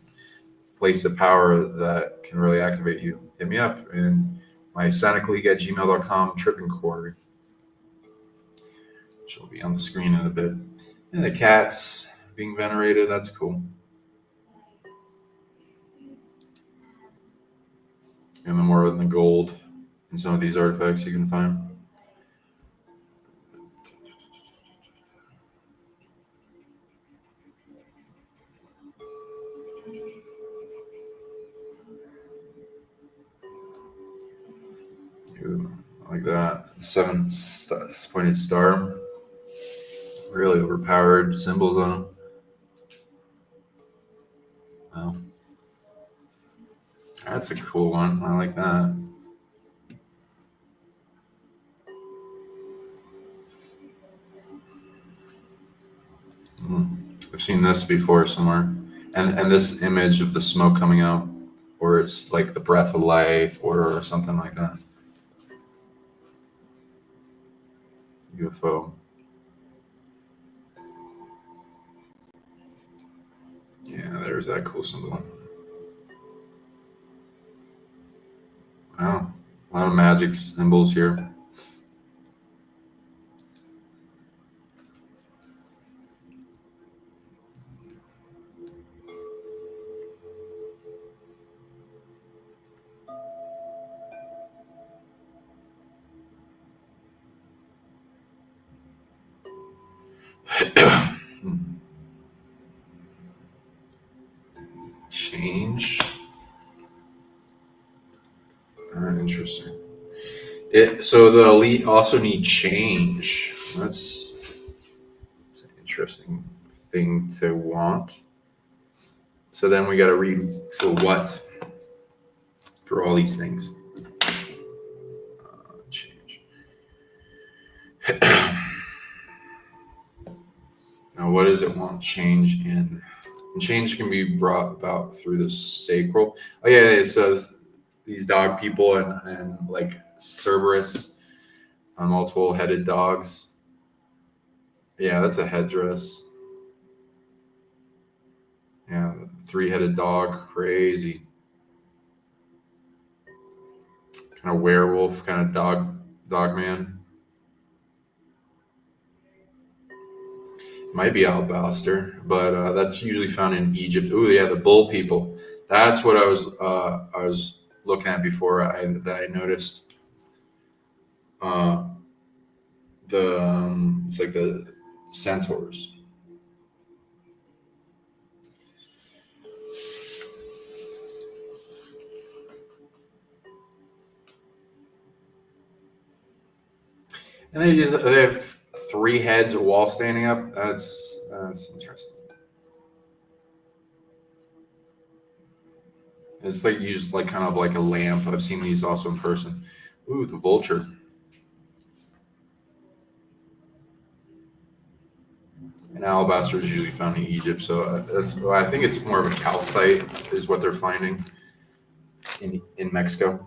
place of power that can really activate you, hit me up in my PsionicLeague@gmail.com trip inquiry, which will be on the screen in a bit. And the cats being venerated, that's cool. And the more in the gold in some of these artifacts you can find. Ooh, I like that. 7 pointed star. Really overpowered symbols on them. Wow. That's a cool one. I like that. I've seen this before somewhere. And this image of the smoke coming out, or it's like the breath of life or something like that. UFO. Yeah, there's that cool symbol. Wow. A lot of magic symbols here. Change. Interesting. So the elite also need change. That's an interesting thing to want. So then we got to read for what? For all these things. Change. Now, what does it want change in? And change can be brought about through the sacral. Oh yeah, it says these dog people and like Cerberus, multiple headed dogs. Yeah, that's a headdress. Yeah, 3-headed dog, crazy. Kind of werewolf, kind of dog man. Might be alabaster, but that's usually found in Egypt. Oh yeah, the bull people. That's what I was looking at before I noticed. It's like the centaurs. And they have 3 heads, a wall standing up. That's interesting. It's like used like kind of like a lamp. I've seen these also in person. Ooh, the vulture. And alabaster is usually found in Egypt, so I think it's more of a calcite is what they're finding in Mexico.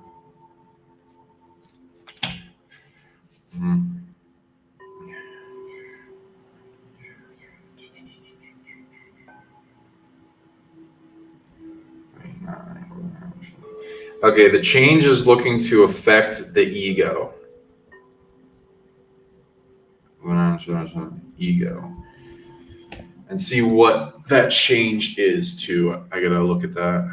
Okay, the change is looking to affect the ego. Ego. And see what that change is too. I gotta look at that.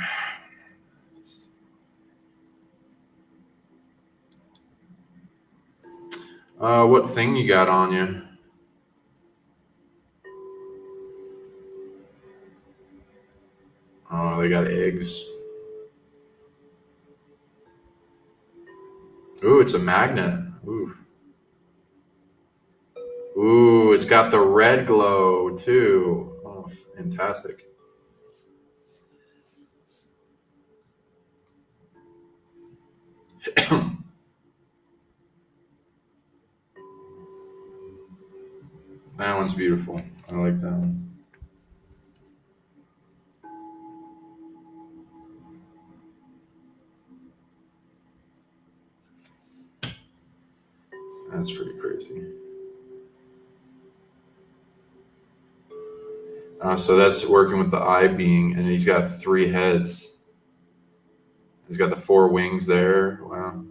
What thing you got on you? Oh, they got eggs. Ooh, it's a magnet. Ooh. Ooh, it's got the red glow too. Oh, fantastic. That one's beautiful. I like that one. That's pretty crazy. So that's working with the eye being, and he's got 3 heads. He's got the 4 wings there. Wow.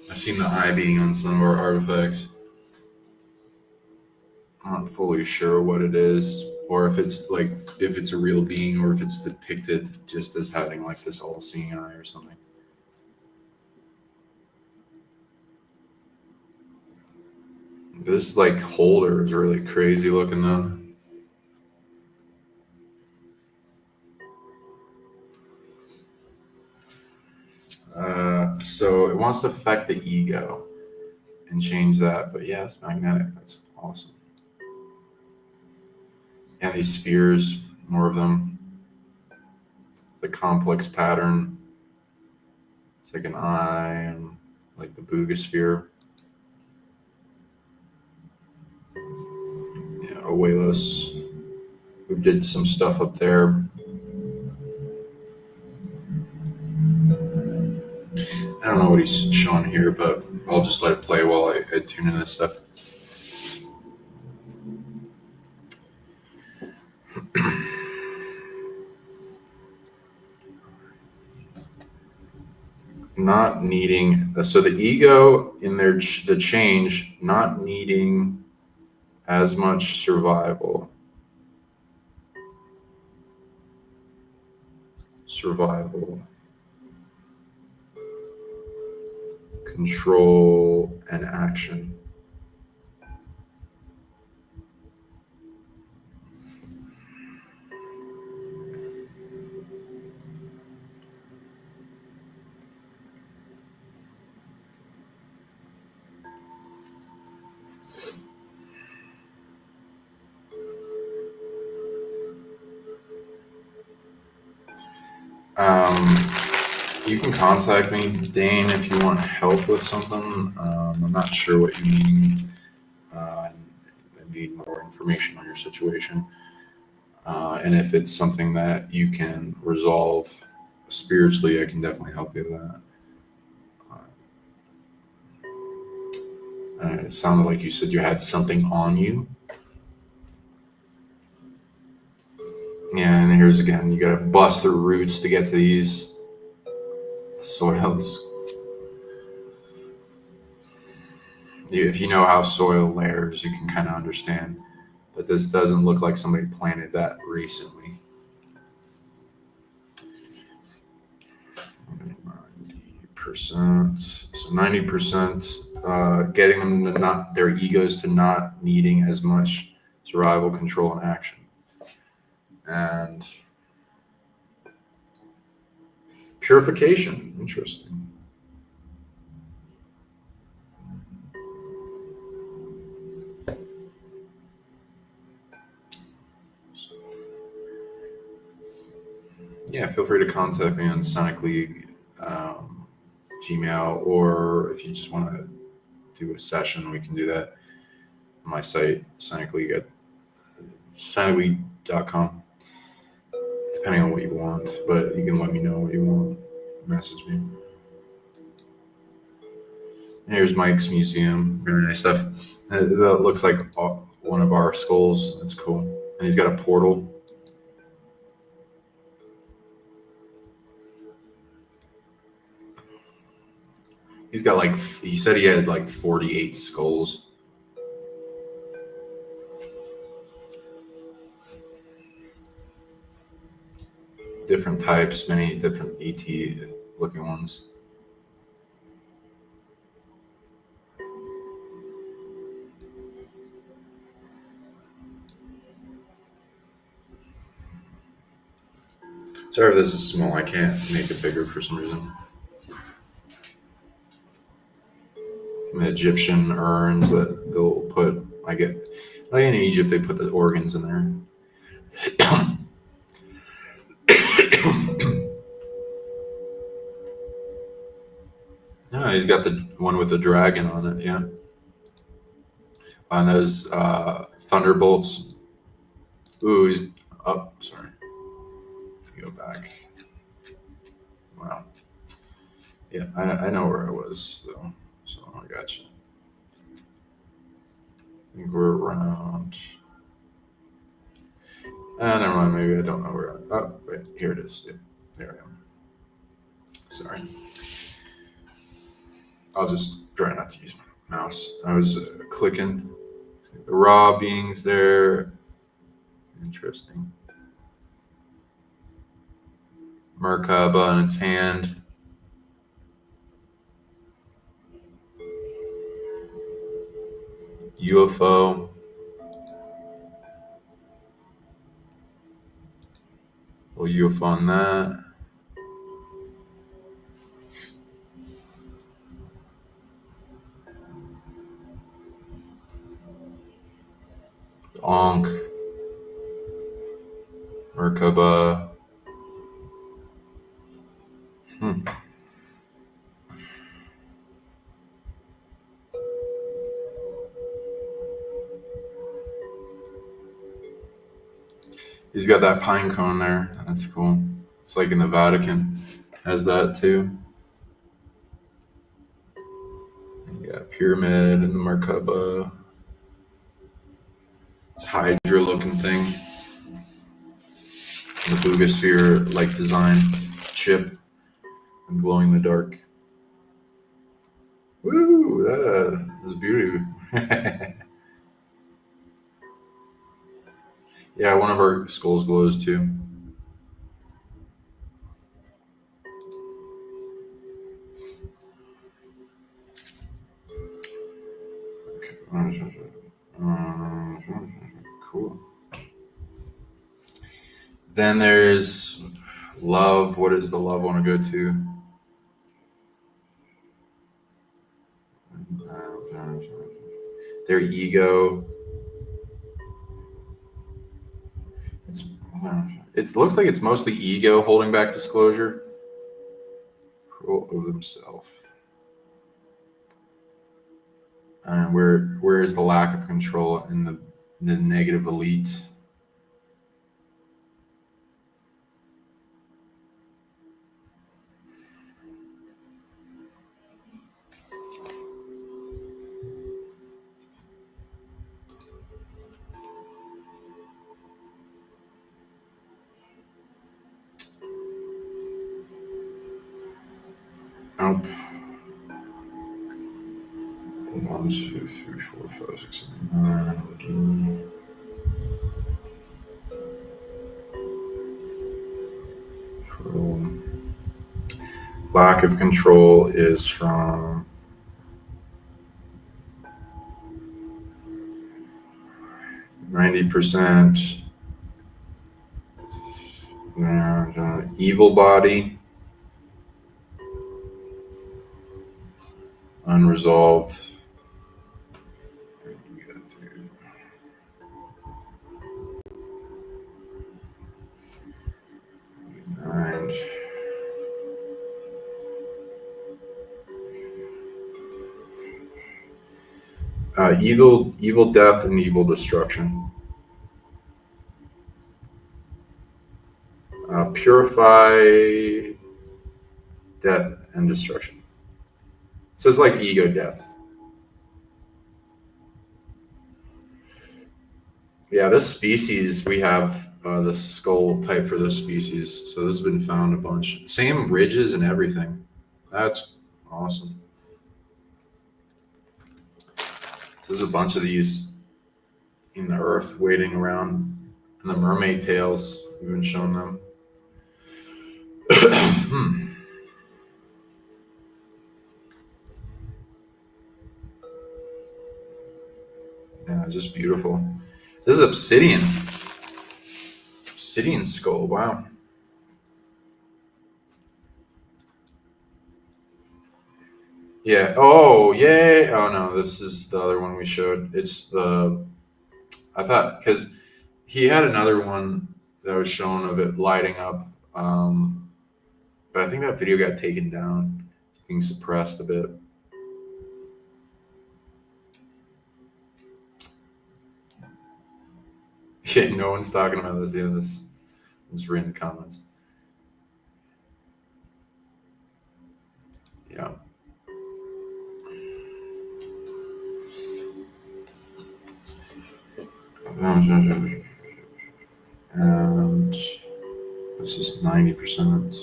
I've seen the eye being on some of our artifacts. I'm not fully sure what it is, or if it's a real being, or if it's depicted just as having like this all-seeing eye or something. This like holder is really crazy looking though. So it wants to affect the ego and change that, but yeah, it's magnetic. That's awesome. And these spheres, more of them. The complex pattern. It's like an eye and like the Booga sphere. Yeah, Owelos, who did some stuff up there. I don't know what he's showing here, but I'll just let it play while I tune in this stuff. Not needing, so the ego in the change, not needing as much survival, control, and action. You can contact me, Dane, if you want help with something. I'm not sure what you mean. I need more information on your situation. And if it's something that you can resolve spiritually, I can definitely help you with that. It sounded like you said you had something on you. Yeah, and here's again, you got to bust through roots to get to these soils. If you know how soil layers, you can kind of understand that this doesn't look like somebody planted that recently. 90%. So 90%, getting them to not, their egos to not needing as much survival, control, and action. And purification, interesting. Yeah, feel free to contact me on SonicLeague, Gmail, or if you just want to do a session, we can do that on my site, SonicLeague at SonicLeague.com, depending on what you want, but you can let me know what you want, message me. And here's Mike's museum, really nice stuff. That looks like one of our skulls, that's cool. And he's got a portal. He's got like, he said he had like 48 skulls. Different types, many different ET looking ones. Sorry if this is small. I can't make it bigger for some reason. The Egyptian urns that they'll put, like in Egypt, they put the organs in there. Yeah, he's got the one with the dragon on it, yeah. And those thunderbolts. Ooh, he's up. Sorry. Go back. Wow. Yeah, I know where I was, though. So I got you. I think we're around. Never mind. Maybe I don't know where. Oh, wait. Here it is. Yeah, there I am. Sorry. I'll just try not to use my mouse. I was clicking. The raw beings there. Interesting. Merkaba in its hand. UFO. Little UFO on that. Ankh. Merkaba. He's got that pine cone there. That's cool. It's like in the Vatican. Has that too. You got pyramid and the Merkaba. This Hydra looking thing. The Boogosphere like design chip and glowing in the dark. Woo! That is beautiful. Yeah, one of our skulls glows too. Okay. Cool. Then there's love. What does the love want to go to? Their ego. It looks like it's mostly ego holding back disclosure. Control of himself. And where is the lack of control in the negative elite? Nope. 1, 2, 3, 4, 5, 6, 7, 9. Lack of control is from %. Evil body. Unresolved. And evil death and evil destruction. Purify death and destruction. It says like ego death. Yeah, this species, we have the skull type for this species. So this has been found a bunch. Same ridges and everything. That's awesome. There's a bunch of these in the earth waiting around. And the mermaid tails, we've been showing them. Yeah, just beautiful. This is obsidian. Obsidian skull, wow. Yeah. Oh, yeah. Oh no, this is the other one we showed. It's the. I thought because he had another one that was shown of it lighting up, but I think that video got taken down, being suppressed a bit. Yeah, no one's talking about this. Yeah, this. Just read in the comments. Yeah. And this is 90%.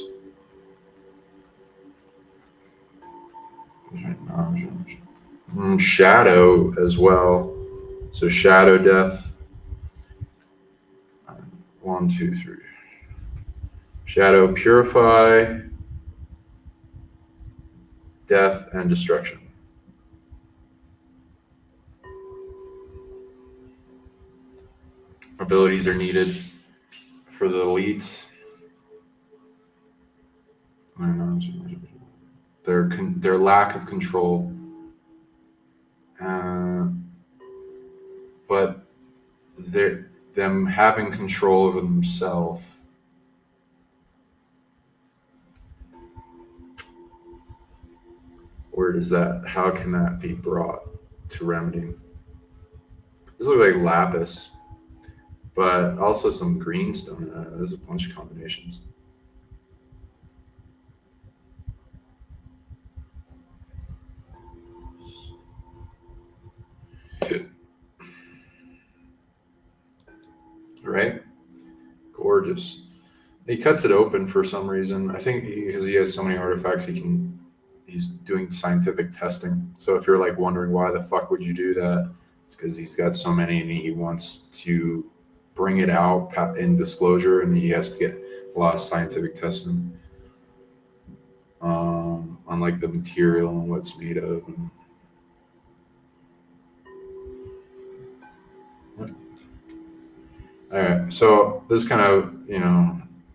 Shadow as well. So shadow death. 1, 2, 3. Shadow purify, death, and destruction. Abilities are needed for the elite. Their lack of control, but them having control over themselves. Where does that? How can that be brought to remedying? This looks like lapis, but also some greenstone. There's a bunch of combinations. Right? Gorgeous. He cuts it open for some reason. I think because he has so many artifacts, he's doing scientific testing. So if you're like wondering why the fuck would you do that, it's because he's got so many and he wants to bring it out in disclosure, and he has to get a lot of scientific testing on like the material and what it's made of. All right, so this kind of,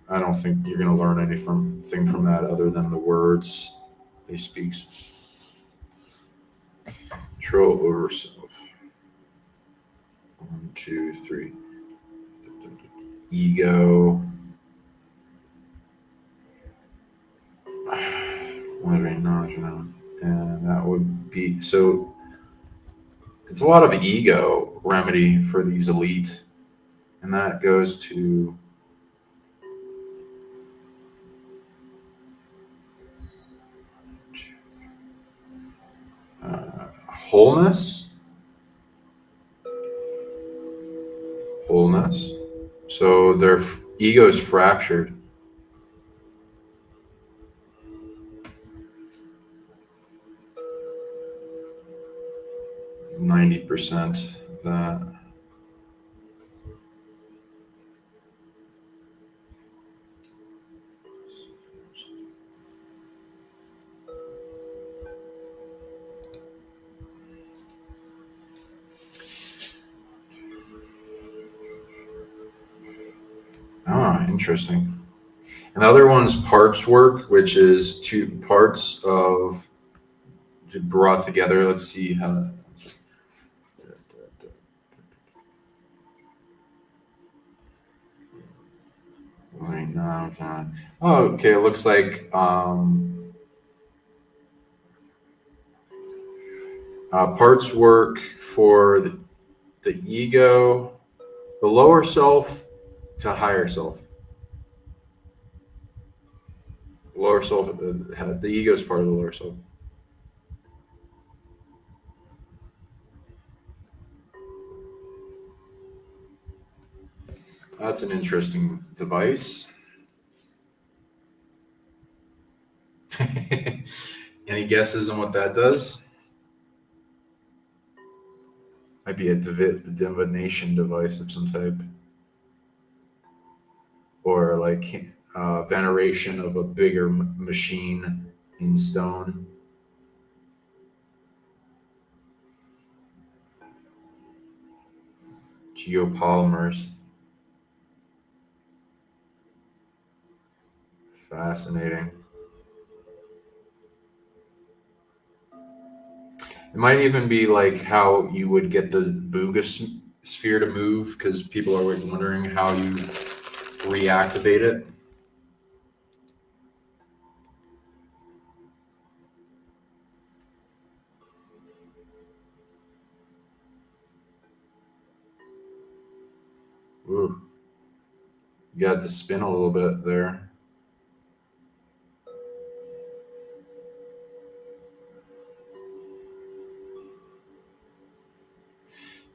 I don't think you're going to learn anything from that other than the words he speaks. Control over self. 1, 2, 3. Ego. Wondering knowledge now. And that would be, so it's a lot of ego remedy for these elite. And that goes to wholeness. So their ego is fractured. %90 of that. Interesting. And the other one's parts work, which is 2 parts of brought together. Let's see how. Oh, okay. It looks like parts work for the ego, the lower self to higher self. Lower self, the ego is part of the lower self. That's an interesting device. Any guesses on what that does? Might be a divination device of some type. Or like veneration of a bigger machine in stone. Geopolymers. Fascinating. It might even be like how you would get the VAGAS sphere to move, because people are wondering how you reactivate it. Ooh. You got to spin a little bit there.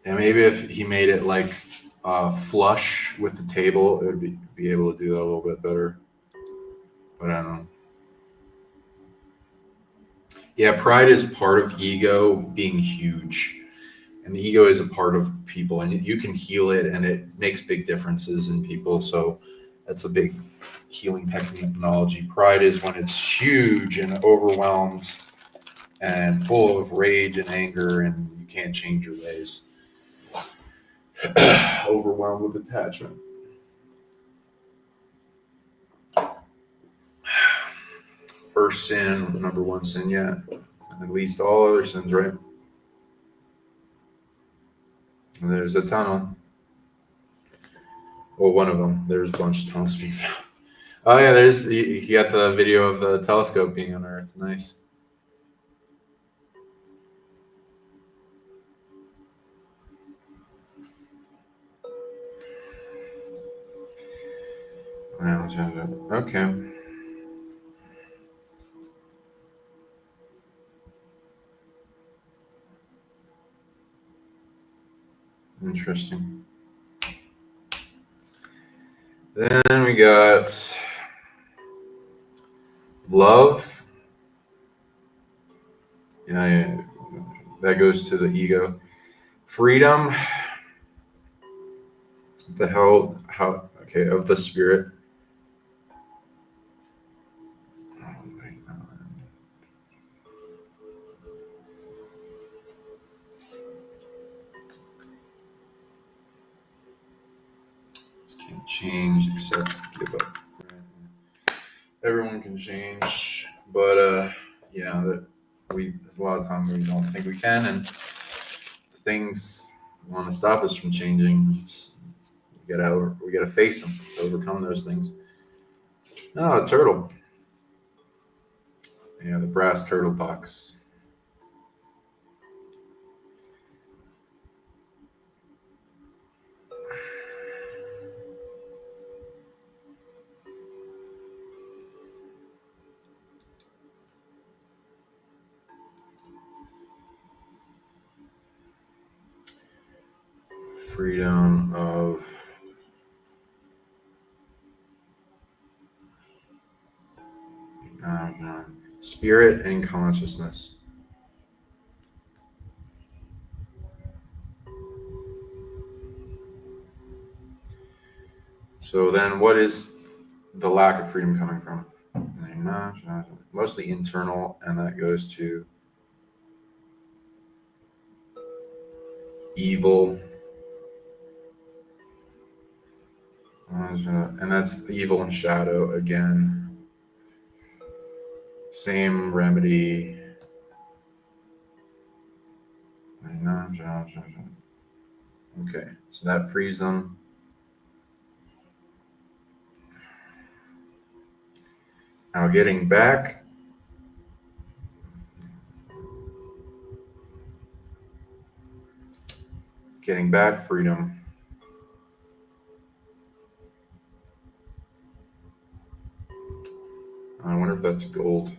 Yeah, maybe if he made it like flush with the table, it would be able to do that a little bit better. But I don't know. Yeah, pride is part of ego being huge. And the ego is a part of people, and you can heal it, and it makes big differences in people. So that's a big healing technology. Pride is when it's huge and overwhelmed and full of rage and anger, and you can't change your ways. Overwhelmed with attachment. First sin, number one sin yet. And at least all other sins, right? And there's a tunnel. Well, one of them. There's a bunch of tunnels being found. Oh yeah, he got the video of the telescope being unearthed. Nice. Okay. Interesting. Then we got love. Yeah, that goes to the ego. Freedom. The hell? How? Okay, of the spirit. Can't change except give up. Everyone can change, but yeah, there's a lot of times we don't think we can, and things want to stop us from changing. We gotta face them to overcome those things. Oh, a turtle. Yeah, the brass turtle box. Freedom of spirit and consciousness. So then what is the lack of freedom coming from? Mostly internal, and that goes to evil. And that's evil and shadow again. Same remedy. Okay, so that frees them. Now getting back. Getting back freedom. I wonder if that's gold.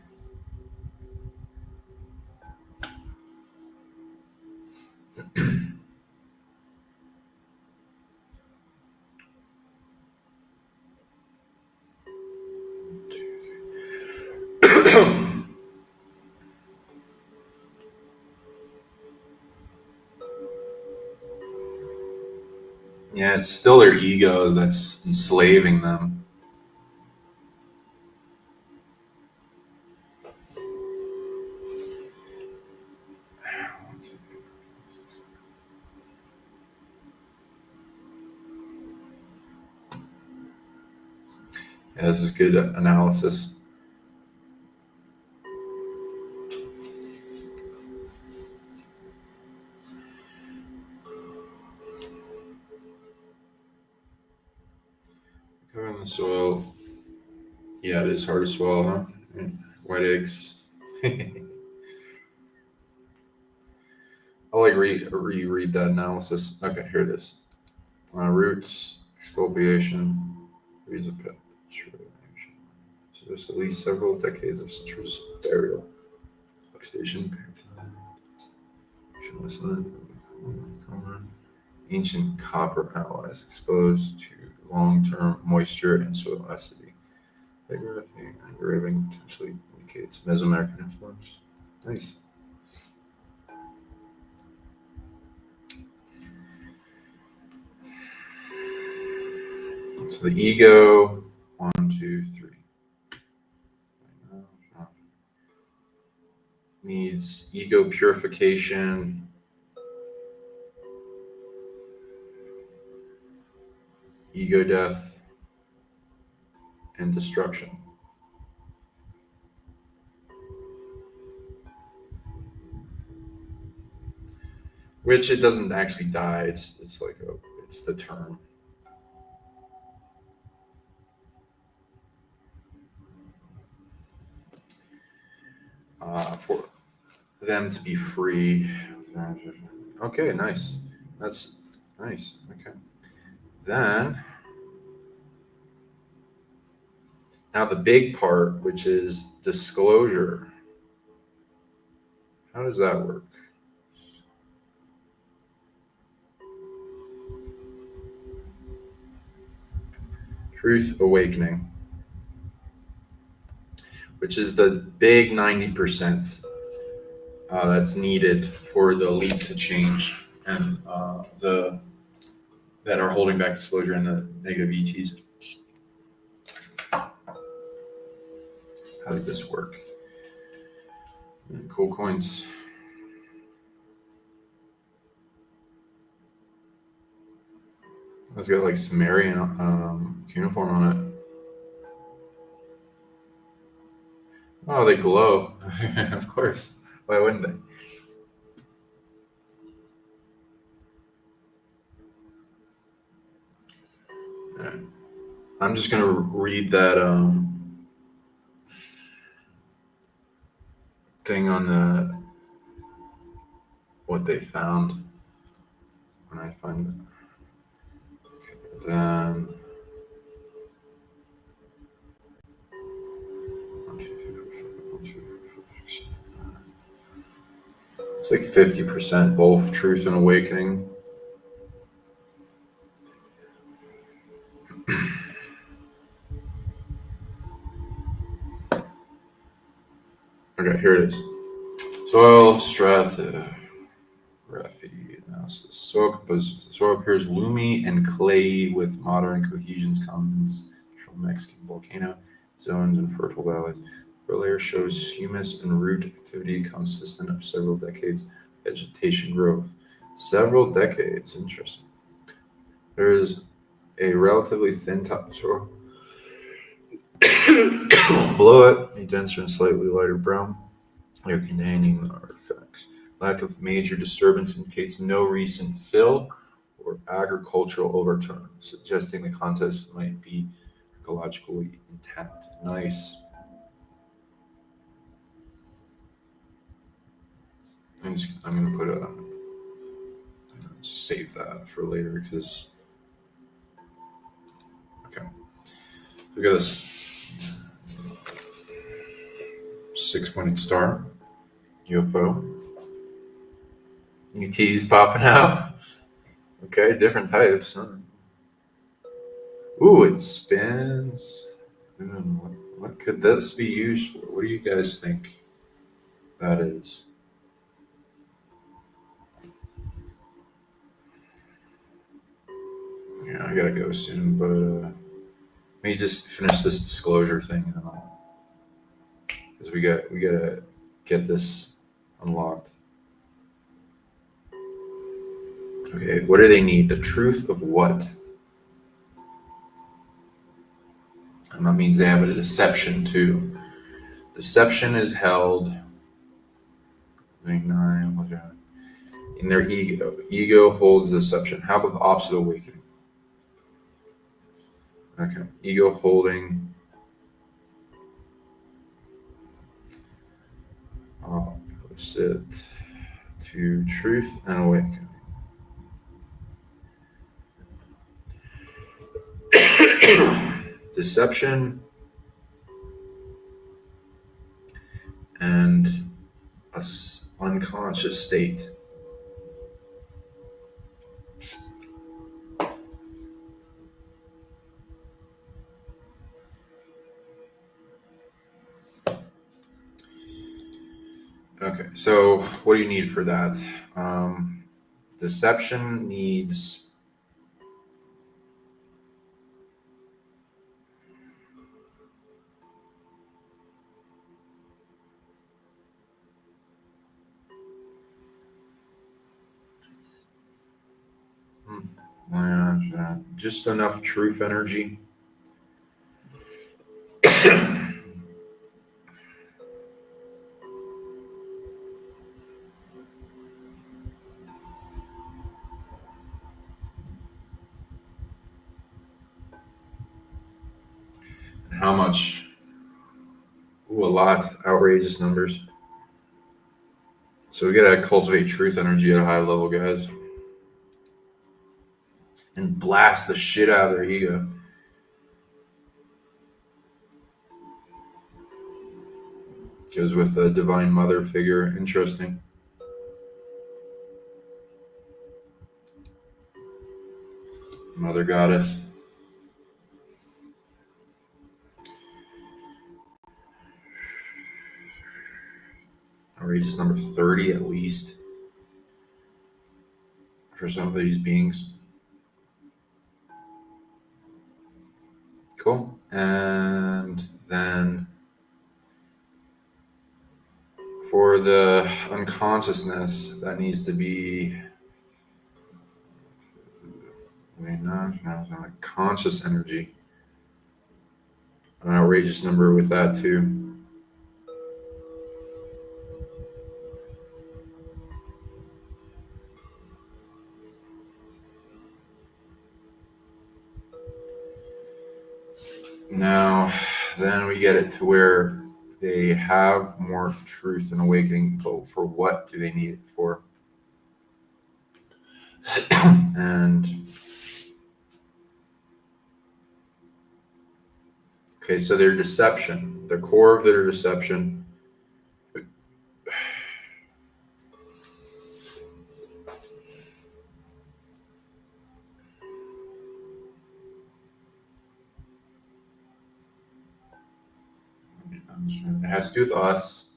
Yeah, it's still their ego that's enslaving them. Yeah, this is good analysis. Covering the soil. Yeah, it is hard to swallow, huh? White eggs. I'll like reread that analysis. Okay, here it is. Roots, exfoliation, use a pet. So there's at least several decades of citrus burial. Station. Ancient copper alloys exposed to long-term moisture and soil acidity. Engraving potentially indicates Mesoamerican influence. Nice. So the ego, 1, 2, 3. Needs ego purification. Ego death and destruction. Which it doesn't actually die. It's like it's the term. For them to be free. Okay, nice. That's nice. Okay. Then now the big part, which is disclosure. How does that work? Truth awakening, which is the big 90% that's needed for the elite to change and that are holding back disclosure and the negative ETs. How does this work? Cool coins. It's got like Sumerian cuneiform on it. Oh, they glow. Of course. Why wouldn't they? All right. I'm just going to read that thing on the what they found when I find it. Okay, then 1, 2, 3, 4, 5, 1, 2, 3, 4, 5, 6, 7, 8. It's like 50% both truth and awakening. Okay, here it is. Soil stratigraphy analysis. Soil composition. The soil appears loomy and clayey with modern cohesions common in central Mexican volcano zones and fertile valleys. The layer shows humus and root activity consistent of several decades of vegetation growth. Several decades, interesting. There is a relatively thin topsoil. Below it, a denser and slightly lighter brown layer containing artifacts. Lack of major disturbance indicates no recent fill or agricultural overturn, suggesting the contest might be ecologically intact. Nice. I'm going to put just save that for later because, okay. We got this 6-pointed star, UFO. ETs popping out. Okay, different types. Huh? Ooh, it spins. What could this be used for? What do you guys think that is? Yeah, I gotta go soon, but let me just finish this disclosure thing, and because we gotta get this unlocked. Okay, what do they need? The truth of what? And that means they have a deception too. Deception is held in their ego. Ego holds deception. How about the opposite awakening? Okay, ego holding opposite to truth and awakening. Deception and a unconscious state. Okay, so what do you need for that? Deception needs just enough truth energy. How much? Ooh, a lot. Outrageous numbers. So we gotta cultivate truth energy at a high level, guys. And blast the shit out of their ego. Goes with the divine mother figure. Interesting. Mother goddess. Outrageous number 30 at least for some of these beings. Cool. And then for the unconsciousness, that needs to be conscious energy. An outrageous number with that too. Now, then we get it to where they have more truth and awakening, but for what do they need it for? And okay, so their deception, the core of their deception. It has to do with us.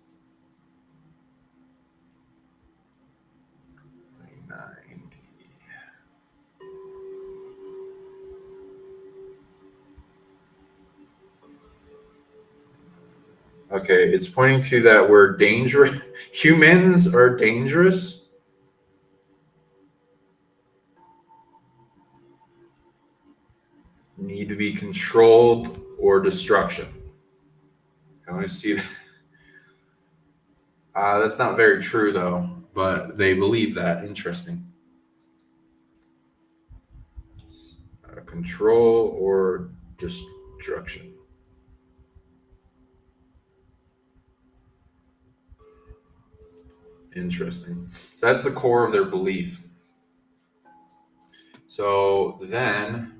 90. Okay, it's pointing to that we're dangerous. Humans are dangerous. Need to be controlled or destruction. I want to see that. That's not very true, though, but they believe that. Interesting. Control or destruction. Interesting. So that's the core of their belief. So then,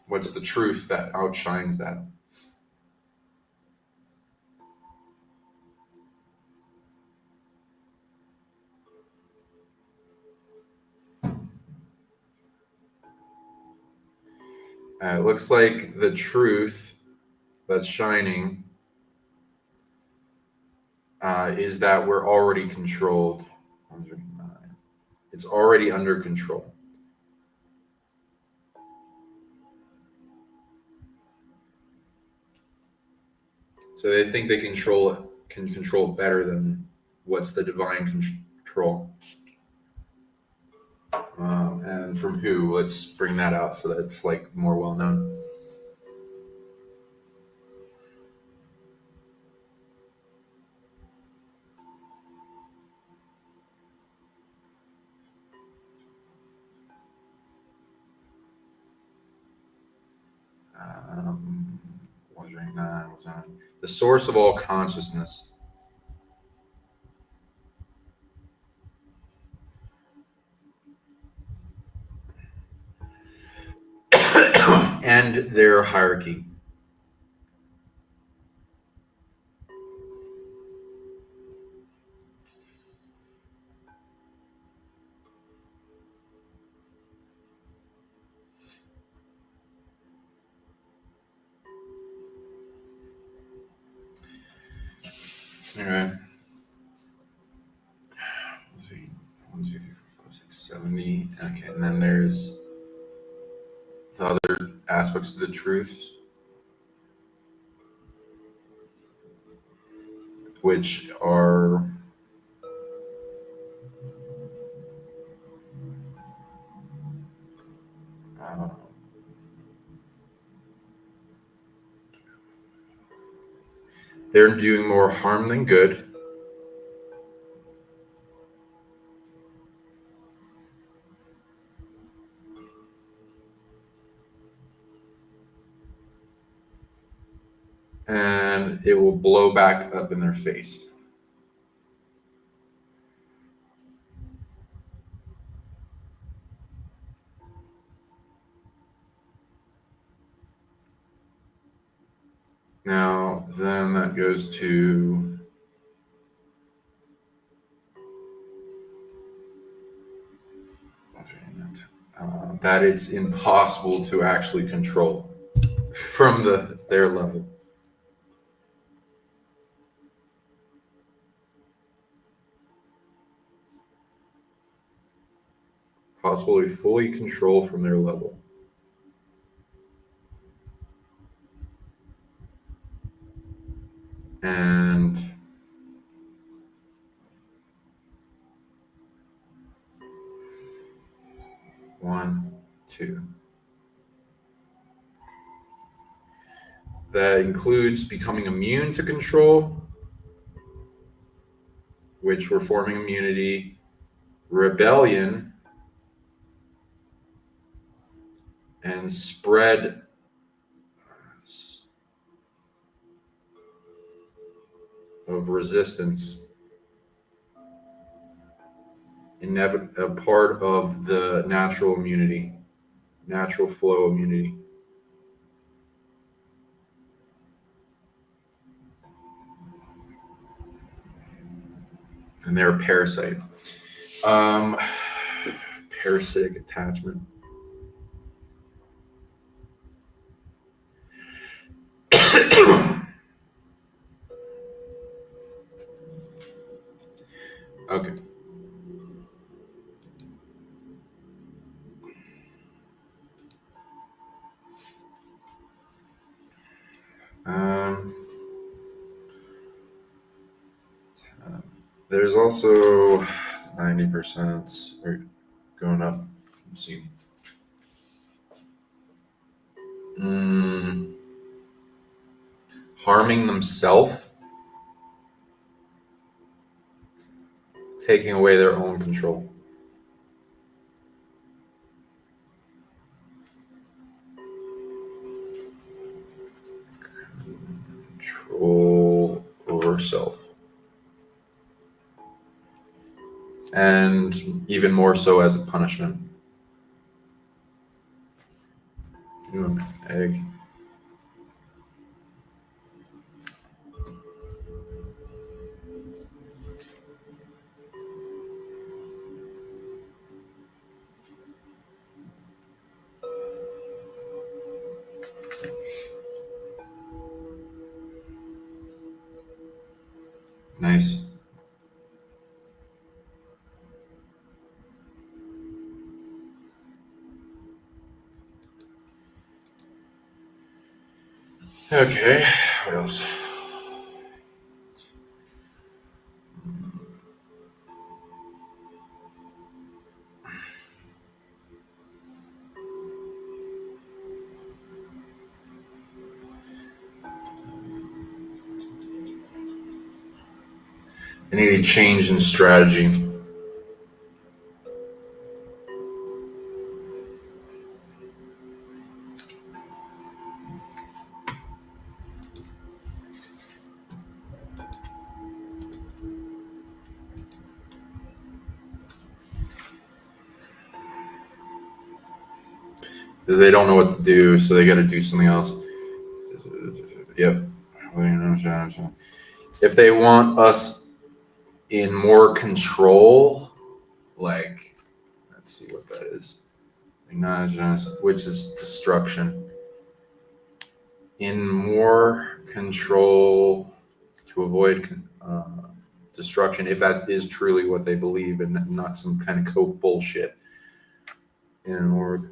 what's the truth that outshines that? It looks like the truth that's shining is that we're already controlled. It's already under control. So they think they can control better than what's the divine control. And from who? Let's bring that out so that it's like more well known. Wondering that was on the source of all consciousness. And their hierarchy. All right. Let's see. 1, 2, 3, 4, 5, 6, 70. Okay, and then there's the other aspects of the truth, which are they're doing more harm than good. And it will blow back up in their face. Now, then that goes to that it's impossible to actually control from their level. Possible to fully control from their level. And one, two. That includes becoming immune to control, which we're forming immunity, rebellion, and spread of resistance. A part of the natural immunity, natural flow immunity. And they're a parasite. Parasitic attachment. Okay. There's also 90% or going up. Let's see. Harming themselves, taking away their own control. Control over self. And even more so as a punishment. Egg. Nice. Okay, what else? I need a change in strategy. because they don't know what to do, so they got to do something else. Yep. If they want us in more control, like, let's see what that is. Which is destruction. In more control to avoid destruction, if that is truly what they believe and not some kind of coke bullshit. In order.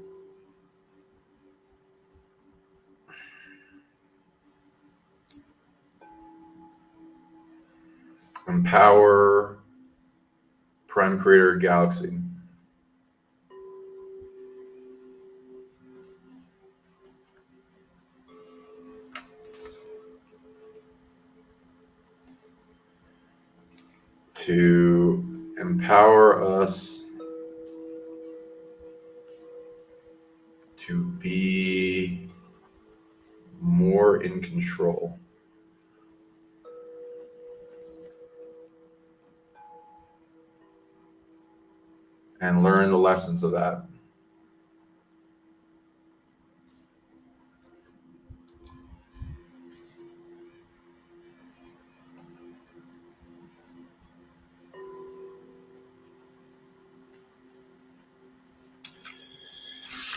Empower Prime Creator Galaxy. To empower us to be more in control. And learn the lessons of that.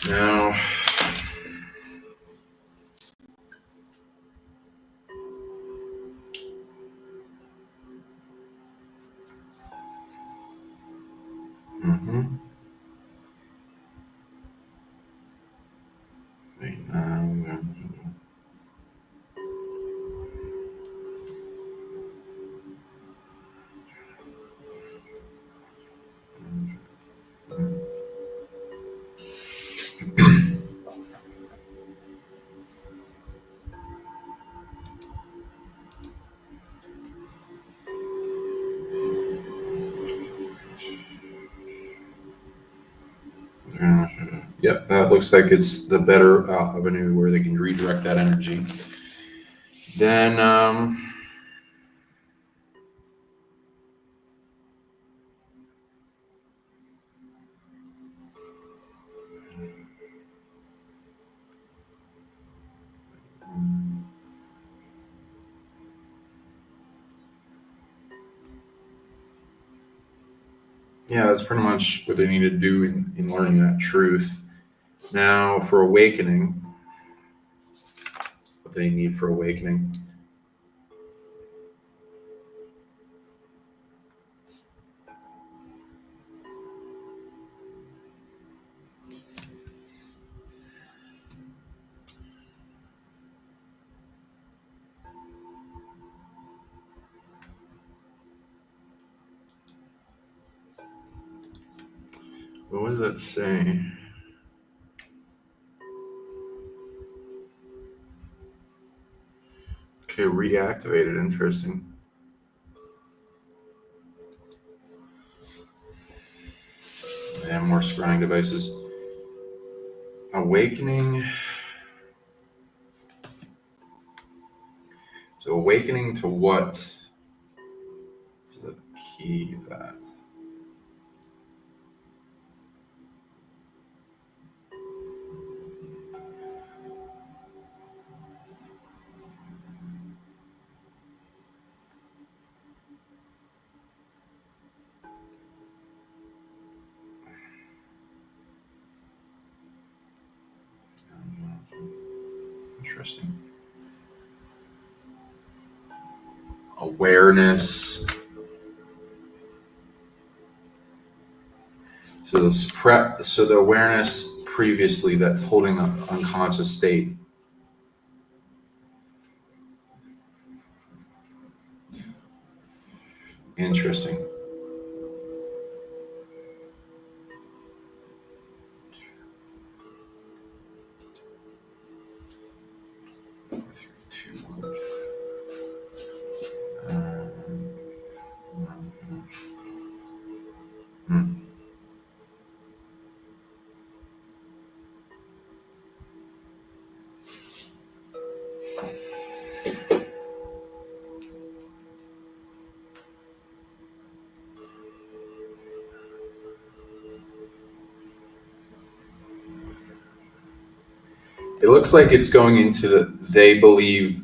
Now, wait, yep, that looks like it's the better avenue where they can redirect that energy. Then, yeah, that's pretty much what they need to do in learning that truth. Now, for awakening, what they need for awakening. What does that say? Okay, reactivated. Interesting. And more scrying devices. Awakening. So awakening to what? Is the key of that? Interesting. Awareness. So the awareness previously that's holding an unconscious state. Interesting. It looks like it's going into they believe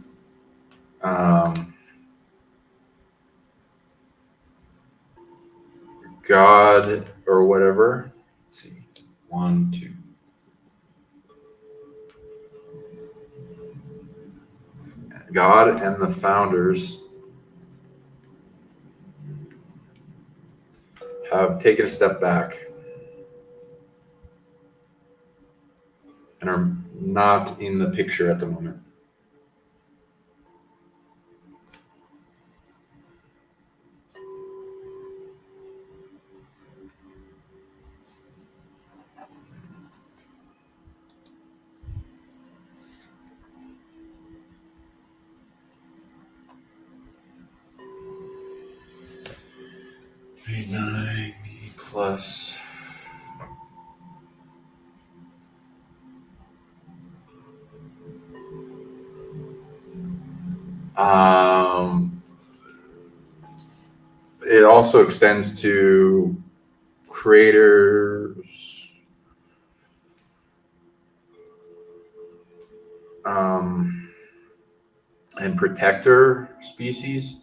God or whatever. Let's see. 1, 2. God and the founders have taken a step back and are not in the picture at the moment. Nine plus. It also extends to creators, and protector species.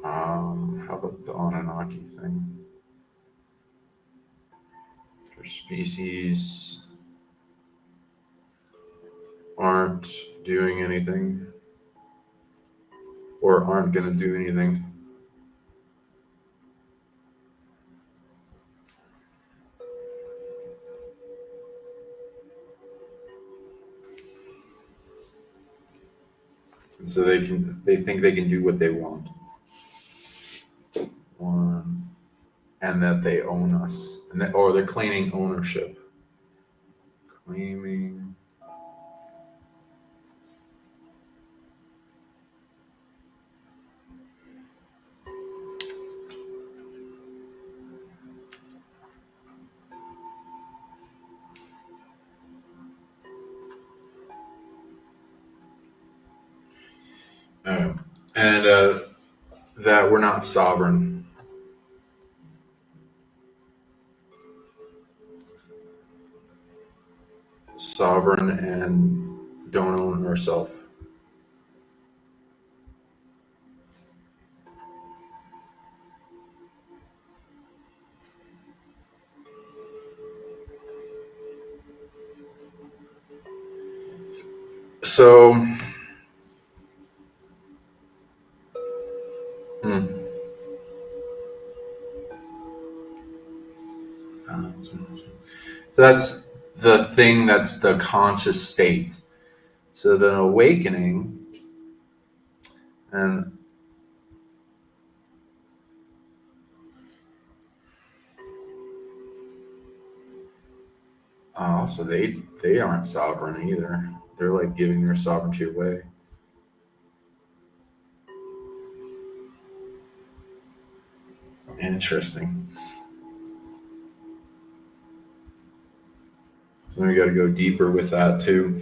How about the Anunnaki thing? Their species aren't doing anything or aren't going to do anything. And so they think they can do what they want. And that they own us, or they're claiming ownership. Claiming. And that we're not sovereign. Sovereign and don't own ourselves. So, so that's the thing, that's the conscious state. So the awakening, and so they aren't sovereign either. They're like giving their sovereignty away. Interesting. So we got to go deeper with that too.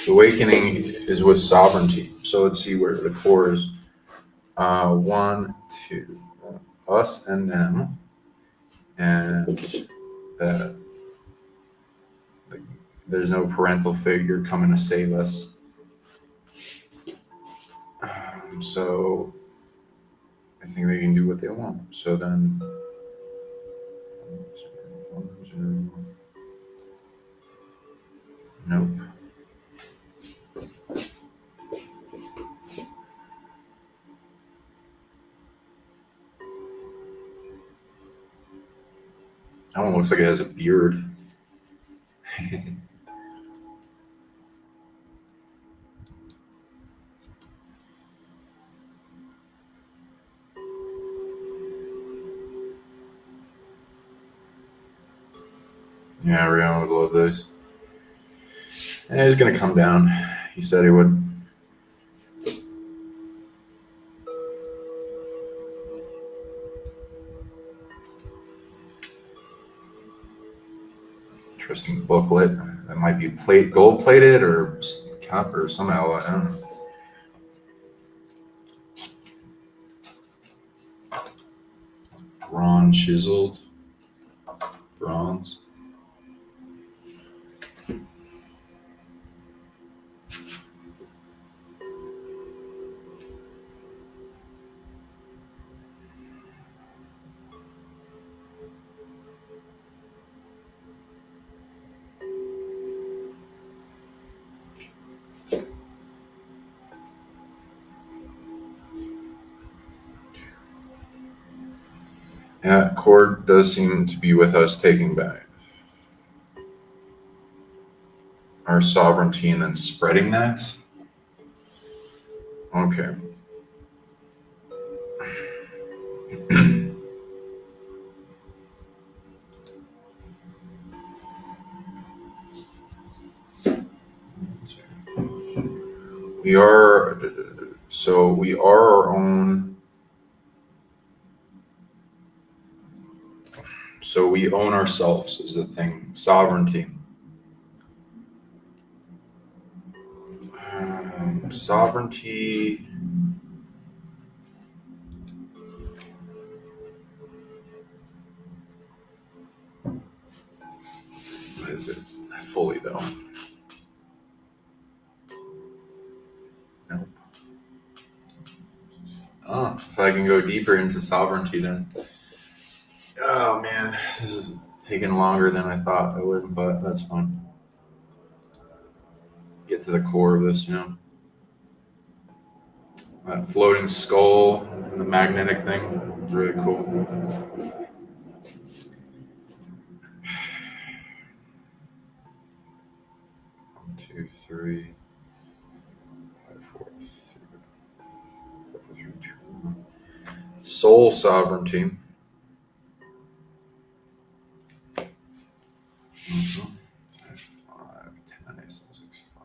Awakening is with sovereignty. So let's see where the core is. 1, 2, us and them, and that there's no parental figure coming to save us. So I think they can do what they want. So then, nope. That one looks like it has a beard. Yeah, Rihanna would love those. And he's gonna come down. He said he would. Interesting booklet. That might be gold plated or copper or some alloy. I don't know. Bronze chiseled. Bronze. Yeah, cord does seem to be with us, taking back our sovereignty and then spreading that. Okay. We are our own. So we own ourselves is the thing. Sovereignty. Sovereignty. What is it? Fully though. Nope. Oh, so I can go deeper into sovereignty then. Oh man, this is taking longer than I thought it would, but that's fun. Get to the core of this, you know. That floating skull and the magnetic thing is really cool. 1, 2, 3, 5, 4, 3, 2, 1. Soul sovereignty. Mm-hmm. 5, 10, 6, 5.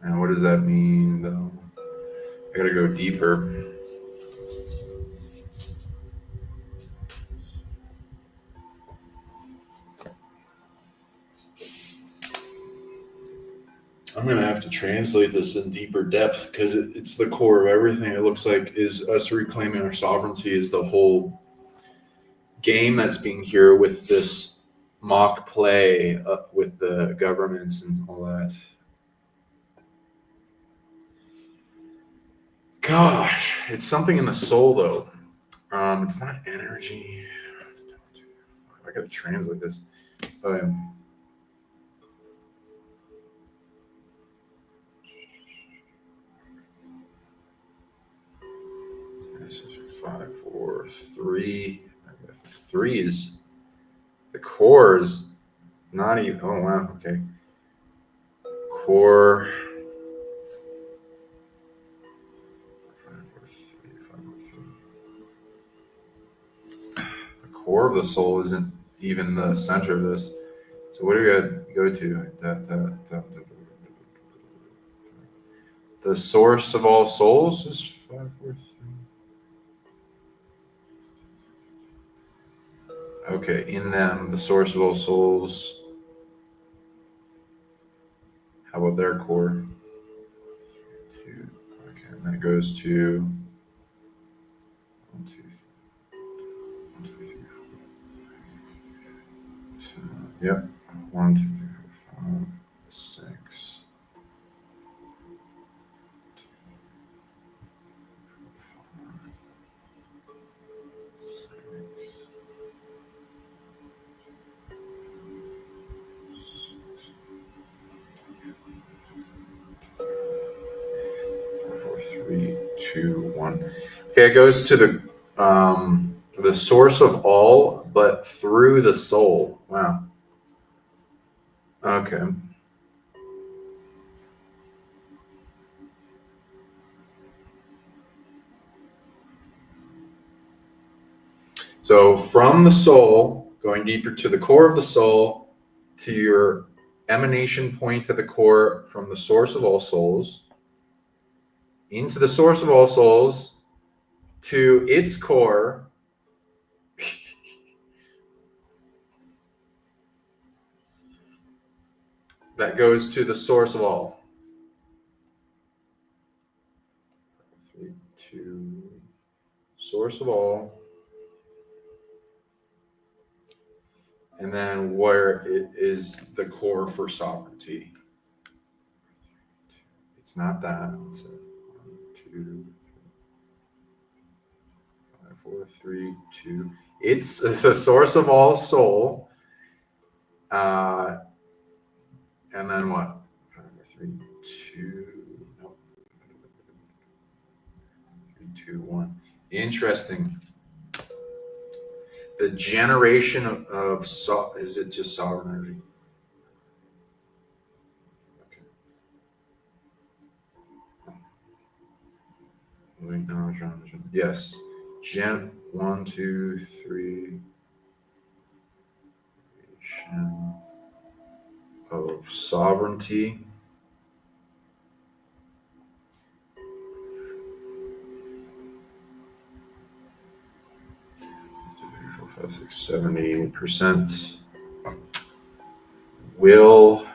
And what does that mean, though? I gotta go deeper. I'm gonna have to translate this in deeper depth because it's the core of everything. It looks like is us reclaiming our sovereignty is the whole game that's being here with this mock play with the governments and all that. Gosh, it's something in the soul though. It's not energy. I gotta translate this. This is 5, 4, 3. 3 is the core is not even. Oh wow, okay. Core. 5, 4, 3, 5, 4, 3. The core of the soul isn't even the center of this. So what do we gotta go to? The source of all souls is 5, 4, 3. Okay, in them, the source of all souls. How about their core? 2. Okay, and that goes to 1, 2, 3. 1, 2, 3, 4. 2, yep. 1, 2, 3, 4, 5, 6. 3, 2, 1. Okay, it goes to the source of all, but through the soul. Wow. Okay. So from the soul, going deeper to the core of the soul, to your emanation point at the core from the source of all souls, into the source of all souls, to its core, that goes to the source of all. 3, 2, source of all. And then where it is the core for sovereignty. It's not that. It's 1, 2, 5, 4, 3, 2. It's the source of all soul. And then what? 5, 4, 3, 2. No. 3, 2, 1. Interesting. The generation of is it just sovereign energy? Okay. Wait, no, yes. 1, 2, 3. Of sovereignty. 5, 6, 7, 8% will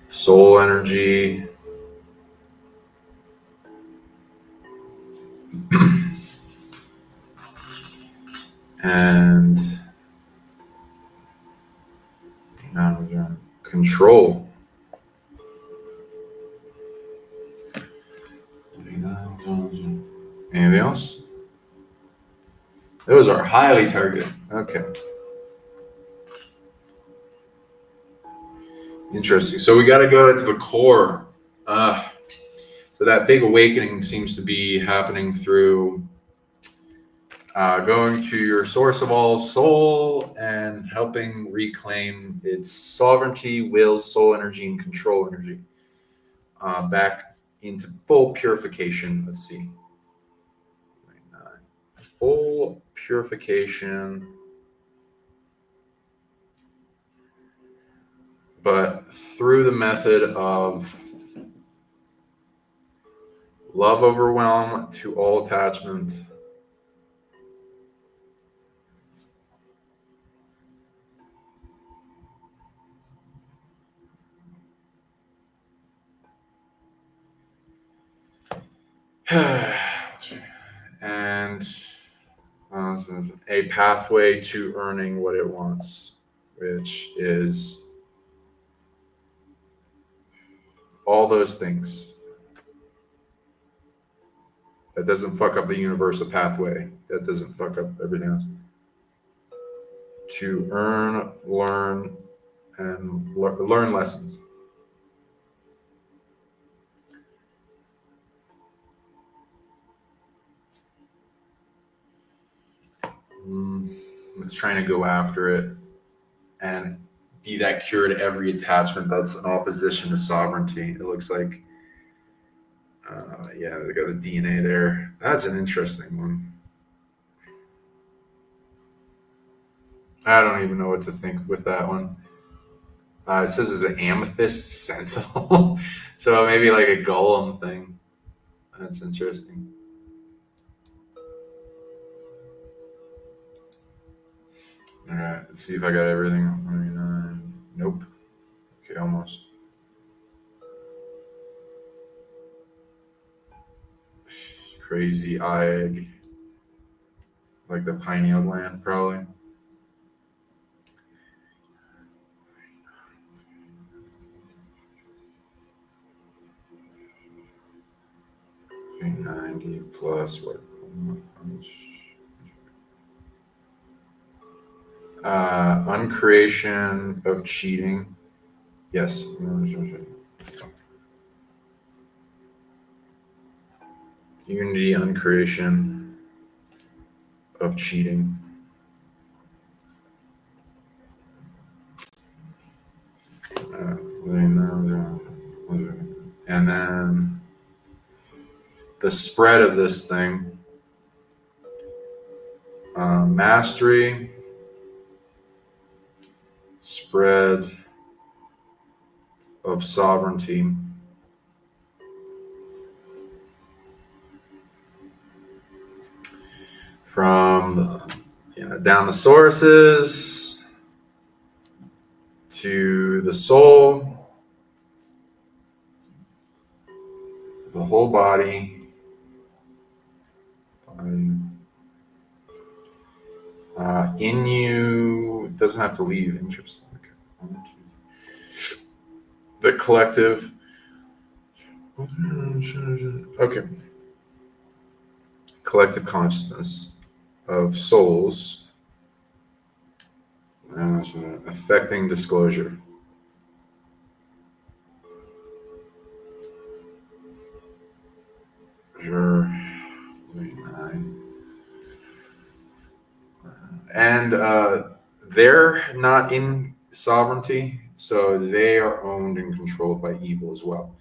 soul energy. And control. Anything else? Those are highly targeted. Okay. Interesting. So we got to go to the core. So that big awakening seems to be happening through going to your source of all soul and helping reclaim its sovereignty, will, soul energy, and control energy back into full purification. Let's see. Full purification, but through the method of love overwhelm to all attachment. And a pathway to earning what it wants, which is all those things. That doesn't fuck up the universe, a pathway. That doesn't fuck up everything else. To earn, learn, and learn lessons. It's trying to go after it and be that cure to every attachment that's in opposition to sovereignty. It looks like, yeah, they got the DNA there. That's an interesting one. I don't even know what to think with that one. It says it's an amethyst sentinel. So maybe like a golem thing. That's interesting. All right, let's see if I got everything. 29. Nope. Okay, almost. Crazy eye egg. Like the pineal gland, probably. Okay, 90 plus what? Uncreation of cheating. Yes. Unity, uncreation of cheating. And then the spread of this thing. Mastery. Spread of sovereignty. from down the sources to the soul, to the whole body. In you, it doesn't have to leave. Interesting. Okay. 1, 2. The collective. Okay. Collective consciousness of souls affecting disclosure. Sure. 9. And they're not in sovereignty, so they are owned and controlled by evil as well.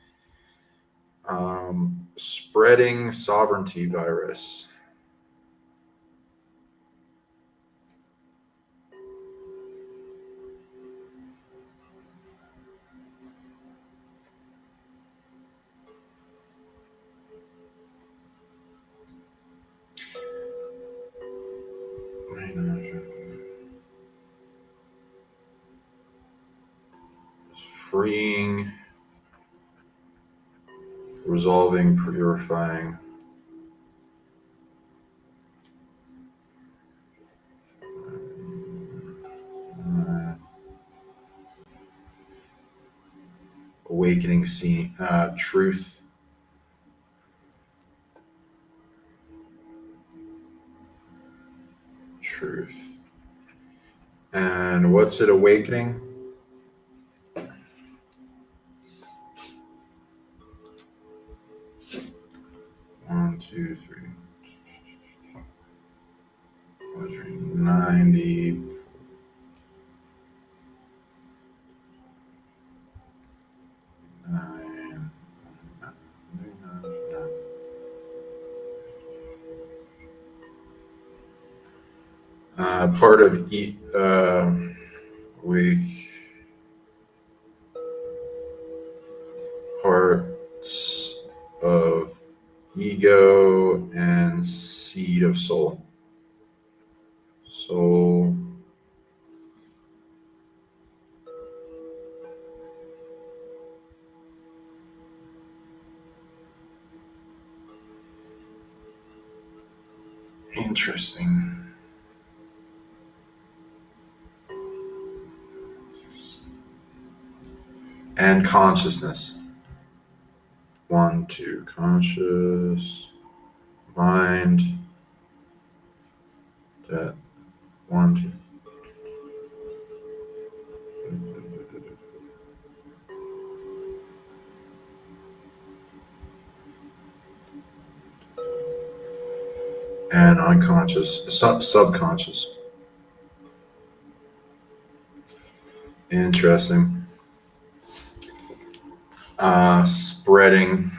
Spreading sovereignty virus. Freeing, resolving, purifying. Awakening, seeing truth. Truth. And what's it awakening? One, 2, 3. 90. Part of week. Parts of ego and seed of soul. Soul. Interesting. And consciousness. 1, 2, conscious, mind, that 1, 2. And unconscious, subconscious. Interesting. Spreading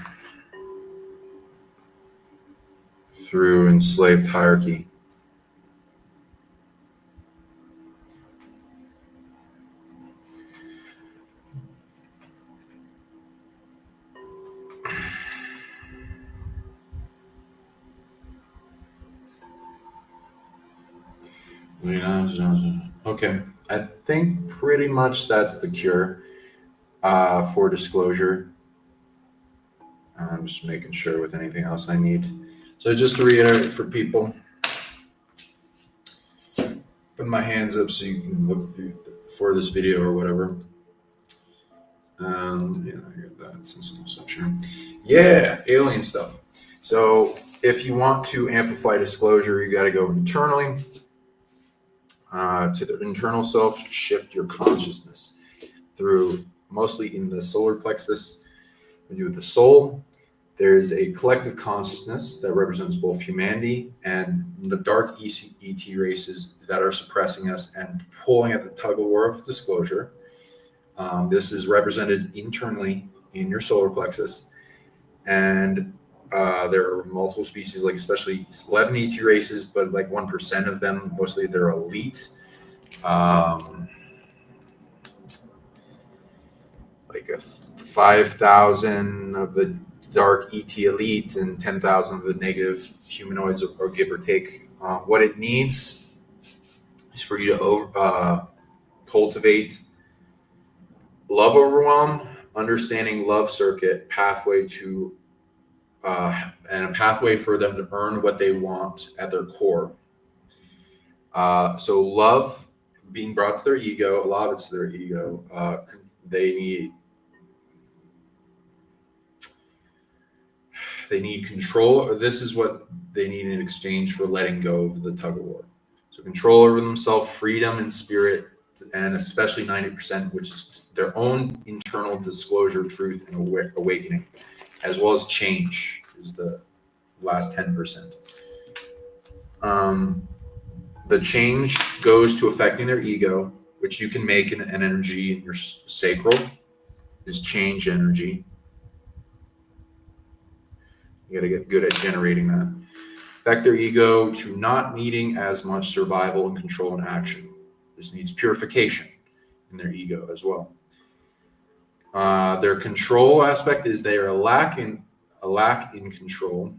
through enslaved hierarchy. Okay, I think pretty much that's the cure for disclosure. I'm just making sure with anything else I need. So just to reiterate for people, put my hands up so you can look through for this video or whatever. Yeah, I got that since I'm so sure. Yeah, alien stuff. So if you want to amplify disclosure, you got to go internally to the internal self, shift your consciousness through mostly in the solar plexus. We do the soul. There's a collective consciousness that represents both humanity and the dark ET races that are suppressing us and pulling at the tug of war of disclosure. This is represented internally in your solar plexus. And there are multiple species, like especially 11 ET races, but like 1% of them, mostly they're elite. Like 5,000 of the dark ET elite and 10,000 of the negative humanoids, or give or take, What it needs is for you to cultivate love overwhelm, understanding love circuit, pathway to, and a pathway for them to earn what they want at their core. So love being brought to their ego, a lot of it's their ego. They need control, or this is what they need in exchange for letting go of the tug of war. So control over themselves, freedom in spirit, and especially 90%, which is their own internal disclosure, truth, and awakening, as well as change is the last 10%. The change goes to affecting their ego, which you can make an energy in your sacral, is change energy. You got to get good at generating that. Affect their ego to not needing as much survival and control and action. This needs purification in their ego as well. Their control aspect is they are a lack in control.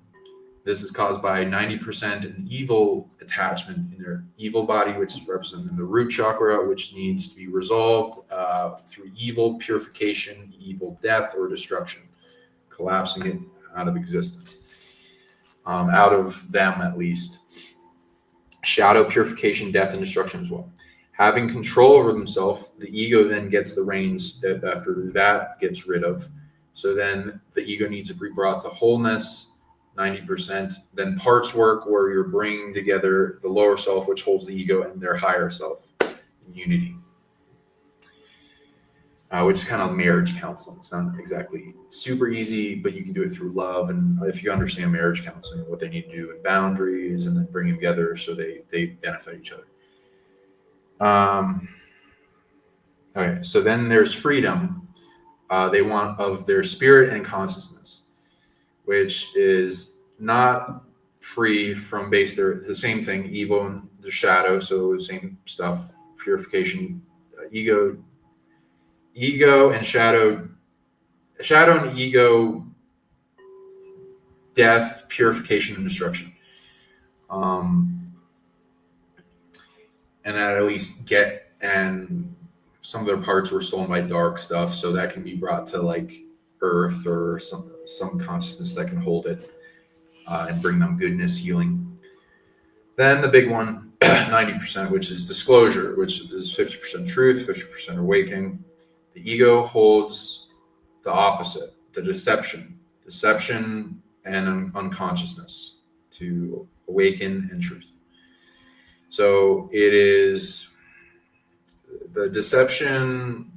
This is caused by 90% an evil attachment in their evil body, which is represented in the root chakra, which needs to be resolved through evil purification, evil death or destruction, collapsing it out of existence, out of them at least. Shadow purification, death, and destruction as well. Having control over themselves, the ego then gets the reins after that gets rid of. So then the ego needs to be brought to wholeness, 90%. Then parts work where you're bringing together the lower self, which holds the ego, and their higher self in unity. Which is kind of marriage counseling. It's not exactly super easy, but you can do it through love. And if you understand marriage counseling, what they need to do and boundaries, and then bring them together so they benefit each other. Okay, so then there's freedom. They want of their spirit and consciousness, which is not free from base. They're the same thing, evil and the shadow. So the same stuff, purification, ego and shadow and ego, death, purification, and destruction. And that at least and some of their parts were stolen by dark stuff, so that can be brought to like earth or some consciousness that can hold it and bring them goodness, healing. Then the big one, 90%, which is disclosure, which is 50% truth, 50% awakening. The ego holds the opposite, the deception and unconsciousness to awaken and truth. So it is, the deception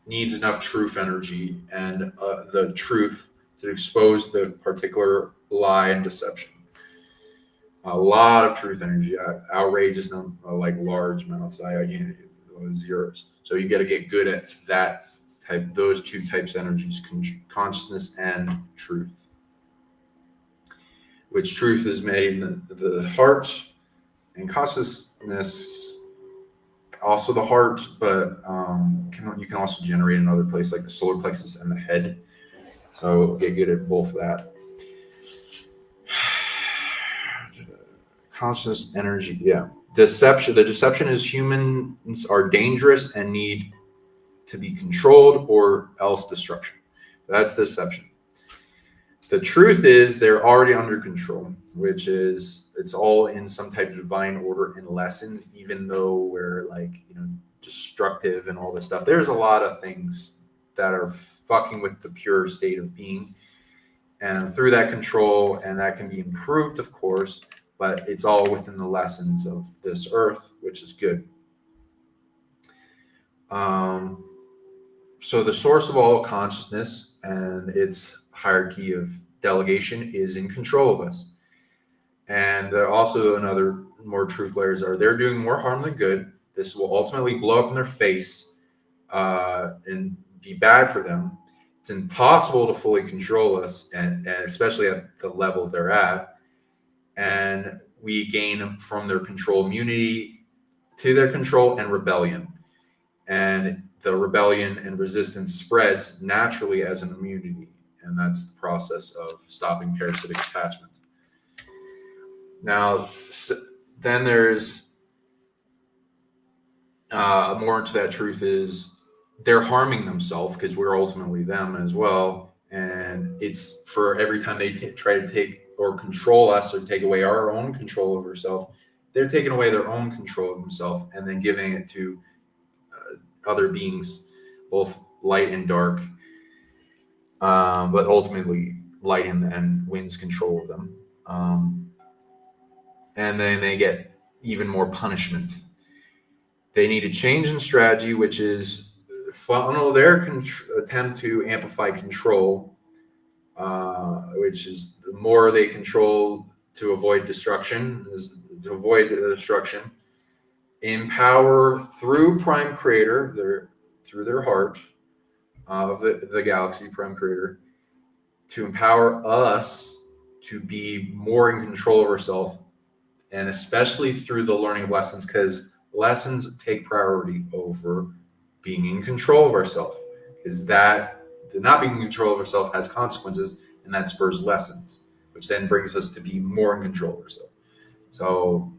needs enough truth energy and the truth to expose the particular lie and deception. A lot of truth energy, outrageous, like large amounts. I can't zeros. So you got to get good at that type, those two types of energies, consciousness and truth. Which truth is made in the heart, and consciousness also the heart, but you can also generate another place like the solar plexus and the head. So get good at both of that. Conscious energy, yeah. Deception. The deception is humans are dangerous and need to be controlled or else destruction. That's deception. The truth is they're already under control, which is it's all in some type of divine order and lessons, even though we're like, destructive and all this stuff. There's a lot of things that are fucking with the pure state of being. And through that control, and that can be improved, of course, but it's all within the lessons of this earth, which is good. So the source of all consciousness and its hierarchy of delegation is in control of us. And there are also another more truth layers are they're doing more harm than good. This will ultimately blow up in their face and be bad for them. It's impossible to fully control us, and especially at the level they're at. And we gain from their control immunity to their control and rebellion. And the rebellion and resistance spreads naturally as an immunity. And that's the process of stopping parasitic attachment. Now, then there's more into that truth is they're harming themselves because we're ultimately them as well. And it's for every time they try to take or control us or take away our own control over ourselves, they're taking away their own control of themselves and then giving it to other beings, both light and dark. But ultimately, light in the end wins control of them. And then they get even more punishment. They need a change in strategy, which is funnel their attempt to amplify control, which is the more they control to avoid destruction, empower through Prime Creator, through their heart of the galaxy, Prime Creator, to empower us to be more in control of ourselves, and especially through the learning of lessons, because lessons take priority over being in control of ourselves, because that the not being in control of ourselves has consequences, and that spurs lessons, which then brings us to be more in control of ourselves. So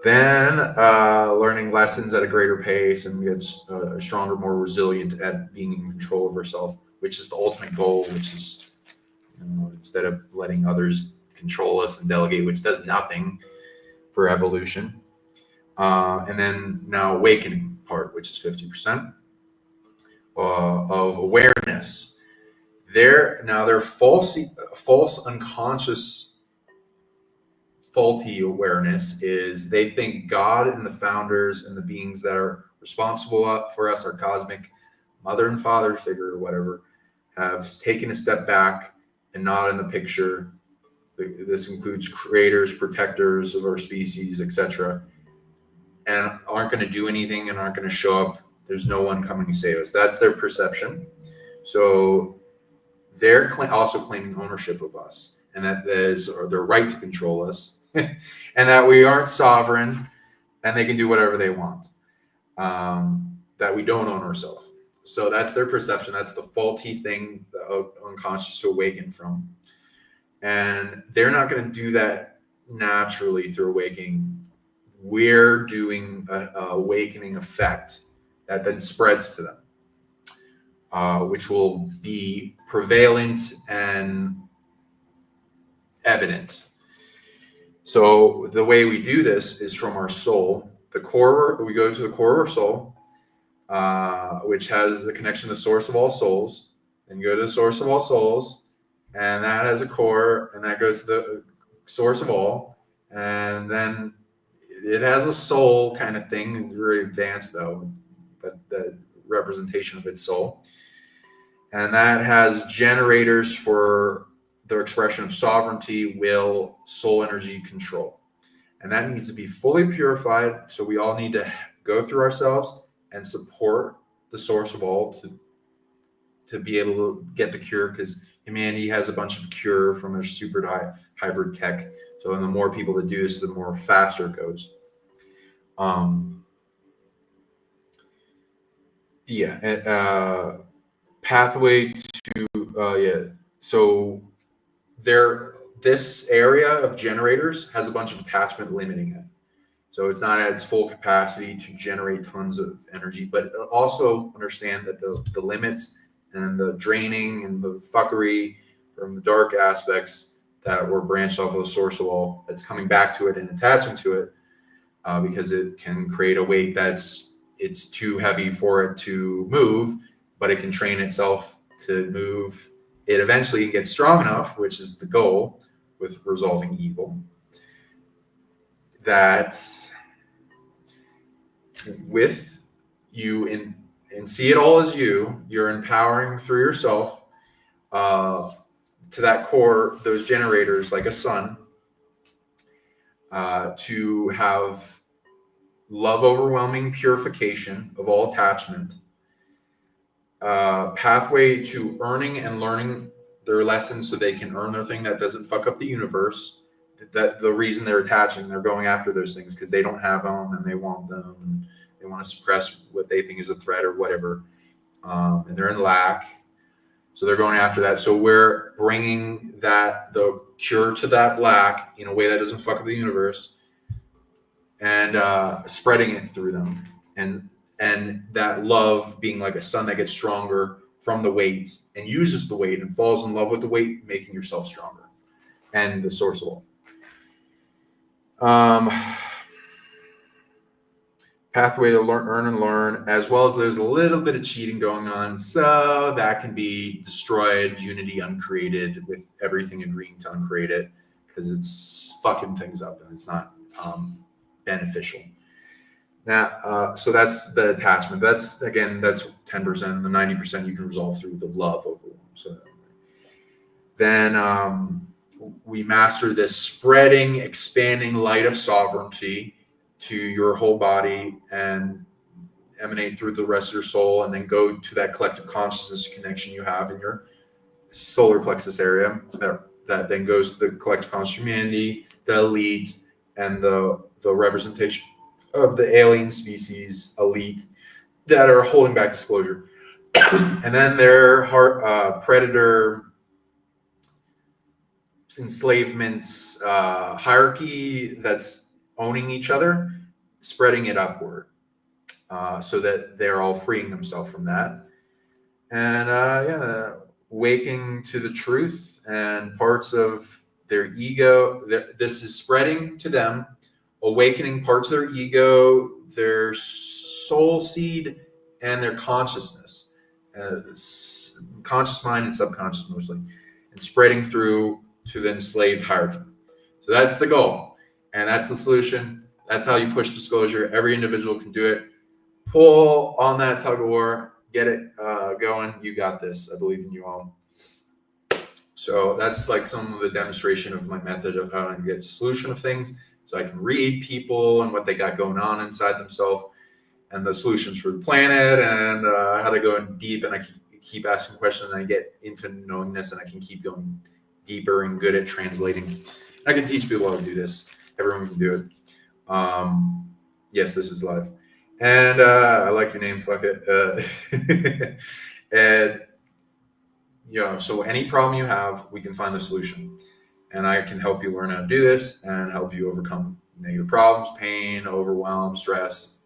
then learning lessons at a greater pace and get stronger, more resilient at being in control of ourselves, which is the ultimate goal, which is, instead of letting others control us and delegate, which does nothing for evolution. And then now awakening part, which is 50% of awareness. Their false unconscious faulty awareness is they think God and the founders and the beings that are responsible for us, our cosmic mother and father figure or whatever, have taken a step back and not in the picture. This includes creators, protectors of our species, etc., and aren't going to do anything and aren't going to show up. There's no one coming to save us. That's their perception. So they're also claiming ownership of us, and that there's their right to control us, and that we aren't sovereign and they can do whatever they want, that we don't own ourselves. So that's their perception. That's the faulty thing, the unconscious to awaken from. And they're not going to do that naturally through awakening. We're doing an awakening effect that then spreads to them, which will be prevalent and evident. So the way we do this is from our soul. The core, we go to the core of our soul, which has the connection to the source of all souls. Then you go to the source of all souls, and that has a core, and that goes to the source of all. And then it has a soul kind of thing. It's very advanced, though, but the representation of its soul. And that has generators for their expression of sovereignty, will, soul energy, control. And that needs to be fully purified. So we all need to go through ourselves and support the source of all to be able to get the cure, because humanity has a bunch of cure from their super hybrid tech. So the more people that do this, the more faster it goes. Pathway to so this area of generators has a bunch of attachment limiting it. So it's not at its full capacity to generate tons of energy, but also understand that the limits and the draining and the fuckery from the dark aspects that were branched off of the source of all, that's coming back to it and attaching to it, because it can create a weight it's too heavy for it to move, but it can train itself to move. It eventually gets strong enough, which is the goal with resolving evil, that with you and see it all as you're empowering through yourself to that core, those generators like a sun, to have love overwhelming purification of all attachment, pathway to earning and learning their lessons so they can earn their thing that doesn't fuck up the universe. That the reason they're attaching, they're going after those things because they don't have them and they want them and they want to suppress what they think is a threat or whatever, and they're in lack. So they're going after that. So we're bringing the cure to that lack in a way that doesn't fuck up the universe, and spreading it through them, and that love being like a sun that gets stronger from the weight and uses the weight and falls in love with the weight, making yourself stronger, and the source of all. Pathway to earn and learn, as well as there's a little bit of cheating going on, so that can be destroyed, unity uncreated, with everything agreeing to uncreate it, because it's fucking things up and it's not beneficial. Now, so that's the attachment. That's 10%. The 90% you can resolve through the love overall. So then we master this spreading, expanding light of sovereignty to your whole body and emanate through the rest of your soul, and then go to that collective consciousness connection you have in your solar plexus area. That then goes to the collective conscious humanity, the elite, and the representation of the alien species elite that are holding back disclosure. And then their predator enslavement hierarchy that's owning each other, spreading it upward, so that they're all freeing themselves from that. And waking to the truth and parts of their ego. This is spreading to them, awakening parts of their ego, their soul seed, and their consciousness, conscious mind and subconscious mostly, and spreading through to the enslaved hierarchy. So that's the goal. And that's the solution. That's how you push disclosure. Every individual can do it. Pull on that tug of war. Get it going. You got this. I believe in you all. So that's like some of the demonstration of my method of how to get a solution of things. So I can read people and what they got going on inside themselves, and the solutions for the planet, and how to go in deep. And I keep asking questions, and I get infinite knowingness, and I can keep going deeper and good at translating. I can teach people how to do this. Everyone can do it. Yes, this is live. And I like your name, fuck it. And, so any problem you have, we can find the solution. And I can help you learn how to do this and help you overcome negative problems, pain, overwhelm, stress,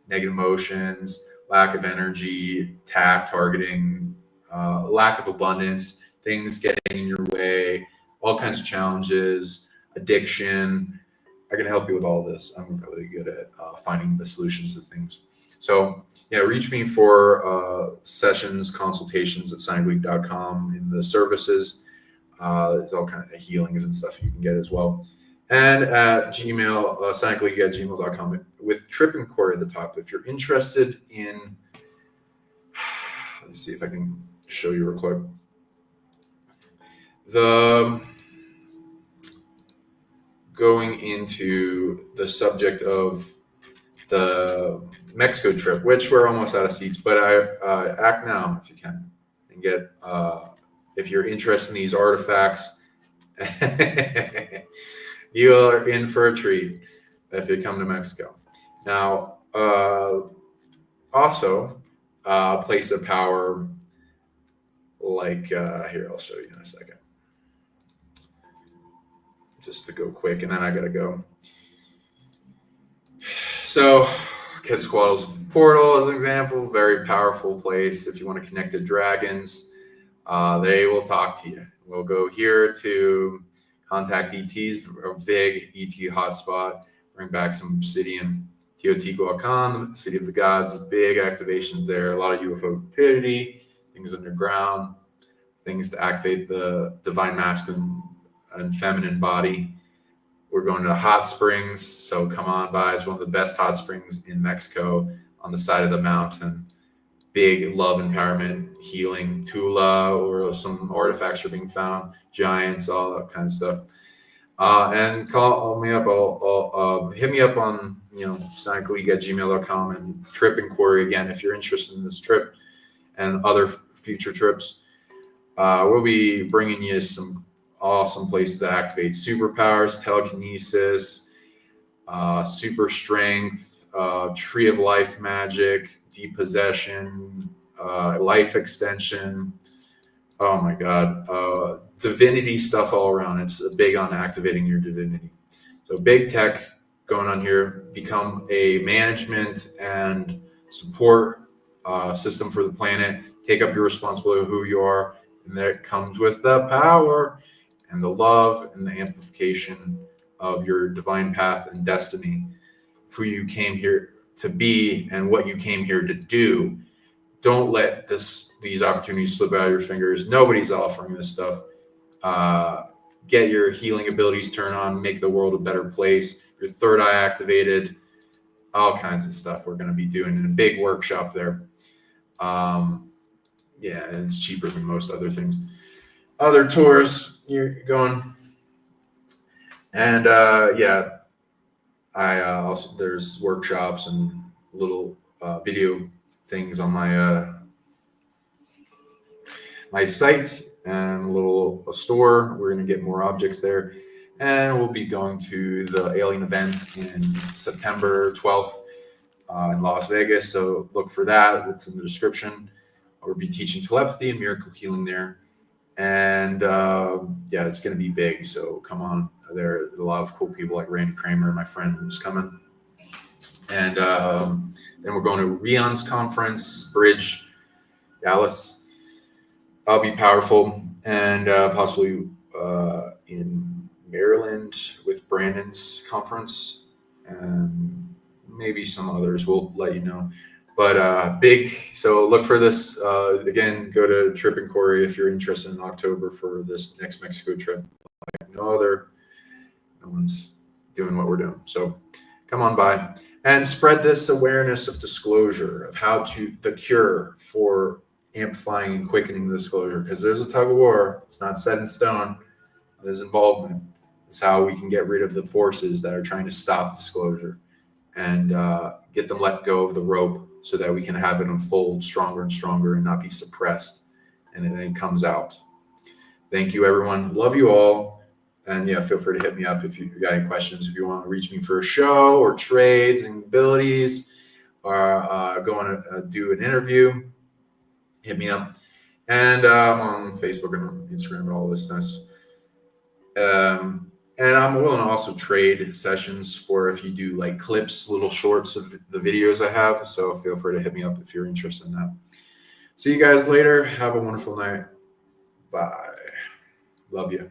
negative emotions, lack of energy, targeting, lack of abundance, things getting in your way, all kinds of challenges, addiction. I can help you with all this. I'm really good at finding the solutions to things. So reach me for sessions, consultations at PsionicLeague.com in the services. There's all kinds of healings and stuff you can get as well. And at Gmail, PsionicLeague@gmail.com with Trip and Corey at the top. If you're interested in, let's see if I can show you real quick. Going into the subject of the Mexico trip, which we're almost out of seats, but act now if you can, and get if you're interested in these artifacts, you are in for a treat if you come to Mexico. Now, also, place of power, like here, I'll show you in a second. Just to go quick, and then I gotta go. So, Quetzalcoatl's portal as an example, very powerful place. If you want to connect to dragons, they will talk to you. We'll go here to contact ETs, a big ET hotspot, bring back some obsidian. Teotihuacan, the city of the gods, big activations there, a lot of UFO activity, things underground, things to activate the divine masculine and feminine body. We're going to hot springs, so come on by. It's one of the best hot springs in Mexico on the side of the mountain. Big love, empowerment, healing, Tula, or some artifacts are being found, giants, all that kind of stuff. And call me up. Hit me up on PsionicLeague@gmail.com, and Trip and Corey again if you're interested in this trip and other future trips. We'll be bringing you some awesome places to activate superpowers, telekinesis, super strength, tree of life magic, depossession, life extension, Oh my God. Divinity stuff all around. It's big on activating your divinity. So big tech going on here. Become a management and support system for the planet. Take up your responsibility of who you are. And that comes with the power and the love and the amplification of your divine path and destiny. Who you came here to be and what you came here to do. Don't let these opportunities slip out of your fingers. Nobody's offering this stuff. Get your healing abilities turned on, make the world a better place. Your third eye activated, all kinds of stuff we're going to be doing in a big workshop there. Yeah, and it's cheaper than most other things. Other tours you're going. And yeah, I also, there's workshops and little video things on my my site and a store. We're going to get more objects there, and we'll be going to the Alien event in September 12th in Las Vegas. So look for that. It's in the description. We'll be teaching telepathy and miracle healing there, and yeah, it's going to be big. So come on. There are a lot of cool people like Randy Kramer, my friend, who's coming. And then we're going to Rion's conference, Bridge, Dallas. I'll be powerful. And possibly in Maryland with Brandon's conference. And maybe some others. We'll let you know. But big. So look for this. Again, go to Trip and Corey if you're interested in October for this next Mexico trip. Like no one's doing what we're doing. So come on by and spread this awareness of disclosure, of how to, the cure for amplifying and quickening the disclosure, because there's a tug of war. It's not set in stone. There's involvement. It's how we can get rid of the forces that are trying to stop disclosure and get them let go of the rope so that we can have it unfold stronger and stronger and not be suppressed. And then it comes out. Thank you, everyone. Love you all. And yeah, feel free to hit me up if you got any questions. If you want to reach me for a show or trades and abilities, or go on do an interview, hit me up. And I'm on Facebook and Instagram and all this stuff. And I'm willing to also trade sessions for if you do like clips, little shorts of the videos I have. So feel free to hit me up if you're interested in that. See you guys later. Have a wonderful night. Bye. Love you.